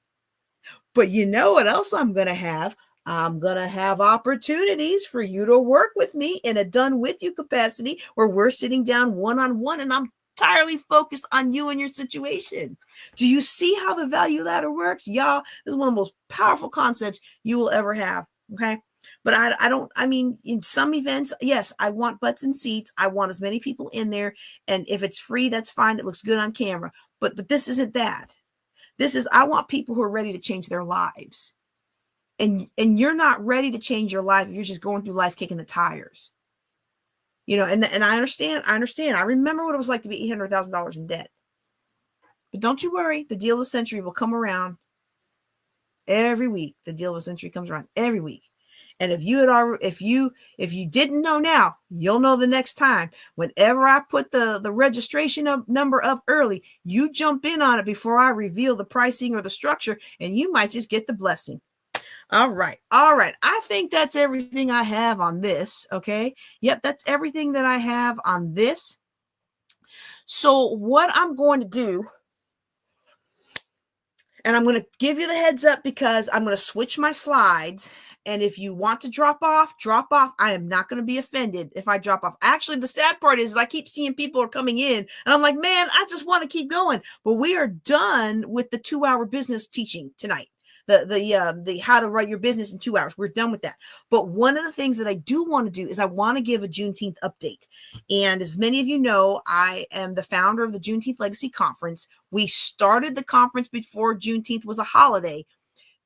But you know what else I'm going to have? I'm going to have opportunities for you to work with me in a done with you capacity where we're sitting down one-on-one and I'm entirely focused on you and your situation. Do you see how the value ladder works? Y'all, this is one of the most powerful concepts you will ever have. Okay. But I mean, in some events, yes, I want butts and seats. I want as many people in there. And if it's free, that's fine. It looks good on camera. But this isn't that. This is, I want people who are ready to change their lives. And you're not ready to change your life if you're just going through life kicking the tires. You know, and I understand. I remember what it was like to be $800,000 in debt. But don't you worry, the deal of the century will come around every week. The deal of the century comes around every week. And if you didn't know now, you'll know the next time. Whenever I put the registration number up early, you jump in on it before I reveal the pricing or the structure, and you might just get the blessing. All right. I think that's everything I have on this. Okay. Yep. That's everything that I have on this. So what I'm going to do, and I'm going to give you the heads up because I'm going to switch my slides. And if you want to drop off. I am not going to be offended if I drop off. Actually, the sad part is I keep seeing people are coming in and I'm like, man, I just want to keep going. But we are done with the 2-hour business teaching tonight. The how to write your business in 2 hours. We're done with that. But one of the things that I do want to do is I want to give a Juneteenth update. And as many of you know, I am the founder of the Juneteenth Legacy Conference. We started the conference before Juneteenth was a holiday.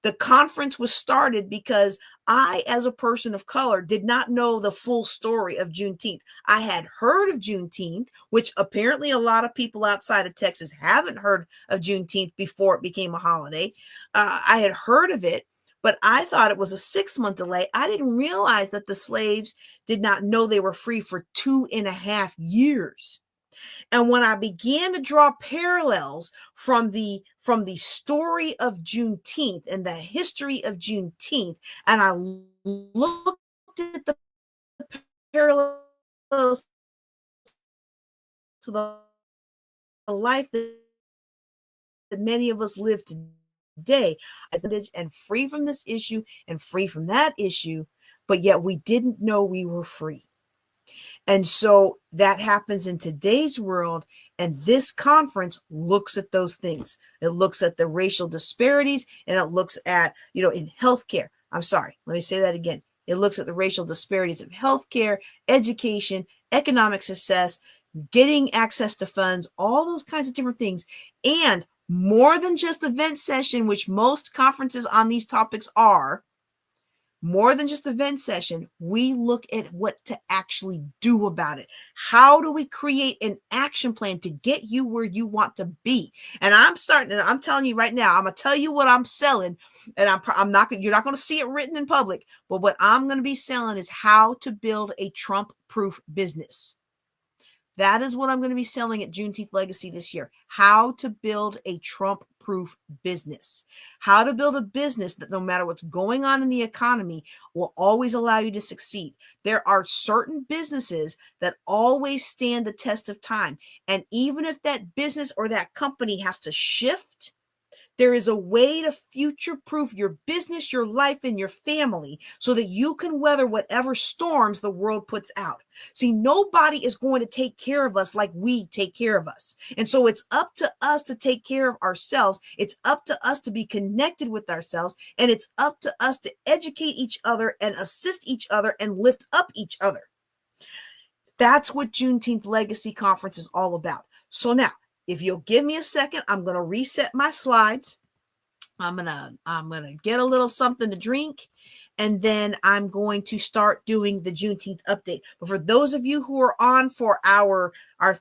The conference was started because I, as a person of color, did not know the full story of Juneteenth. I had heard of Juneteenth, which apparently a lot of people outside of Texas haven't heard of Juneteenth before it became a holiday. I had heard of it, but I thought it was a 6-month delay. I didn't realize that the slaves did not know they were free for 2.5 years. And when I began to draw parallels from the story of Juneteenth and the history of Juneteenth, and I looked at the parallels to the life that many of us live today, and free from this issue and free from that issue, but yet we didn't know we were free. And so that happens in today's world. And this conference looks at those things. It looks at the racial disparities, and it looks at, in healthcare. I'm sorry, let me say that again. It looks at the racial disparities of healthcare, education, economic success, getting access to funds, all those kinds of different things. And more than just event session, which most conferences on these topics are, more than just event session, we look at what to actually do about it. How do we create an action plan to get you where you want to be? And I'm telling you right now, I'm going to tell you what I'm selling, and you're not going to see it written in public, but what I'm going to be selling is how to build a Trump-proof business. That is what I'm going to be selling at Juneteenth Legacy this year. How to build a Trump-proof future-proof business. How to build a business that no matter what's going on in the economy will always allow you to succeed. There are certain businesses that always stand the test of time. And even if that business or that company has to shift, there is a way to future-proof your business, your life, and your family so that you can weather whatever storms the world puts out. See, nobody is going to take care of us like we take care of us. And so it's up to us to take care of ourselves. It's up to us to be connected with ourselves. And it's up to us to educate each other and assist each other and lift up each other. That's what Juneteenth Legacy Conference is all about. So now, if you'll give me a second, I'm going to reset my slides. I'm going to get a little something to drink, and then I'm going to start doing the Juneteenth update. But for those of you who are on for our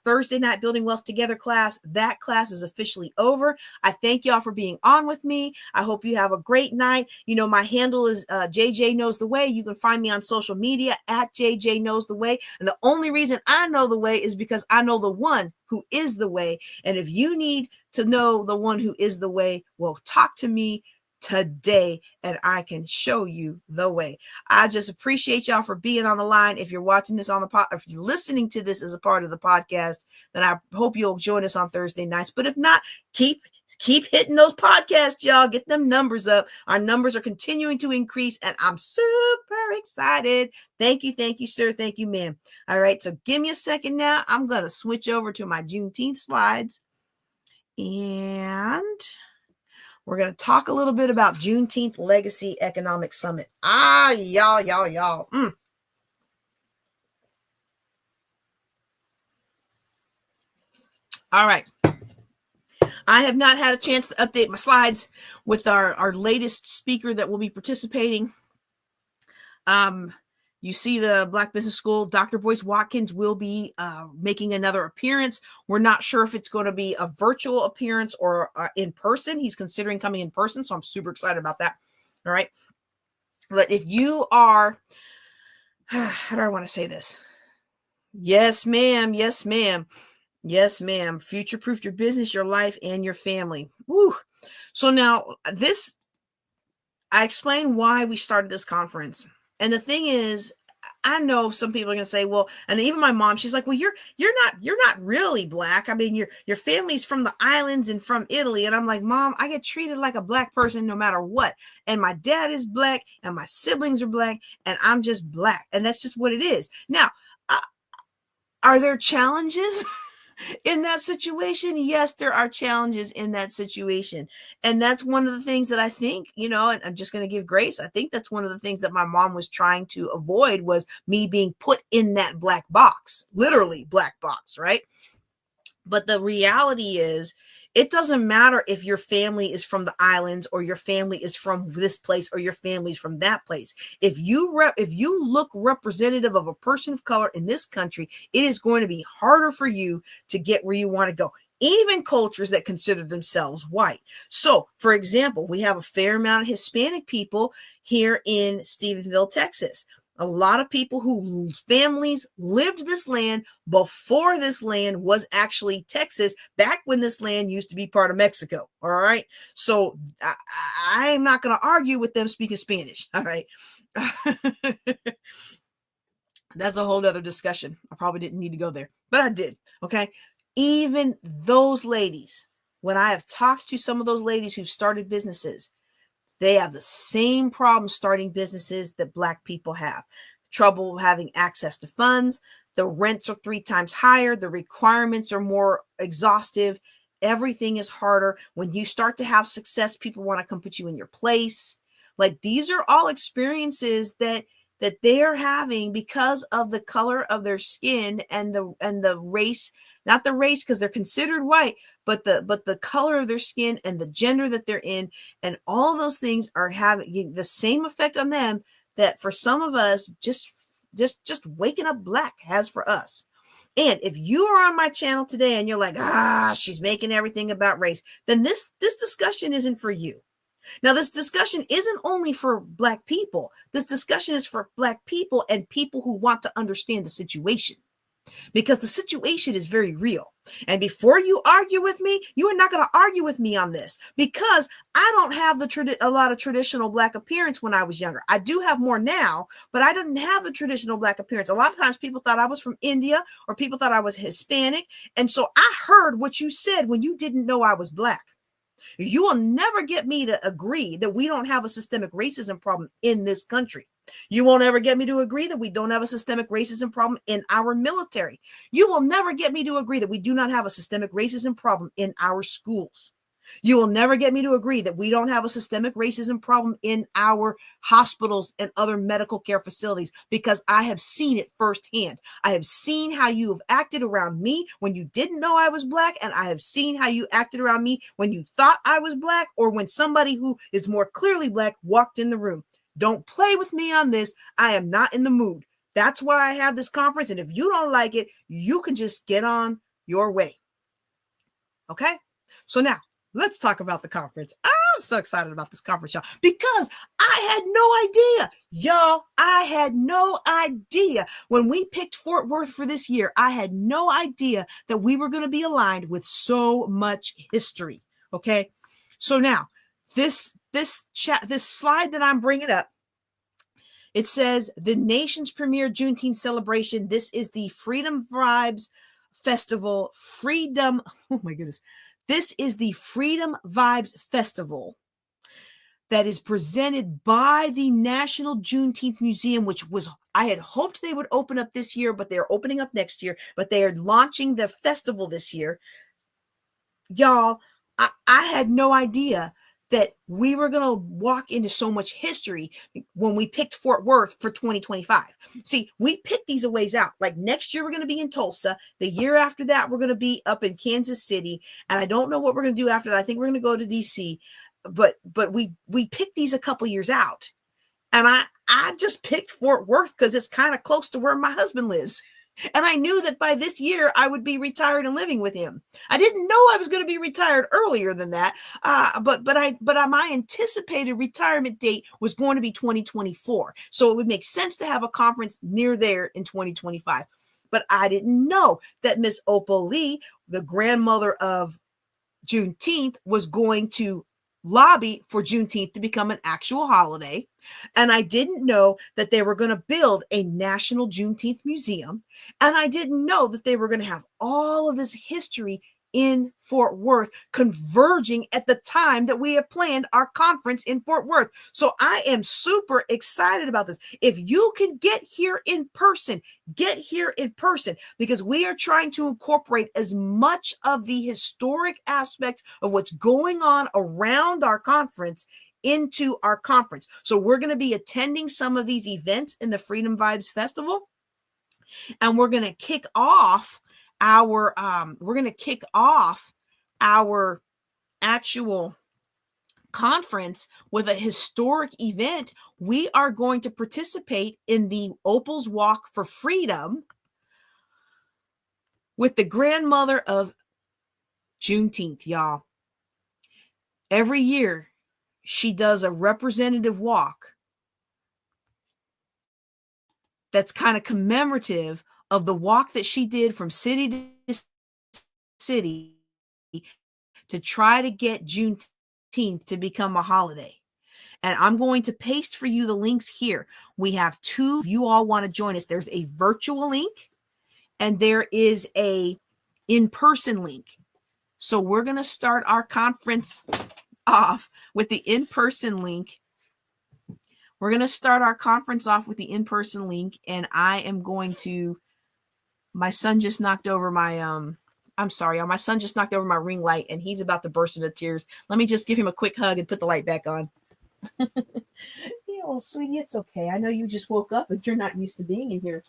Thursday night Building Wealth Together class, that class is officially over. I thank y'all for being on with me. I hope you have a great night. You know, my handle is JJ Knows the Way. You can find me on social media at JJ Knows the Way. And the only reason I know the way is because I know the one who is the way. And if you need to know the one who is the way, well, talk to me today and I can show you the way. I just appreciate y'all for being on the line. If you're watching this on the if you're listening to this as a part of the podcast, then I hope you'll join us on Thursday nights. But if not, keep hitting those podcasts, y'all. Get them numbers up. Our numbers are continuing to increase and I'm super excited. Thank you, sir. Thank you, ma'am. All right, so give me a second now. I'm going to switch over to my Juneteenth slides and we're going to talk a little bit about Juneteenth Legacy Economic Summit. Y'all. All right. I have not had a chance to update my slides with our latest speaker that will be participating. You see the Black Business School, Dr. Boyce Watkins will be making another appearance. We're not sure if it's going to be a virtual appearance or in person. He's considering coming in person, so I'm super excited about that. All right. But if you are, how do I want to say this? Yes, ma'am. Yes, ma'am. Yes, ma'am. Future-proof your business, your life, and your family. Woo. So now I explained why we started this conference. And the thing is, I know some people are going to say, well, and even my mom, she's like, well, you're not really Black. I mean, your family's from the islands and from Italy. And I'm like, Mom, I get treated like a Black person no matter what. And my dad is Black and my siblings are Black and I'm just Black. And that's just what it is. Now, are there challenges in that situation? Yes, there are challenges in that situation. And that's one of the things that I think, and I'm just going to give grace. I think that's one of the things that my mom was trying to avoid was me being put in that black box, literally black box, right? But the reality is, it doesn't matter if your family is from the islands or your family is from this place or your family's from that place. If you look representative of a person of color in this country, it is going to be harder for you to get where you want to go. Even cultures that consider themselves white. So, for example, we have a fair amount of Hispanic people here in Stephenville, Texas. A lot of people whose families lived this land before this land was actually Texas, back when this land used to be part of Mexico. All right. So I'm not going to argue with them speaking Spanish. All right. That's a whole other discussion. I probably didn't need to go there, but I did. Okay. Even those ladies, when I have talked to some of those ladies who've started businesses, they have the same problem starting businesses that Black people have. Trouble having access to funds. The rents are 3 times higher. The requirements are more exhaustive. Everything is harder. When you start to have success, people want to come put you in your place. Like, these are all experiences that they are having because of the color of their skin and the race, not the race because they're considered white, but the color of their skin and the gender that they're in, and all those things are having the same effect on them that for some of us just waking up Black has for us. And if you are on my channel today and you're like, she's making everything about race, then this discussion isn't for you. Now, this discussion isn't only for Black people. This discussion is for Black people and people who want to understand the situation. because the situation is very real. And before you argue with me, you are not going to argue with me on this, because I don't have a lot of traditional Black appearance when I was younger. I do have more now, but I didn't have the traditional Black appearance. A lot of times people thought I was from India, or people thought I was Hispanic. And so I heard what you said when you didn't know I was Black. You will never get me to agree that we don't have a systemic racism problem in this country. You won't ever get me to agree that we don't have a systemic racism problem in our military. You will never get me to agree that we do not have a systemic racism problem in our schools. You will never get me to agree that we don't have a systemic racism problem in our hospitals and other medical care facilities, because I have seen it firsthand. I have seen how you have acted around me when you didn't know I was Black, and I have seen how you acted around me when you thought I was Black, or when somebody who is more clearly Black walked in the room. Don't play with me on this. I am not in the mood. That's why I have this conference. And if you don't like it, you can just get on your way. Okay? So now, let's talk about the conference. I'm so excited about this conference, y'all, because I had no idea. Y'all, I had no idea. When we picked Fort Worth for this year, I had no idea that we were going to be aligned with so much history. Okay? So now, this slide that I'm bringing up, it says the nation's premier Juneteenth celebration. This is the Freedom Vibes Festival. Oh my goodness. This is the Freedom Vibes Festival that is presented by the National Juneteenth Museum, which I had hoped they would open up this year, but they're opening up next year, but they are launching the festival this year. Y'all, I had no idea that we were going to walk into so much history when we picked Fort Worth for 2025. See, we picked these a ways out. Like next year, we're going to be in Tulsa. The year after that, we're going to be up in Kansas City. And I don't know what we're going to do after that. I think we're going to go to DC. But we picked these a couple years out. And I just picked Fort Worth because it's kind of close to where my husband lives. And I knew that by this year, I would be retired and living with him. I didn't know I was going to be retired earlier than that. But my anticipated retirement date was going to be 2024. So it would make sense to have a conference near there in 2025. But I didn't know that Miss Opal Lee, the grandmother of Juneteenth, was going to lobby for Juneteenth to become an actual holiday. And I didn't know that they were going to build a national Juneteenth museum. And I didn't know that they were going to have all of this history in Fort Worth converging at the time that we have planned our conference in Fort Worth. So I am super excited about this. If you can get here in person, because we are trying to incorporate as much of the historic aspect of what's going on around our conference into our conference. So we're going to be attending some of these events in the Freedom Vibes Festival, and we're going to kick off our actual conference with a historic event. We are going to participate in the Opal's Walk for Freedom with the grandmother of Juneteenth, y'all. Every year, she does a representative walk that's kind of commemorative of the walk that she did from city to city to try to get Juneteenth to become a holiday. And I'm going to paste for you the links here. We have two. If you all want to join us, there's a virtual link and there is a in-person link. So we're going to start our conference off with the in-person link. We're going to start our conference off with the in-person link, and I am going to, my son just knocked over my, my son just knocked over my ring light, and he's about to burst into tears. Let me just give him a quick hug and put the light back on. Yeah, well, sweetie, it's okay. I know you just woke up, but you're not used to being in here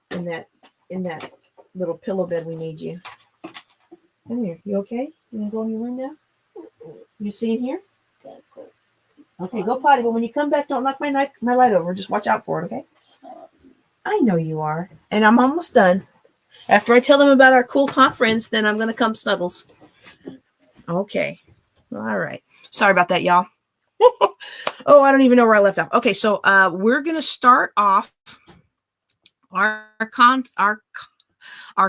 in that little pillow bed we made you. Come here. You okay? You want to go in your room now? You sitting here? Okay, go potty. But when you come back, don't knock my light over. Just watch out for it, okay? I know you are. And I'm almost done. After I tell them about our cool conference, then I'm going to come snuggles. Okay. All right. Sorry about that, y'all. Oh, I don't even know where I left off. Okay, so we're going to start off our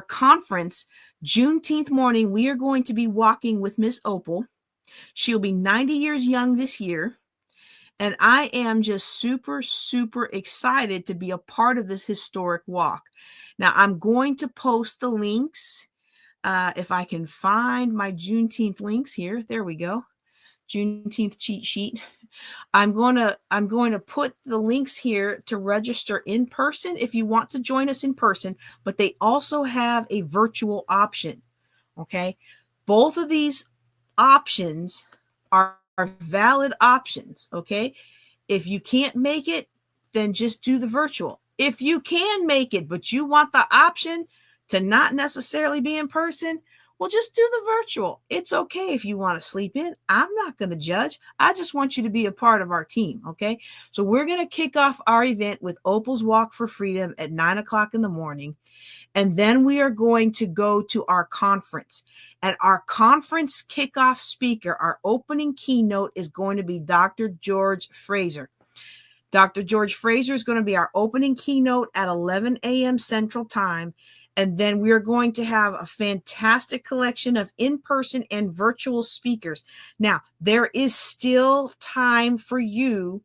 conference, Juneteenth morning, we are going to be walking with Miss Opal. She'll be 90 years young this year. And I am just super, super excited to be a part of this historic walk. Now, I'm going to post the links. If I can find my Juneteenth links here. There we go. Juneteenth cheat sheet. I'm going to put the links here to register in person if you want to join us in person, but they also have a virtual option. Okay. Both of these options are valid options. Okay. If you can't make it, then just do the virtual. If you can make it, but you want the option to not necessarily be in person, well, just do the virtual. It's okay if you want to sleep in. I'm not going to judge. I just want you to be a part of our team. Okay. So we're going to kick off our event with Opal's Walk for Freedom at 9:00 in the morning. And then we are going to go to our conference. And our conference kickoff speaker, our opening keynote, is going to be Dr. George Fraser. Dr. George Fraser is going to be our opening keynote at 11 a.m. Central Time. And then we are going to have a fantastic collection of in-person and virtual speakers. Now, there is still time for you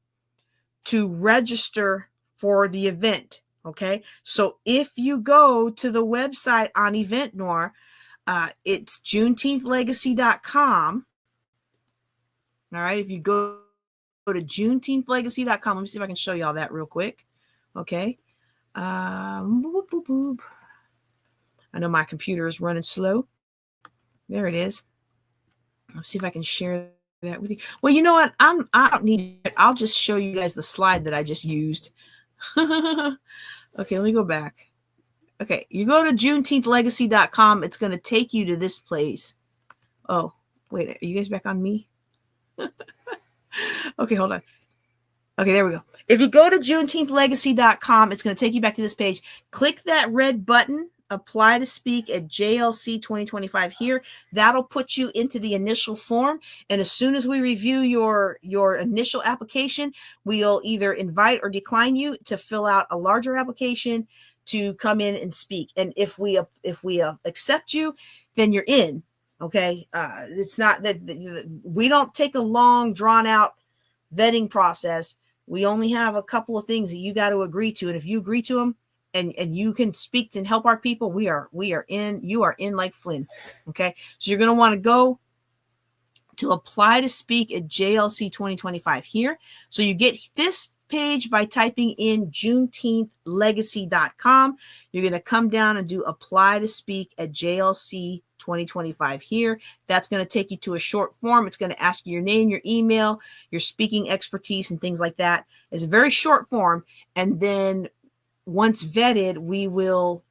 to register for the event. Okay. So if you go to the website on Event Noir, it's JuneteenthLegacy.com. All right. If you go to JuneteenthLegacy.com, let me see if I can show you all that real quick. Okay. Boop, boop, boop. I know my computer is running slow. There it is. Let's see if I can share that with you. Well, you know what? I don't need it. I'll just show you guys the slide that I just used. Okay, let me go back. Okay, you go to JuneteenthLegacy.com. It's going to take you to this place. Oh, wait. Are you guys back on me? Okay, hold on. Okay, there we go. If you go to JuneteenthLegacy.com, it's going to take you back to this page. Click that red button, apply to speak at JLC 2025 here. That'll put you into the initial form. And as soon as we review your initial application, we'll either invite or decline you to fill out a larger application to come in and speak. And if we accept you, then you're in. Okay. It's not that we don't take a long drawn out vetting process. We only have a couple of things that you got to agree to. And if you agree to them, and you can speak and help our people, you are in like Flynn. Okay. So you're going to want to go to apply to speak at JLC 2025 here. So you get this page by typing in JuneteenthLegacy.com. You're going to come down and do apply to speak at JLC 2025 here. That's going to take you to a short form. It's going to ask you your name, your email, your speaking expertise, and things like that. It's a very short form. And then once vetted, we will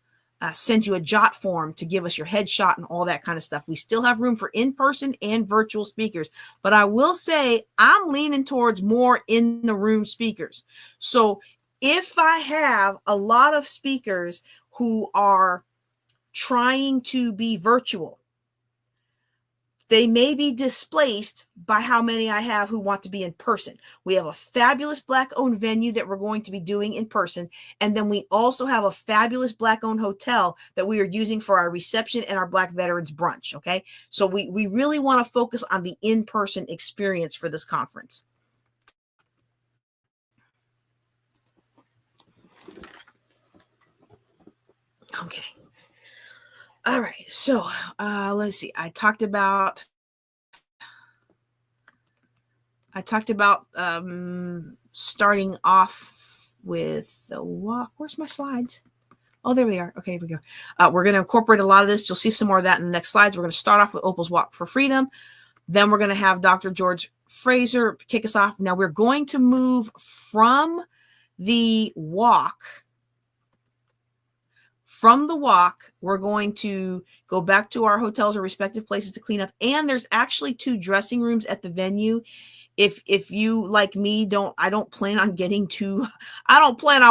send you a jot form to give us your headshot and all that kind of stuff. We still have room for in-person and virtual speakers, but I will say I'm leaning towards more in the room speakers. So if I have a lot of speakers who are trying to be virtual, they may be displaced by how many I have who want to be in person. We have a fabulous Black-owned venue that we're going to be doing in person. And then we also have a fabulous Black-owned hotel that we are using for our reception and our Black Veterans Brunch, okay? So we really want to focus on the in-person experience for this conference. Okay. All right, so let's see. I talked about starting off with the walk. Where's my slides? Oh, there we are. Okay, here we go. We're going to incorporate a lot of this. You'll see some more of that in the next slides. We're going to start off with Opal's Walk for Freedom. Then we're going to have Dr. George Fraser kick us off. Now we're going to move from the walk. From the walk, we're going to go back to our hotels or respective places to clean up. And there's actually 2 dressing rooms at the venue. If you, like me, I don't plan on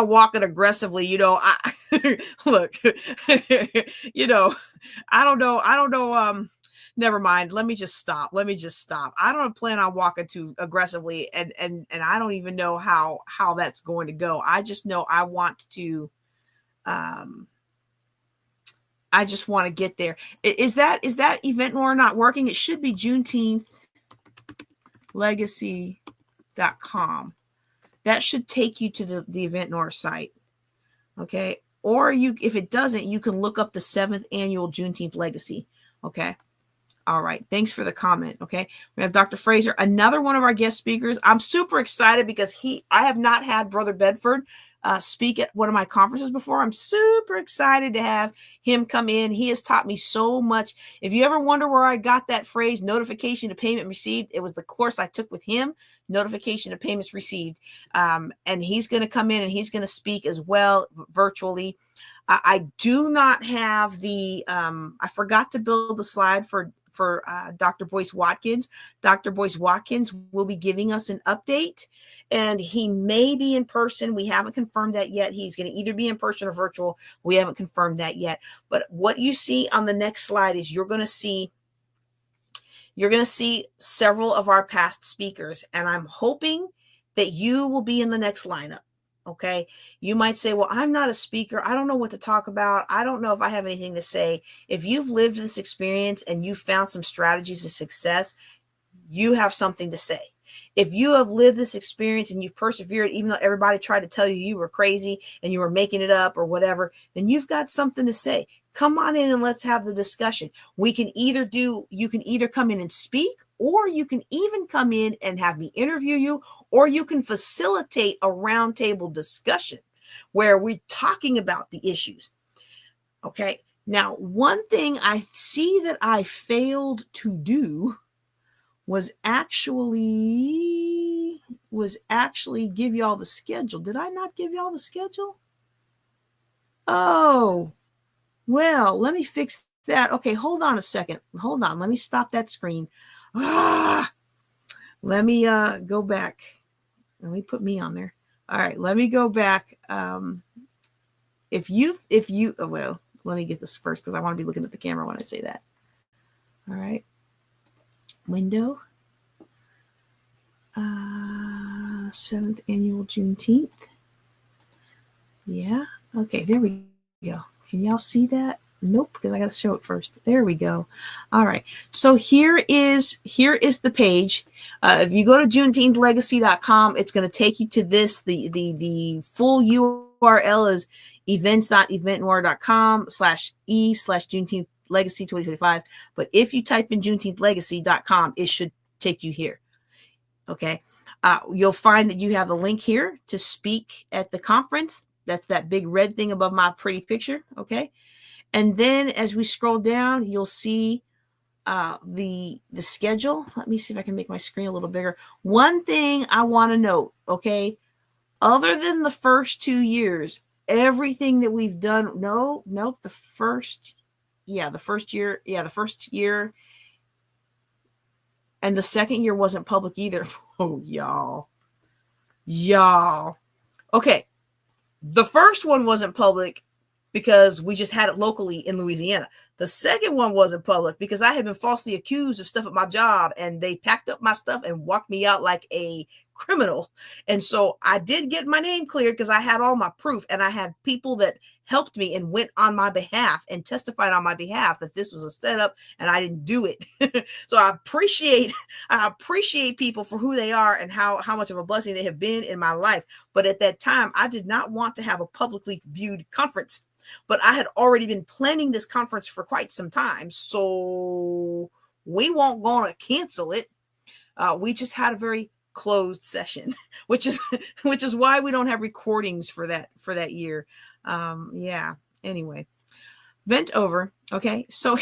walking aggressively. Look, I don't know. Never mind. Let me just stop. I don't plan on walking too aggressively. And I don't even know how that's going to go. I just know I want to I just want to get there. Is that Event Noir not working? It should be Juneteenth Legacy.com. That should take you to the Event Noir site. Okay. Or if it doesn't, you can look up the 7th annual Juneteenth Legacy. Okay. All right. Thanks for the comment. Okay. We have Dr. Fraser, another one of our guest speakers. I'm super excited because I have not had Brother Bedford speak at one of my conferences before. I'm super excited to have him come in. He has taught me so much. If you ever wonder where I got that phrase, notification of payment received, it was the course I took with him, notification of payments received. And he's going to come in and he's going to speak as well virtually. I do not have I forgot to build the slide for Dr. Boyce Watkins. Dr. Boyce Watkins will be giving us an update, and he may be in person. We haven't confirmed that yet. He's going to either be in person or virtual. We haven't confirmed that yet. But what you see on the next slide is you're going to see several of our past speakers, and I'm hoping that you will be in the next lineup. Okay. You might say, well, I'm not a speaker. I don't know what to talk about. I don't know if I have anything to say. If you've lived this experience and you found some strategies of success, you have something to say. If you have lived this experience and you've persevered, even though everybody tried to tell you were crazy and you were making it up or whatever, then you've got something to say. Come on in and let's have the discussion. You can either come in and speak, or you can even come in and have me interview you, or you can facilitate a roundtable discussion where we're talking about the issues. Okay. Now, one thing I see that I failed to do was actually give y'all the schedule. Did I not give y'all the schedule? Oh, well, let me fix that. Okay, hold on a second. Hold on. Let me stop that screen. Let me go back. Let me put me on there. All right, let me go back. Well, let me get this first because I want to be looking at the camera when I say that. All right. Window. 7th annual Juneteenth. Yeah. Okay, there we go. Can y'all see that? Nope, because I got to show it first. There we go. All right. So here is the page. If you go to JuneTeenthLegacy.com, it's going to take you to this. The full URL is events.eventnoir.com/e/Juneteenth Legacy 2025. But if you type in JuneTeenthLegacy.com, it should take you here. Okay. You'll find that you have the link here to speak at the conference. That's that big red thing above my pretty picture. Okay. And then as we scroll down, you'll see the schedule. Let me see if I can make my screen a little bigger. One thing I want to note, okay, other than the first 2 years, everything that we've done, the first year, and the second year wasn't public either. Oh, y'all. Okay. The first one wasn't public because we just had it locally in Louisiana. The second one wasn't public because I had been falsely accused of stuff at my job, and they packed up my stuff and walked me out like a criminal. And so I did get my name cleared because I had all my proof, and I had people that helped me and went on my behalf and testified on my behalf that this was a setup and I didn't do it. So I appreciate people for who they are and how much of a blessing they have been in my life. But at that time, I did not want to have a publicly viewed conference, but I had already been planning this conference for quite some time. So we weren't going to cancel it. We just had a very closed session, which is why we don't have recordings for that year. Anyway, vent over. Okay. So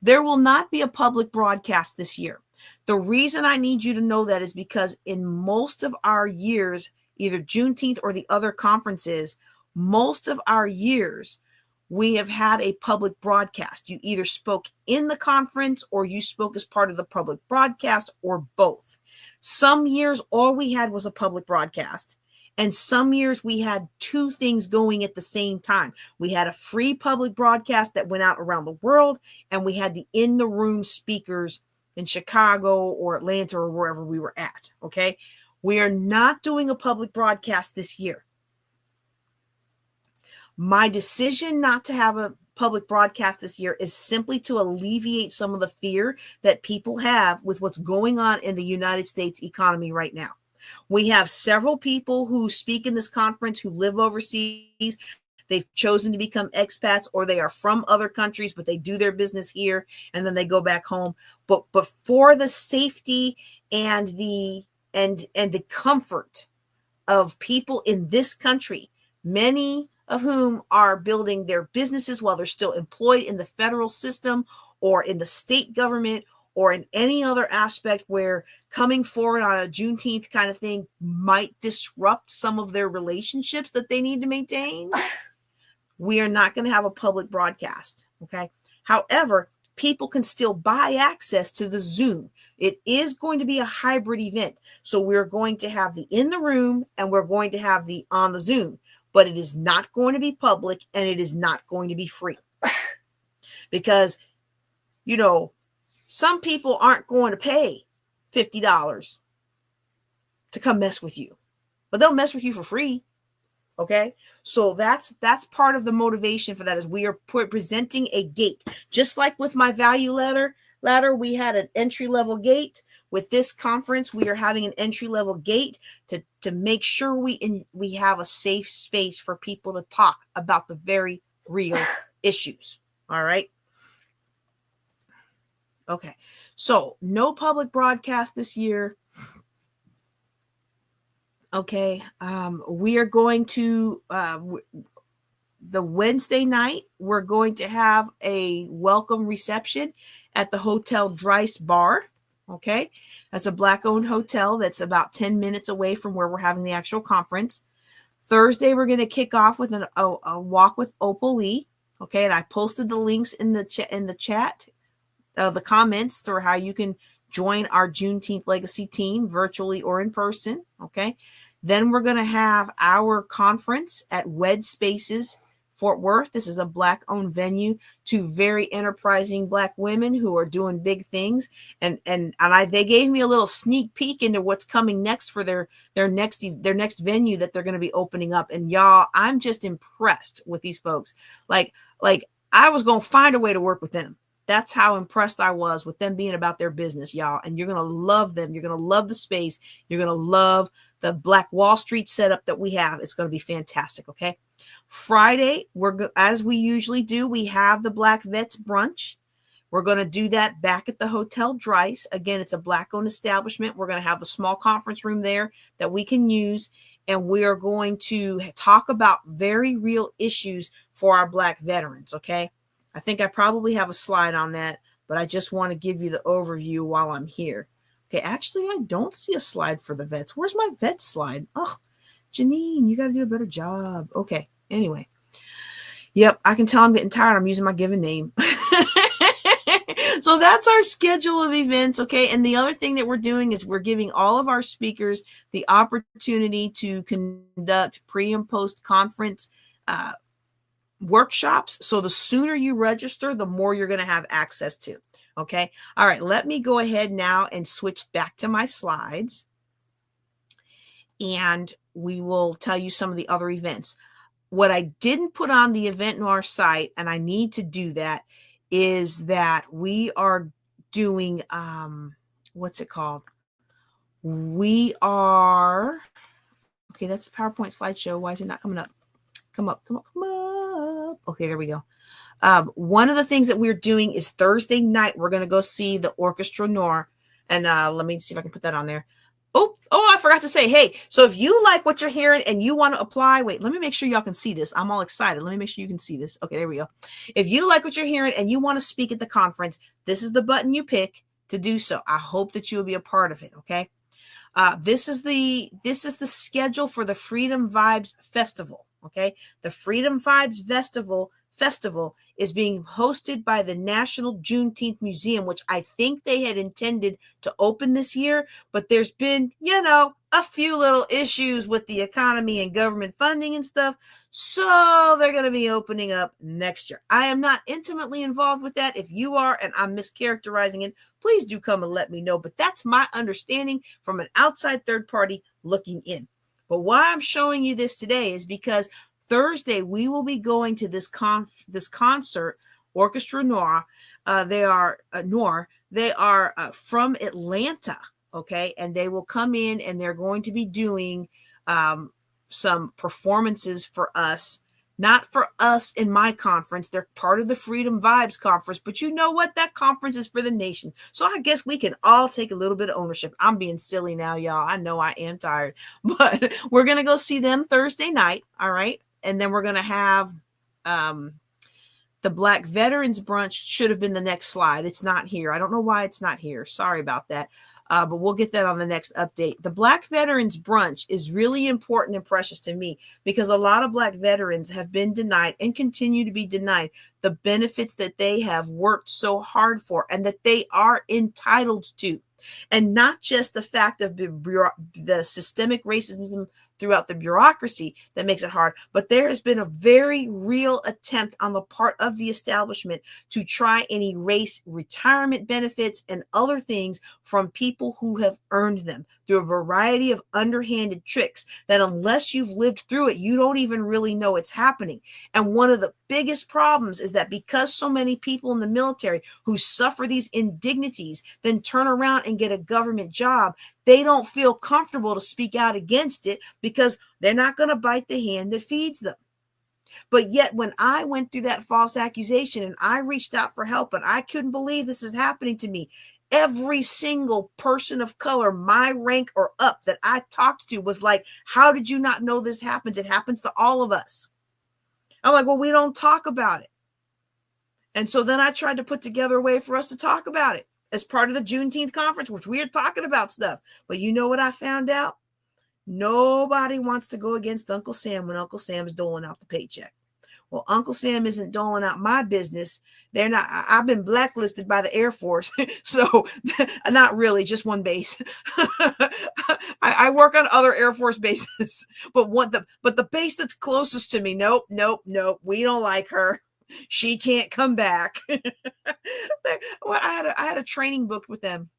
there will not be a public broadcast this year. The reason I need you to know that is because in most of our years, either Juneteenth or the other conferences, most of our years, we have had a public broadcast. You either spoke in the conference or you spoke as part of the public broadcast, or both. Some years, all we had was a public broadcast. And some years we had two things going at the same time. We had a free public broadcast that went out around the world, and we had the in the room speakers in Chicago or Atlanta or wherever we were at. Okay. We are not doing a public broadcast this year. My decision not to have a public broadcast this year is simply to alleviate some of the fear that people have with what's going on in the United States economy right now. We have several people who speak in this conference who live overseas. They've chosen to become expats, or they are from other countries, but they do their business here and then they go back home. But for the safety and the comfort of people in this country, many of whom are building their businesses while they're still employed in the federal system or in the state government or in any other aspect where coming forward on a Juneteenth kind of thing might disrupt some of their relationships that they need to maintain. We are not going to have a public broadcast. Okay. However, people can still buy access to the Zoom. It is going to be a hybrid event. So we're going to have the in the room and we're going to have the on the Zoom, but it is not going to be public and it is not going to be free because, you know, some people aren't going to pay $50 to come mess with you, but they'll mess with you for free. Okay. So that's part of the motivation for that is we are presenting a gate, just like with my value ladder, we had an entry-level gate. With this conference, we are having an entry-level gate to make sure we have a safe space for people to talk about the very real issues. All right. Okay. So no public broadcast this year. Okay. We are going to, the Wednesday night, we're going to have a welcome reception at the Hotel Dryce Bar. Okay. That's a Black-owned hotel that's about 10 minutes away from where we're having the actual conference. Thursday, we're going to kick off with a walk with Opal Lee. Okay. And I posted the links in the chat, the comments for how you can join our Juneteenth Legacy team virtually or in person. Okay. Then we're going to have our conference at Wed Spaces, Fort Worth. This is a Black-owned venue, two very enterprising Black women who are doing big things. And they gave me a little sneak peek into what's coming next for their next venue that they're going to be opening up. And y'all, I'm just impressed with these folks. Like I was going to find a way to work with them. That's how impressed I was with them being about their business, y'all. And you're going to love them. You're going to love the space. You're going to love the Black Wall Street setup that we have. It's going to be fantastic. Okay. Friday, as we usually do, we have the Black Vets brunch. We're going to do that back at the Hotel Dryce. Again, it's a Black-owned establishment. We're going to have the small conference room there that we can use. And we are going to talk about very real issues for our Black veterans. Okay. I think I probably have a slide on that, but I just want to give you the overview while I'm here. Okay, actually, I don't see a slide for the vets. Where's my vet slide? Oh, Janine, you got to do a better job. Okay, anyway. Yep, I can tell I'm getting tired. I'm using my given name. So that's our schedule of events, okay? And the other thing that we're doing is we're giving all of our speakers the opportunity to conduct pre- and post-conference workshops. So the sooner you register, the more you're going to have access to. Okay. All right. Let me go ahead now and switch back to my slides. And we will tell you some of the other events. What I didn't put on the Event Noir site, and I need to do that, is that we are doing, what's it called? We are, okay, that's a PowerPoint slideshow. Why is it not coming up? Come up. Okay, there we go. One of the things that we're doing is Thursday night, we're going to go see the Orchestra Noir. And let me see if I can put that on there. Oh, I forgot to say, hey, so if you like what you're hearing and you want to apply, wait, let me make sure y'all can see this. I'm all excited. Let me make sure you can see this. Okay, there we go. If you like what you're hearing and you want to speak at the conference, this is the button you pick to do so. I hope that you'll be a part of it. Okay. This is the schedule for the Freedom Vibes Festival. Okay. The Freedom Vibes Festival is being hosted by the National Juneteenth Museum, which I think they had intended to open this year, but there's been, a few little issues with the economy and government funding and stuff. So they're going to be opening up next year. I am not intimately involved with that. If you are, and I'm mischaracterizing it, please do come and let me know. But that's my understanding from an outside third party looking in. But why I'm showing you this today is because Thursday, we will be going to this concert, Orchestra Noir. They are from Atlanta, okay, and they will come in and they're going to be doing some performances for us. Not for us in my conference. They're part of the Freedom Vibes conference, but you know what? That conference is for the nation. So I guess we can all take a little bit of ownership. I'm being silly now, y'all. I know I am tired, but we're going to go see them Thursday night. All right. And then we're going to have the Black Veterans Brunch. Should have been the next slide. It's not here. I don't know why it's not here. Sorry about that. But we'll get that on the next update. The Black Veterans Brunch is really important and precious to me because a lot of Black veterans have been denied and continue to be denied the benefits that they have worked so hard for and that they are entitled to. And not just the fact of the systemic racism throughout the bureaucracy that makes it hard, but there has been a very real attempt on the part of the establishment to try and erase retirement benefits and other things from people who have earned them through a variety of underhanded tricks that unless you've lived through it, you don't even really know it's happening. And one of the biggest problems is that because so many people in the military who suffer these indignities then turn around and get a government job, they don't feel comfortable to speak out against it because they're not going to bite the hand that feeds them. But yet when I went through that false accusation and I reached out for help and I couldn't believe this is happening to me, every single person of color, my rank or up that I talked to was like, how did you not know this happens? It happens to all of us. I'm like, well, we don't talk about it. And so then I tried to put together a way for us to talk about it as part of the Juneteenth conference, which we are talking about stuff. But you know what I found out? Nobody wants to go against Uncle Sam when Uncle Sam is doling out the paycheck. Well, Uncle Sam isn't doling out my business. They're not. I've been blacklisted by the Air Force. So not really, just one base. I work on other Air Force bases, but the base that's closest to me, nope. We don't like her. She can't come back. Well, I had a training booked with them.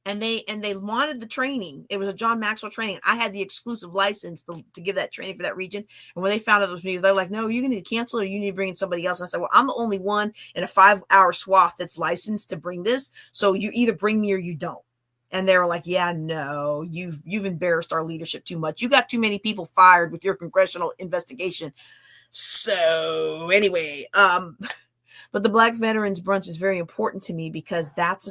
And they wanted the training. It was a John Maxwell training. I had the exclusive license to give that training for that region. And when they found out it was me, they're like, no, you need to cancel it or you need to bring in somebody else. And I said, well, I'm the only one in a 5-hour swath that's licensed to bring this. So you either bring me or you don't. And they were like, yeah, no, you've embarrassed our leadership too much. You got too many people fired with your congressional investigation. So anyway, but the Black Veterans Brunch is very important to me because that's a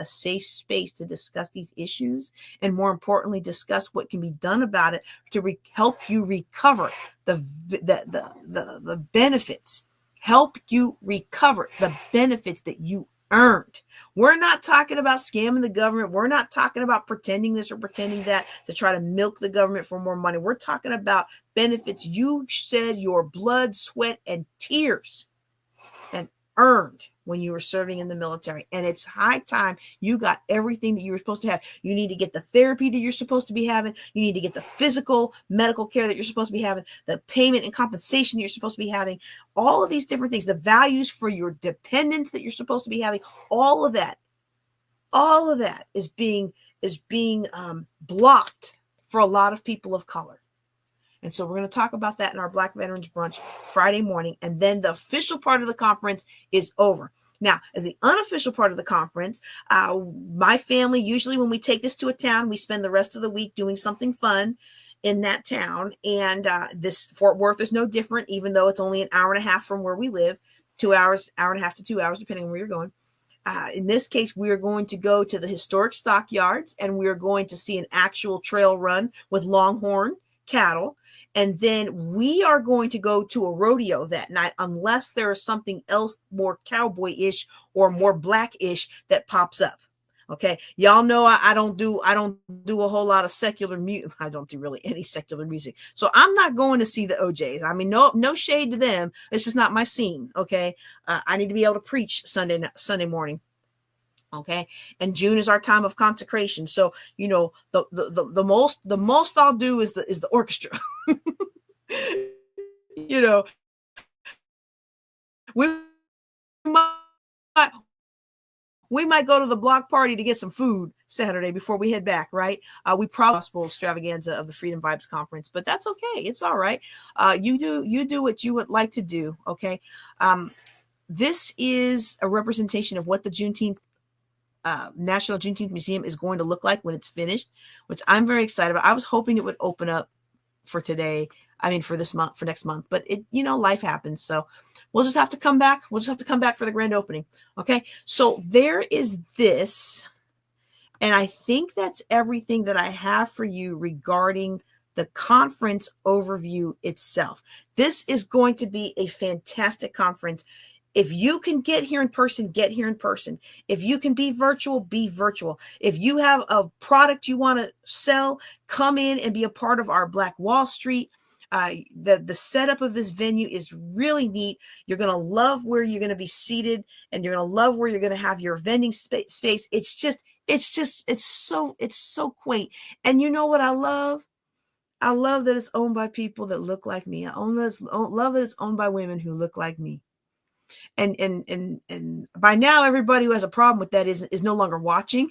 safe space to discuss these issues and more importantly, discuss what can be done about it to help you recover the benefits, help you recover the benefits that you earned. We're not talking about scamming the government. We're not talking about pretending this or pretending that to try to milk the government for more money. We're talking about benefits you shed your blood, sweat, and tears and earned when you were serving in the military. And it's high time you got everything that you were supposed to have. You need to get the therapy that you're supposed to be having. You need to get the physical medical care that you're supposed to be having, the payment and compensation you're supposed to be having, all of these different things, the values for your dependents that you're supposed to be having, all of that is being blocked for a lot of people of color. And so we're going to talk about that in our Black Veterans Brunch Friday morning. And then the official part of the conference is over. Now, as the unofficial part of the conference, my family, usually when we take this to a town, we spend the rest of the week doing something fun in that town. And this Fort Worth is no different, even though it's only an hour and a half from where we live, 2 hours, hour and a half to 2 hours, depending on where you're going. In this case, we are going to go to the historic stockyards and we are going to see an actual trail run with longhorn cattle. And then we are going to go to a rodeo that night, unless there is something else more cowboy-ish or more black-ish that pops up. Okay. Y'all know I don't do a whole lot of secular music. I don't do really any secular music. So I'm not going to see the OJs. I mean, no shade to them. It's just not my scene. Okay. I need to be able to preach Sunday morning. Okay. And June is our time of consecration. So, you know, the most I'll do is the orchestra. You know, we might go to the block party to get some food Saturday before we head back, right? We probably gospel extravaganza of the Freedom Vibes Conference, but that's okay. It's all right. You do what you would like to do. Okay. This is a representation of what the National Juneteenth Museum is going to look like when it's finished, which I'm very excited about. I was hoping it would open up for today. I mean, for this month, for next month, but life happens. So we'll just have to come back. We'll just have to come back for the grand opening. Okay. So there is this. And I think that's everything that I have for you regarding the conference overview itself. This is going to be a fantastic conference. If you can get here in person, get here in person. If you can be virtual, be virtual. If you have a product you want to sell, come in and be a part of our Black Wall Street. The setup of this venue is really neat. You're going to love where you're going to be seated, and you're going to love where you're going to have your vending space. It's so quaint. And you know what I love? I love that it's owned by people that look like me. I love that it's owned by women who look like me. And by now, everybody who has a problem with that is no longer watching.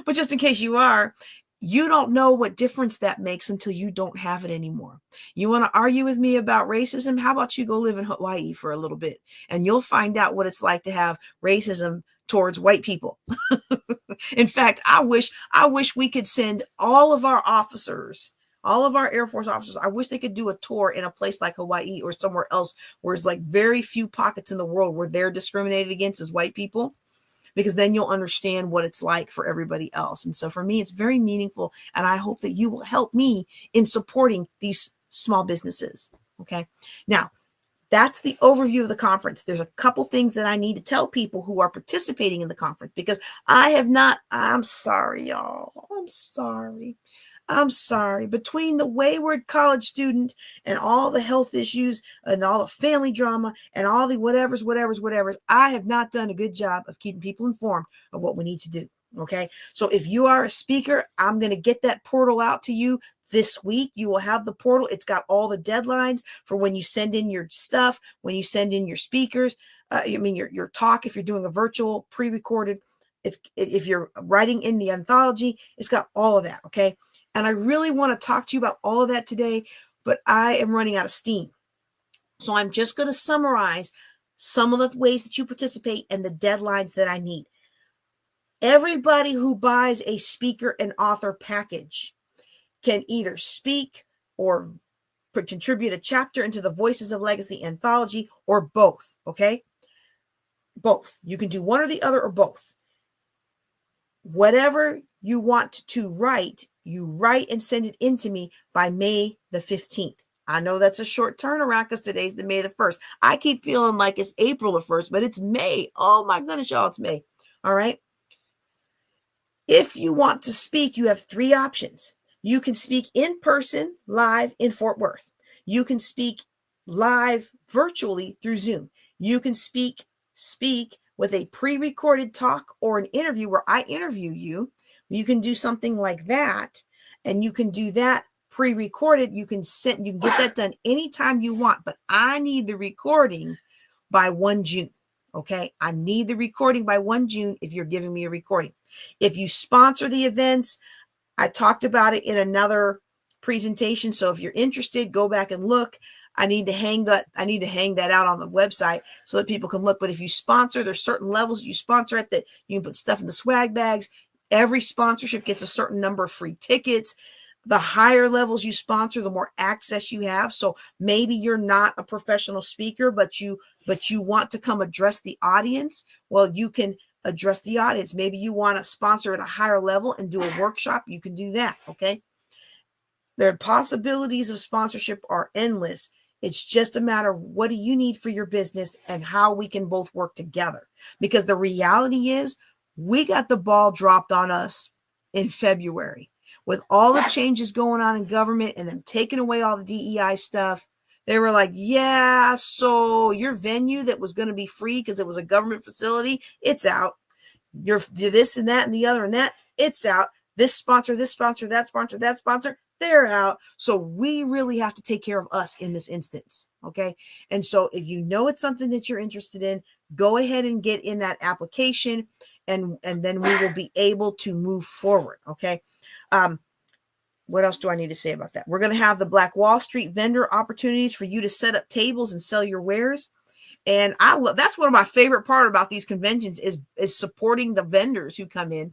But just in case you are, you don't know what difference that makes until you don't have it anymore. You want to argue with me about racism? How about you go live in Hawaii for a little bit, and you'll find out what it's like to have racism towards white people. In fact, I wish we could send all of our officers, all of our Air Force officers, I wish they could do a tour in a place like Hawaii or somewhere else where it's like very few pockets in the world where they're discriminated against as white people, because then you'll understand what it's like for everybody else. And so for me, it's very meaningful. And I hope that you will help me in supporting these small businesses. Okay. Now, that's the overview of the conference. There's a couple things that I need to tell people who are participating in the conference, because I'm sorry, y'all. I'm sorry. Between the wayward college student and all the health issues and all the family drama and all the whatevers, I have not done a good job of keeping people informed of what we need to do. Okay. So if you are a speaker, I'm going to get that portal out to you this week. You will have the portal. It's got all the deadlines for when you send in your stuff, when you send in your speakers, your talk, if you're doing a virtual pre-recorded, if you're writing in the anthology, it's got all of that. Okay. And I really want to talk to you about all of that today, but I am running out of steam. So I'm just going to summarize some of the ways that you participate and the deadlines that I need. Everybody who buys a speaker and author package can either speak or contribute a chapter into the Voices of Legacy anthology, or both. Okay. Both. You can do one or the other or both. Whatever you want to write, you write and send it in to me by May the 15th. I know that's a short turnaround because today's the May the 1st. I keep feeling like it's April the 1st, but it's May. Oh my goodness, y'all, it's May. All right. If you want to speak, you have three options. You can speak in person, live in Fort Worth. You can speak live virtually through Zoom. You can speak with a pre-recorded talk or an interview where I interview you. You can do something like that, and you can do that pre-recorded. You can get that done anytime you want, but I need the recording by 1 June. Okay. I need the recording by 1 June if you're giving me a recording. If you sponsor the events, I talked about it in another presentation. So if you're interested, go back and look. I need to hang that out on the website so that people can look. But if you sponsor, there's certain levels you sponsor at that you can put stuff in the swag bags. Every sponsorship gets a certain number of free tickets. The higher levels you sponsor, the more access you have. So maybe you're not a professional speaker, but you want to come address the audience. Well, you can address the audience. Maybe you want to sponsor at a higher level and do a workshop. You can do that. Okay. The possibilities of sponsorship are endless. It's just a matter of what do you need for your business and how we can both work together. Because the reality is we got the ball dropped on us in February with all the changes going on in government and them taking away all the DEI stuff. They were like, yeah, so your venue that was going to be free because it was a government facility, it's out. You're this and that and the other and that, it's out. This sponsor, that sponsor, they're out. So we really have to take care of us in this instance. Okay. And so if you know it's something that you're interested in, go ahead and get in that application. and then we will be able to move forward. Okay. What else do I need to say about that? We're going to have the Black Wall Street vendor opportunities for you to set up tables and sell your wares. And that's one of my favorite part about these conventions is supporting the vendors who come in.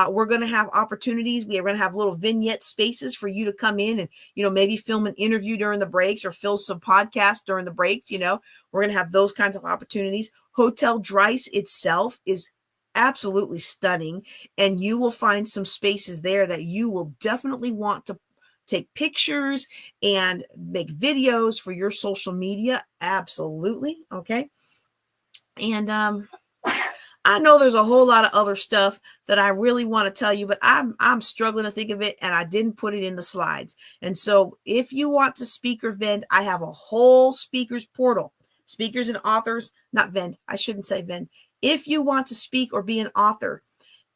We're going to have opportunities. We're going to have little vignette spaces for you to come in and, maybe film an interview during the breaks or film some podcasts during the breaks. We're going to have those kinds of opportunities. Hotel Dryce itself is absolutely stunning, and you will find some spaces there that you will definitely want to take pictures and make videos for your social media. Absolutely. Okay. And I know there's a whole lot of other stuff that I really want to tell you, but I'm struggling to think of it, and I didn't put it in the slides. And so if you want to speak or vend, I have a whole speakers portal, speakers and authors, not vend. I shouldn't say vend. If you want to speak or be an author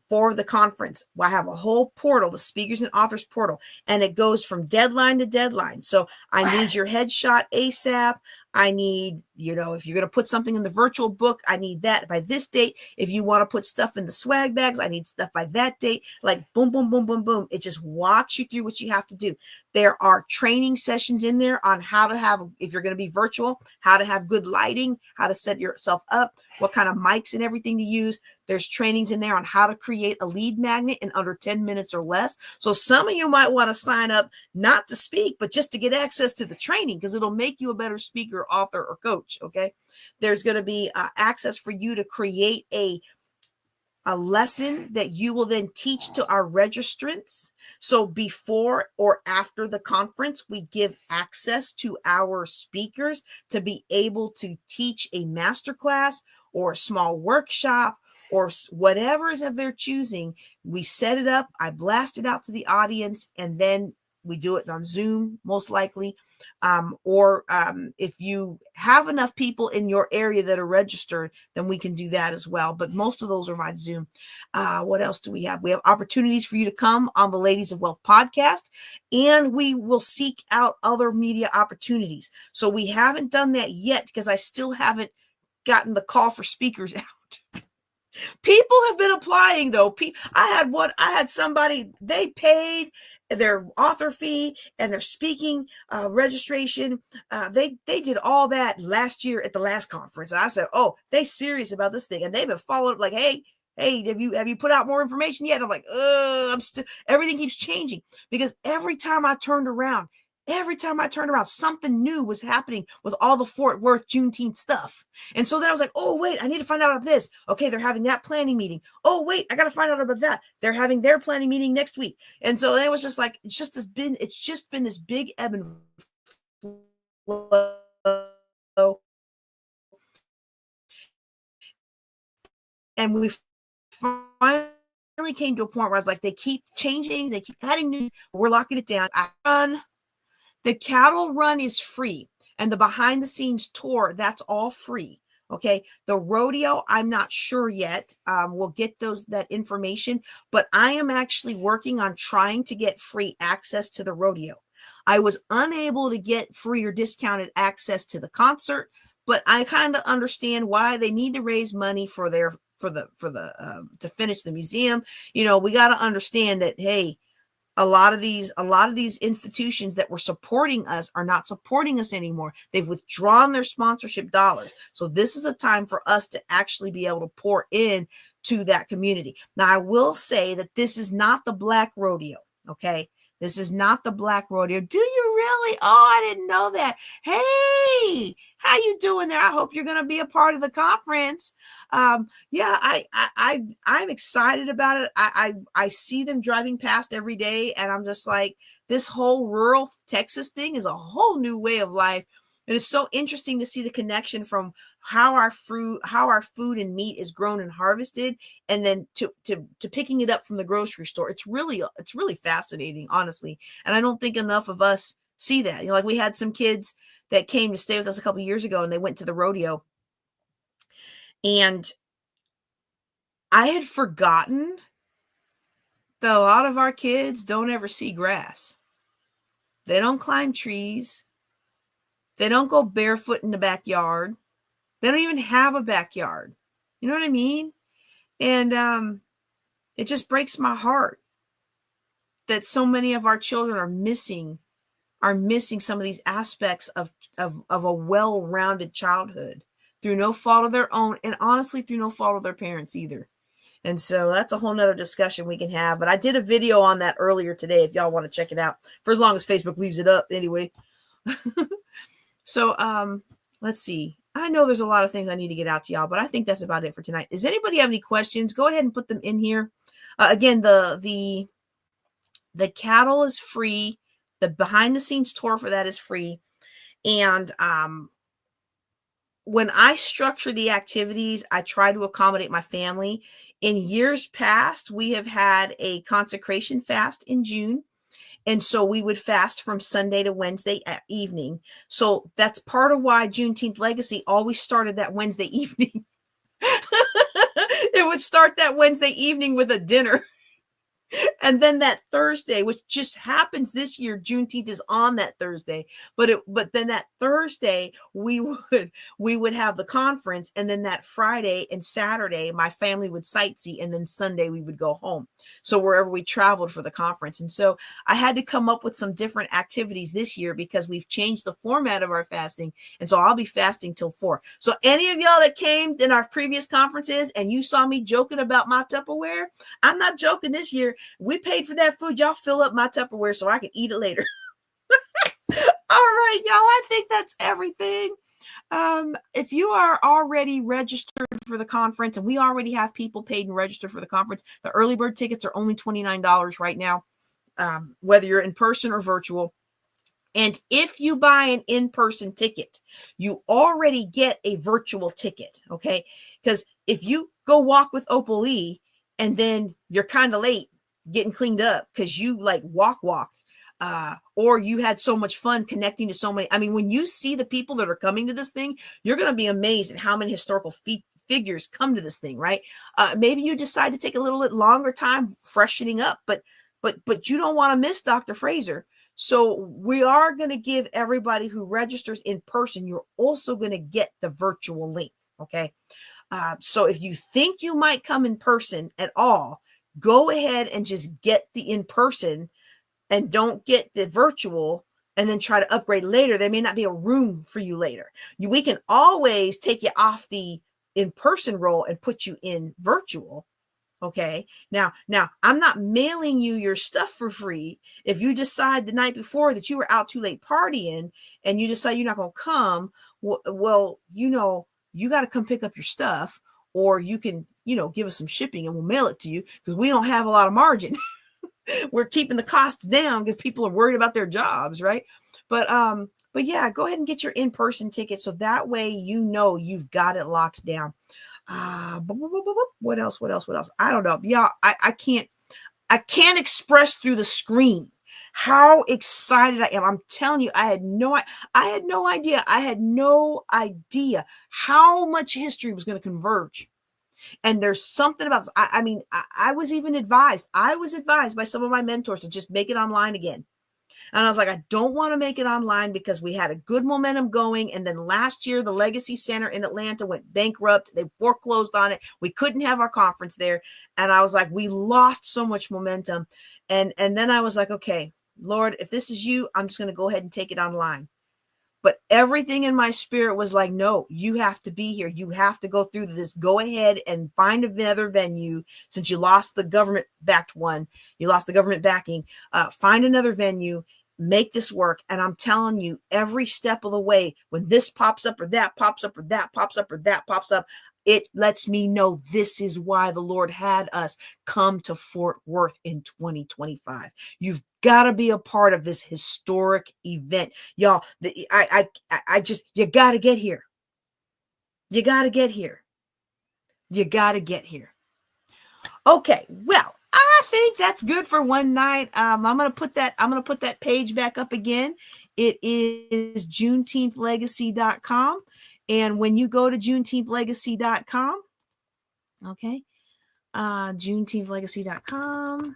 for the conference, I have a whole portal, the speakers and authors portal, and it goes from deadline to deadline. So I need your headshot ASAP. I need, if you're going to put something in the virtual book, I need that by this date. If you want to put stuff in the swag bags, I need stuff by that date. Like boom, boom, boom, boom, boom. It just walks you through what you have to do. There are training sessions in there on how to have, if you're going to be virtual, how to have good lighting, how to set yourself up, what kind of mics and everything to use. There's trainings in there on how to create a lead magnet in under 10 minutes or less. So some of you might want to sign up not to speak, but just to get access to the training, because it'll make you a better speaker, author, or coach. Okay. There's going to be access for you to create a lesson that you will then teach to our registrants. So before or after the conference, we give access to our speakers to be able to teach a masterclass or a small workshop or whatever is of their choosing. We set it up, I blast it out to the audience, and then we do it on Zoom, most likely. If you have enough people in your area that are registered, then we can do that as well. But most of those are by Zoom. What else do we have? We have opportunities for you to come on the Ladies of Wealth podcast, and we will seek out other media opportunities. So we haven't done that yet because I still haven't gotten the call for speakers out. People have been applying though. I had somebody, they paid their author fee and their speaking registration. They did all that last year at the last conference. And I said, oh, they serious about this thing. And they've been following like, hey, have you put out more information yet? I'm like, everything keeps changing, because every time I turned around, something new was happening with all the Fort Worth Juneteenth stuff. And so then I was like, oh, wait, I need to find out about this. Okay, they're having that planning meeting. Oh, wait, I got to find out about that. They're having their planning meeting next week. And so it was just like, it's just been this big ebb and flow. And we finally came to a point where I was like, they keep changing, they keep adding news, we're locking it down. The cattle run is free, and the behind the scenes tour, that's all free. Okay. The rodeo, I'm not sure yet. We'll get that information, but I am actually working on trying to get free access to the rodeo. I was unable to get free or discounted access to the concert, but I kind of understand why. They need to raise money for to finish the museum. We got to understand that, hey, a lot of these institutions that were supporting us are not supporting us anymore. They've withdrawn their sponsorship dollars. So this is a time for us to actually be able to pour in to that community. Now, I will say that this is not the Black Rodeo. Okay. This is not the Black Rodeo. Do you really? Oh, I didn't know that. Hey, how you doing there? I hope you're going to be a part of the conference. I'm excited about it. I see them driving past every day, and I'm just like, this whole rural Texas thing is a whole new way of life. And it's so interesting to see the connection from how our food and meat is grown and harvested, and then to picking it up from the grocery store. It's really fascinating, honestly. And I don't think enough of us see that. Like we had some kids that came to stay with us a couple of years ago, and they went to the rodeo. And I had forgotten that a lot of our kids don't ever see grass. They don't climb trees. They don't go barefoot in the backyard. They don't even have a backyard. You know what I mean? And it just breaks my heart that so many of our children are missing some of these aspects of a well-rounded childhood through no fault of their own, and honestly through no fault of their parents either. And so that's a whole nother discussion we can have. But I did a video on that earlier today if y'all want to check it out, for as long as Facebook leaves it up anyway. So let's see. I know there's a lot of things I need to get out to y'all, but I think that's about it for tonight. Does anybody have any questions? Go ahead and put them in here. Again, the cattle is free. The behind the scenes tour for that is free. And when I structure the activities, I try to accommodate my family. In years past, we have had a consecration fast in June. And so we would fast from Sunday to Wednesday evening. So that's part of why Juneteenth Legacy always started that Wednesday evening. It would start that Wednesday evening with a dinner. And then that Thursday, which just happens this year, Juneteenth is on that Thursday. But then that Thursday we would have the conference, and then that Friday and Saturday my family would sightsee, and then Sunday we would go home. So wherever we traveled for the conference. And so I had to come up with some different activities this year because we've changed the format of our fasting. And so I'll be fasting till 4. So any of y'all that came in our previous conferences and you saw me joking about my Tupperware, I'm not joking this year. We paid for that food. Y'all fill up my Tupperware so I can eat it later. All right, y'all. I think that's everything. If you are already registered for the conference, and we already have people paid and registered for the conference, the early bird tickets are only $29 right now, whether you're in person or virtual. And if you buy an in-person ticket, you already get a virtual ticket, okay? Because if you go walk with Opal Lee and then you're kind of late getting cleaned up because you like walked, or you had so much fun connecting to so many. I mean, when you see the people that are coming to this thing, you're going to be amazed at how many historical figures come to this thing, right? Maybe you decide to take a little bit longer time freshening up, but you don't want to miss Dr. Fraser. So we are going to give everybody who registers in person, you're also going to get the virtual link, okay? So if you think you might come in person at all, go ahead and just get the in-person and don't get the virtual and then try to upgrade later. There may not be a room for you later. We can always take you off the in-person role and put you in virtual. Okay. Now I'm not mailing you your stuff for free. If you decide the night before that you were out too late partying and you decide you're not going to come, well, you got to come pick up your stuff, or you can, give us some shipping and we'll mail it to you because we don't have a lot of margin. We're keeping the costs down because people are worried about their jobs, right? But yeah, go ahead and get your in-person ticket so that way you've got it locked down. What else? I don't know. Yeah, I can't express through the screen how excited I am. I'm telling you, I had no idea how much history was going to converge. And there's something about, I was advised by some of my mentors to just make it online again. And I was like, I don't want to make it online because we had a good momentum going. And then last year, the Legacy Center in Atlanta went bankrupt. They foreclosed on it. We couldn't have our conference there. And I was like, we lost so much momentum. And then I was like, okay, Lord, if this is you, I'm just going to go ahead and take it online. But everything in my spirit was like, no, you have to be here. You have to go through this. Go ahead and find another venue since you lost the government-backed one. You lost the government backing. Find another venue. Make this work. And I'm telling you, every step of the way, when this pops up or that pops up or that pops up or that pops up, it lets me know this is why the Lord had us come to Fort Worth in 2025. You've got to be a part of this historic event. Y'all, you got to get here. You got to get here. You got to get here. Okay, well, I think that's good for one night. I'm going to put that page back up again. It is JuneteenthLegacy.com. And when you go to JuneteenthLegacy.com, okay, JuneteenthLegacy.com.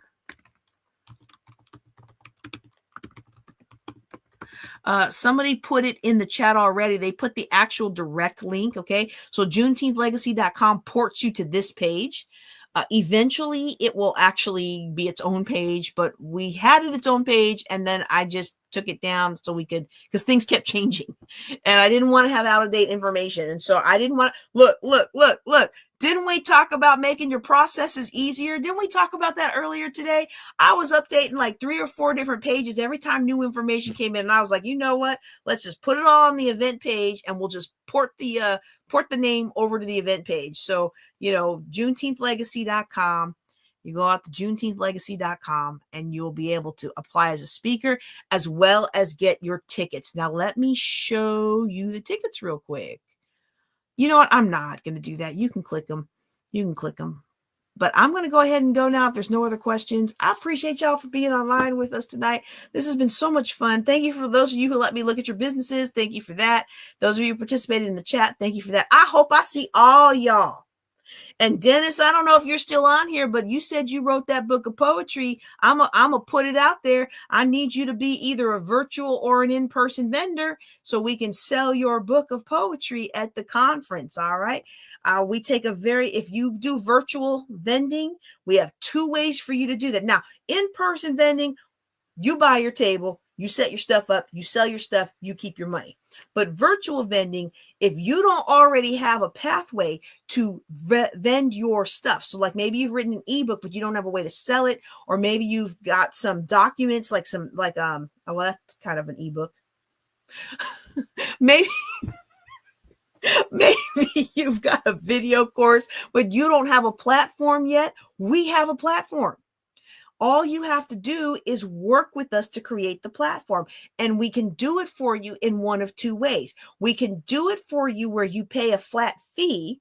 Somebody put it in the chat already. They put the actual direct link. Okay. So JuneteenthLegacy.com ports you to this page. Eventually it will actually be its own page, but we had it its own page and then I just took it down so we could, because things kept changing and I didn't want to have out of date information. And so I didn't want to look. Didn't we talk about making your processes easier? Didn't we talk about that earlier today? I was updating like 3 or 4 different pages every time new information came in. And I was like, you know what? Let's just put it all on the event page and we'll just port the name over to the event page. So, JuneteenthLegacy.com. You go out to JuneteenthLegacy.com and you'll be able to apply as a speaker as well as get your tickets. Now, let me show you the tickets real quick. You know what? I'm not going to do that. You can click them. But I'm going to go ahead and go now if there's no other questions. I appreciate y'all for being online with us tonight. This has been so much fun. Thank you for those of you who let me look at your businesses. Thank you for that. Those of you who participated in the chat, thank you for that. I hope I see all y'all. And Dennis, I don't know if you're still on here, but you said you wrote that book of poetry. I'm gonna put it out there. I need you to be either a virtual or an in-person vendor so we can sell your book of poetry at the conference. All right. We take if you do virtual vending, we have 2 ways for you to do that. Now, in-person vending, you buy your table, you set your stuff up, you sell your stuff, you keep your money. But virtual vending, if you don't already have a pathway to vend your stuff, so like maybe you've written an ebook, but you don't have a way to sell it, or maybe you've got some documents that's kind of an ebook. maybe you've got a video course, but you don't have a platform yet. We have a platform. All you have to do is work with us to create the platform, and we can do it for you in one of 2 ways. We can do it for you where you pay a flat fee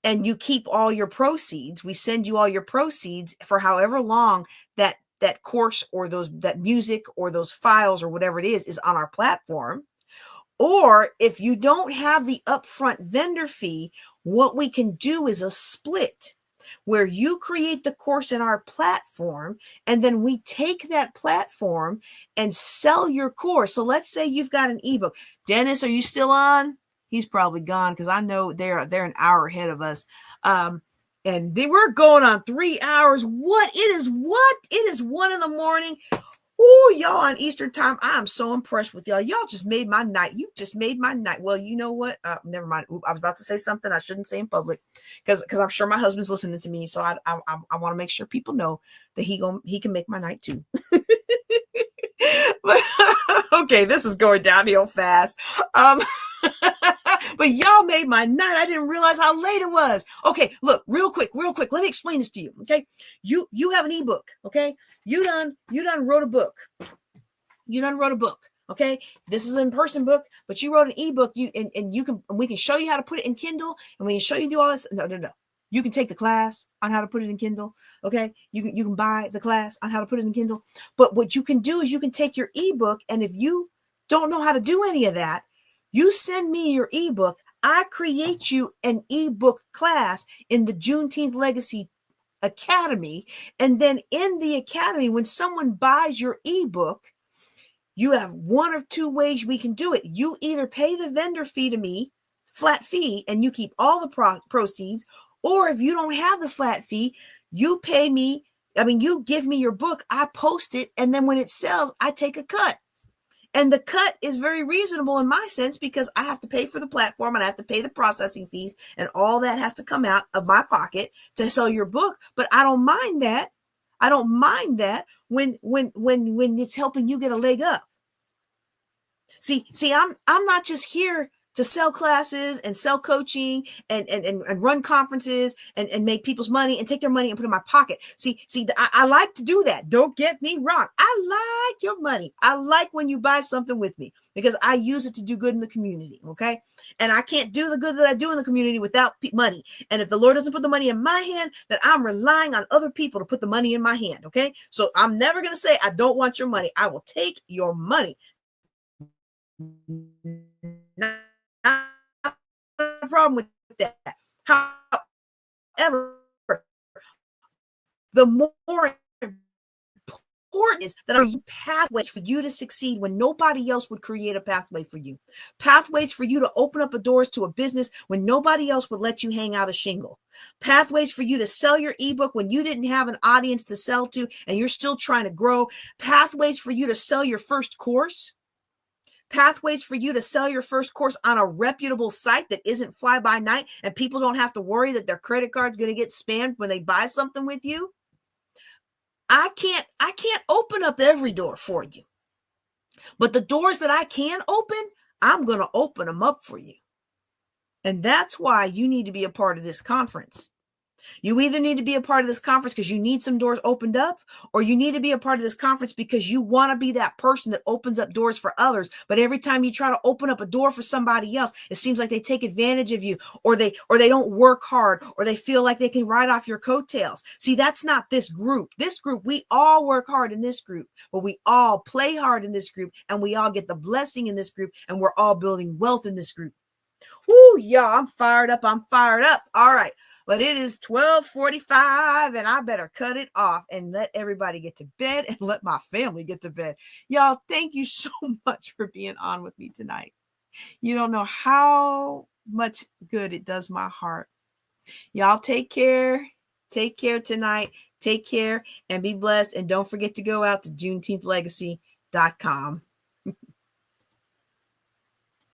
and you keep all your proceeds. We send you all your proceeds for however long that course or that music or those files or whatever it is on our platform. Or if you don't have the upfront vendor fee, what we can do is a split, where you create the course in our platform, and then we take that platform and sell your course. So let's say you've got an ebook. Dennis, are you still on? He's probably gone because I know they're an hour ahead of us. And we're going on 3 hours. It is 1 a.m. Oh, y'all on Eastern time. I'm so impressed with y'all. Y'all just made my night. You just made my night. Well, you know what? Never mind. I was about to say something I shouldn't say in public because I'm sure my husband's listening to me. So I want to make sure people know that he can make my night too. But okay, this is going downhill fast. But y'all made my night. I didn't realize how late it was. Okay, look, real quick. Let me explain this to you. Okay, you have an ebook. Okay, you done wrote a book. Okay, this is an in-person book, but you wrote an ebook. We can show you how to put it in Kindle, and we can show you do all this. No. You can take the class on how to put it in Kindle. Okay, you can buy the class on how to put it in Kindle. But what you can do is you can take your ebook, and if you don't know how to do any of that, you send me your ebook. I create you an ebook class in the Juneteenth Legacy Academy. And then in the academy, when someone buys your ebook, you have 1 of 2 ways we can do it. You either pay the vendor fee to me, flat fee, and you keep all the proceeds. Or if you don't have the flat fee, you give me your book, I post it, and then when it sells, I take a cut. And the cut is very reasonable in my sense because I have to pay for the platform and I have to pay the processing fees, and all that has to come out of my pocket to sell your book. But I don't mind that. When it's helping you get a leg up. See, I'm not just here to sell classes and sell coaching and run conferences and make people's money and take their money and put it in my pocket. See, I like to do that. Don't get me wrong. I like your money. I like when you buy something with me because I use it to do good in the community. Okay. And I can't do the good that I do in the community without money. And if the Lord doesn't put the money in my hand, then I'm relying on other people to put the money in my hand. Okay. So I'm never going to say, I don't want your money. I will take your money. Not a problem with that. However, the more is that are pathways for you to succeed when nobody else would create a pathway for you. Pathways for you to open up doors to a business when nobody else would let you hang out a shingle. Pathways for you to sell your ebook when you didn't have an audience to sell to and you're still trying to grow. Pathways for you to sell your first course. Pathways for you to sell your first course on a reputable site that isn't fly by night and people don't have to worry that their credit card's going to get spammed when they buy something with you. I can't open up every door for you. But the doors that I can open, I'm going to open them up for you. And that's why you need to be a part of this conference. You either need to be a part of this conference because you need some doors opened up, or you need to be a part of this conference because you want to be that person that opens up doors for others. But every time you try to open up a door for somebody else, it seems like they take advantage of you, or they don't work hard, or they feel like they can ride off your coattails. See, that's not this group. This group, we all work hard in this group, but we all play hard in this group, and we all get the blessing in this group, and we're all building wealth in this group. Woo, y'all, I'm fired up. All right. But it is 12:45 and I better cut it off and let everybody get to bed and let my family get to bed. Y'all, thank you so much for being on with me tonight. You don't know how much good it does my heart. Y'all take care. Take care tonight. Take care and be blessed. And don't forget to go out to JuneteenthLegacy.com.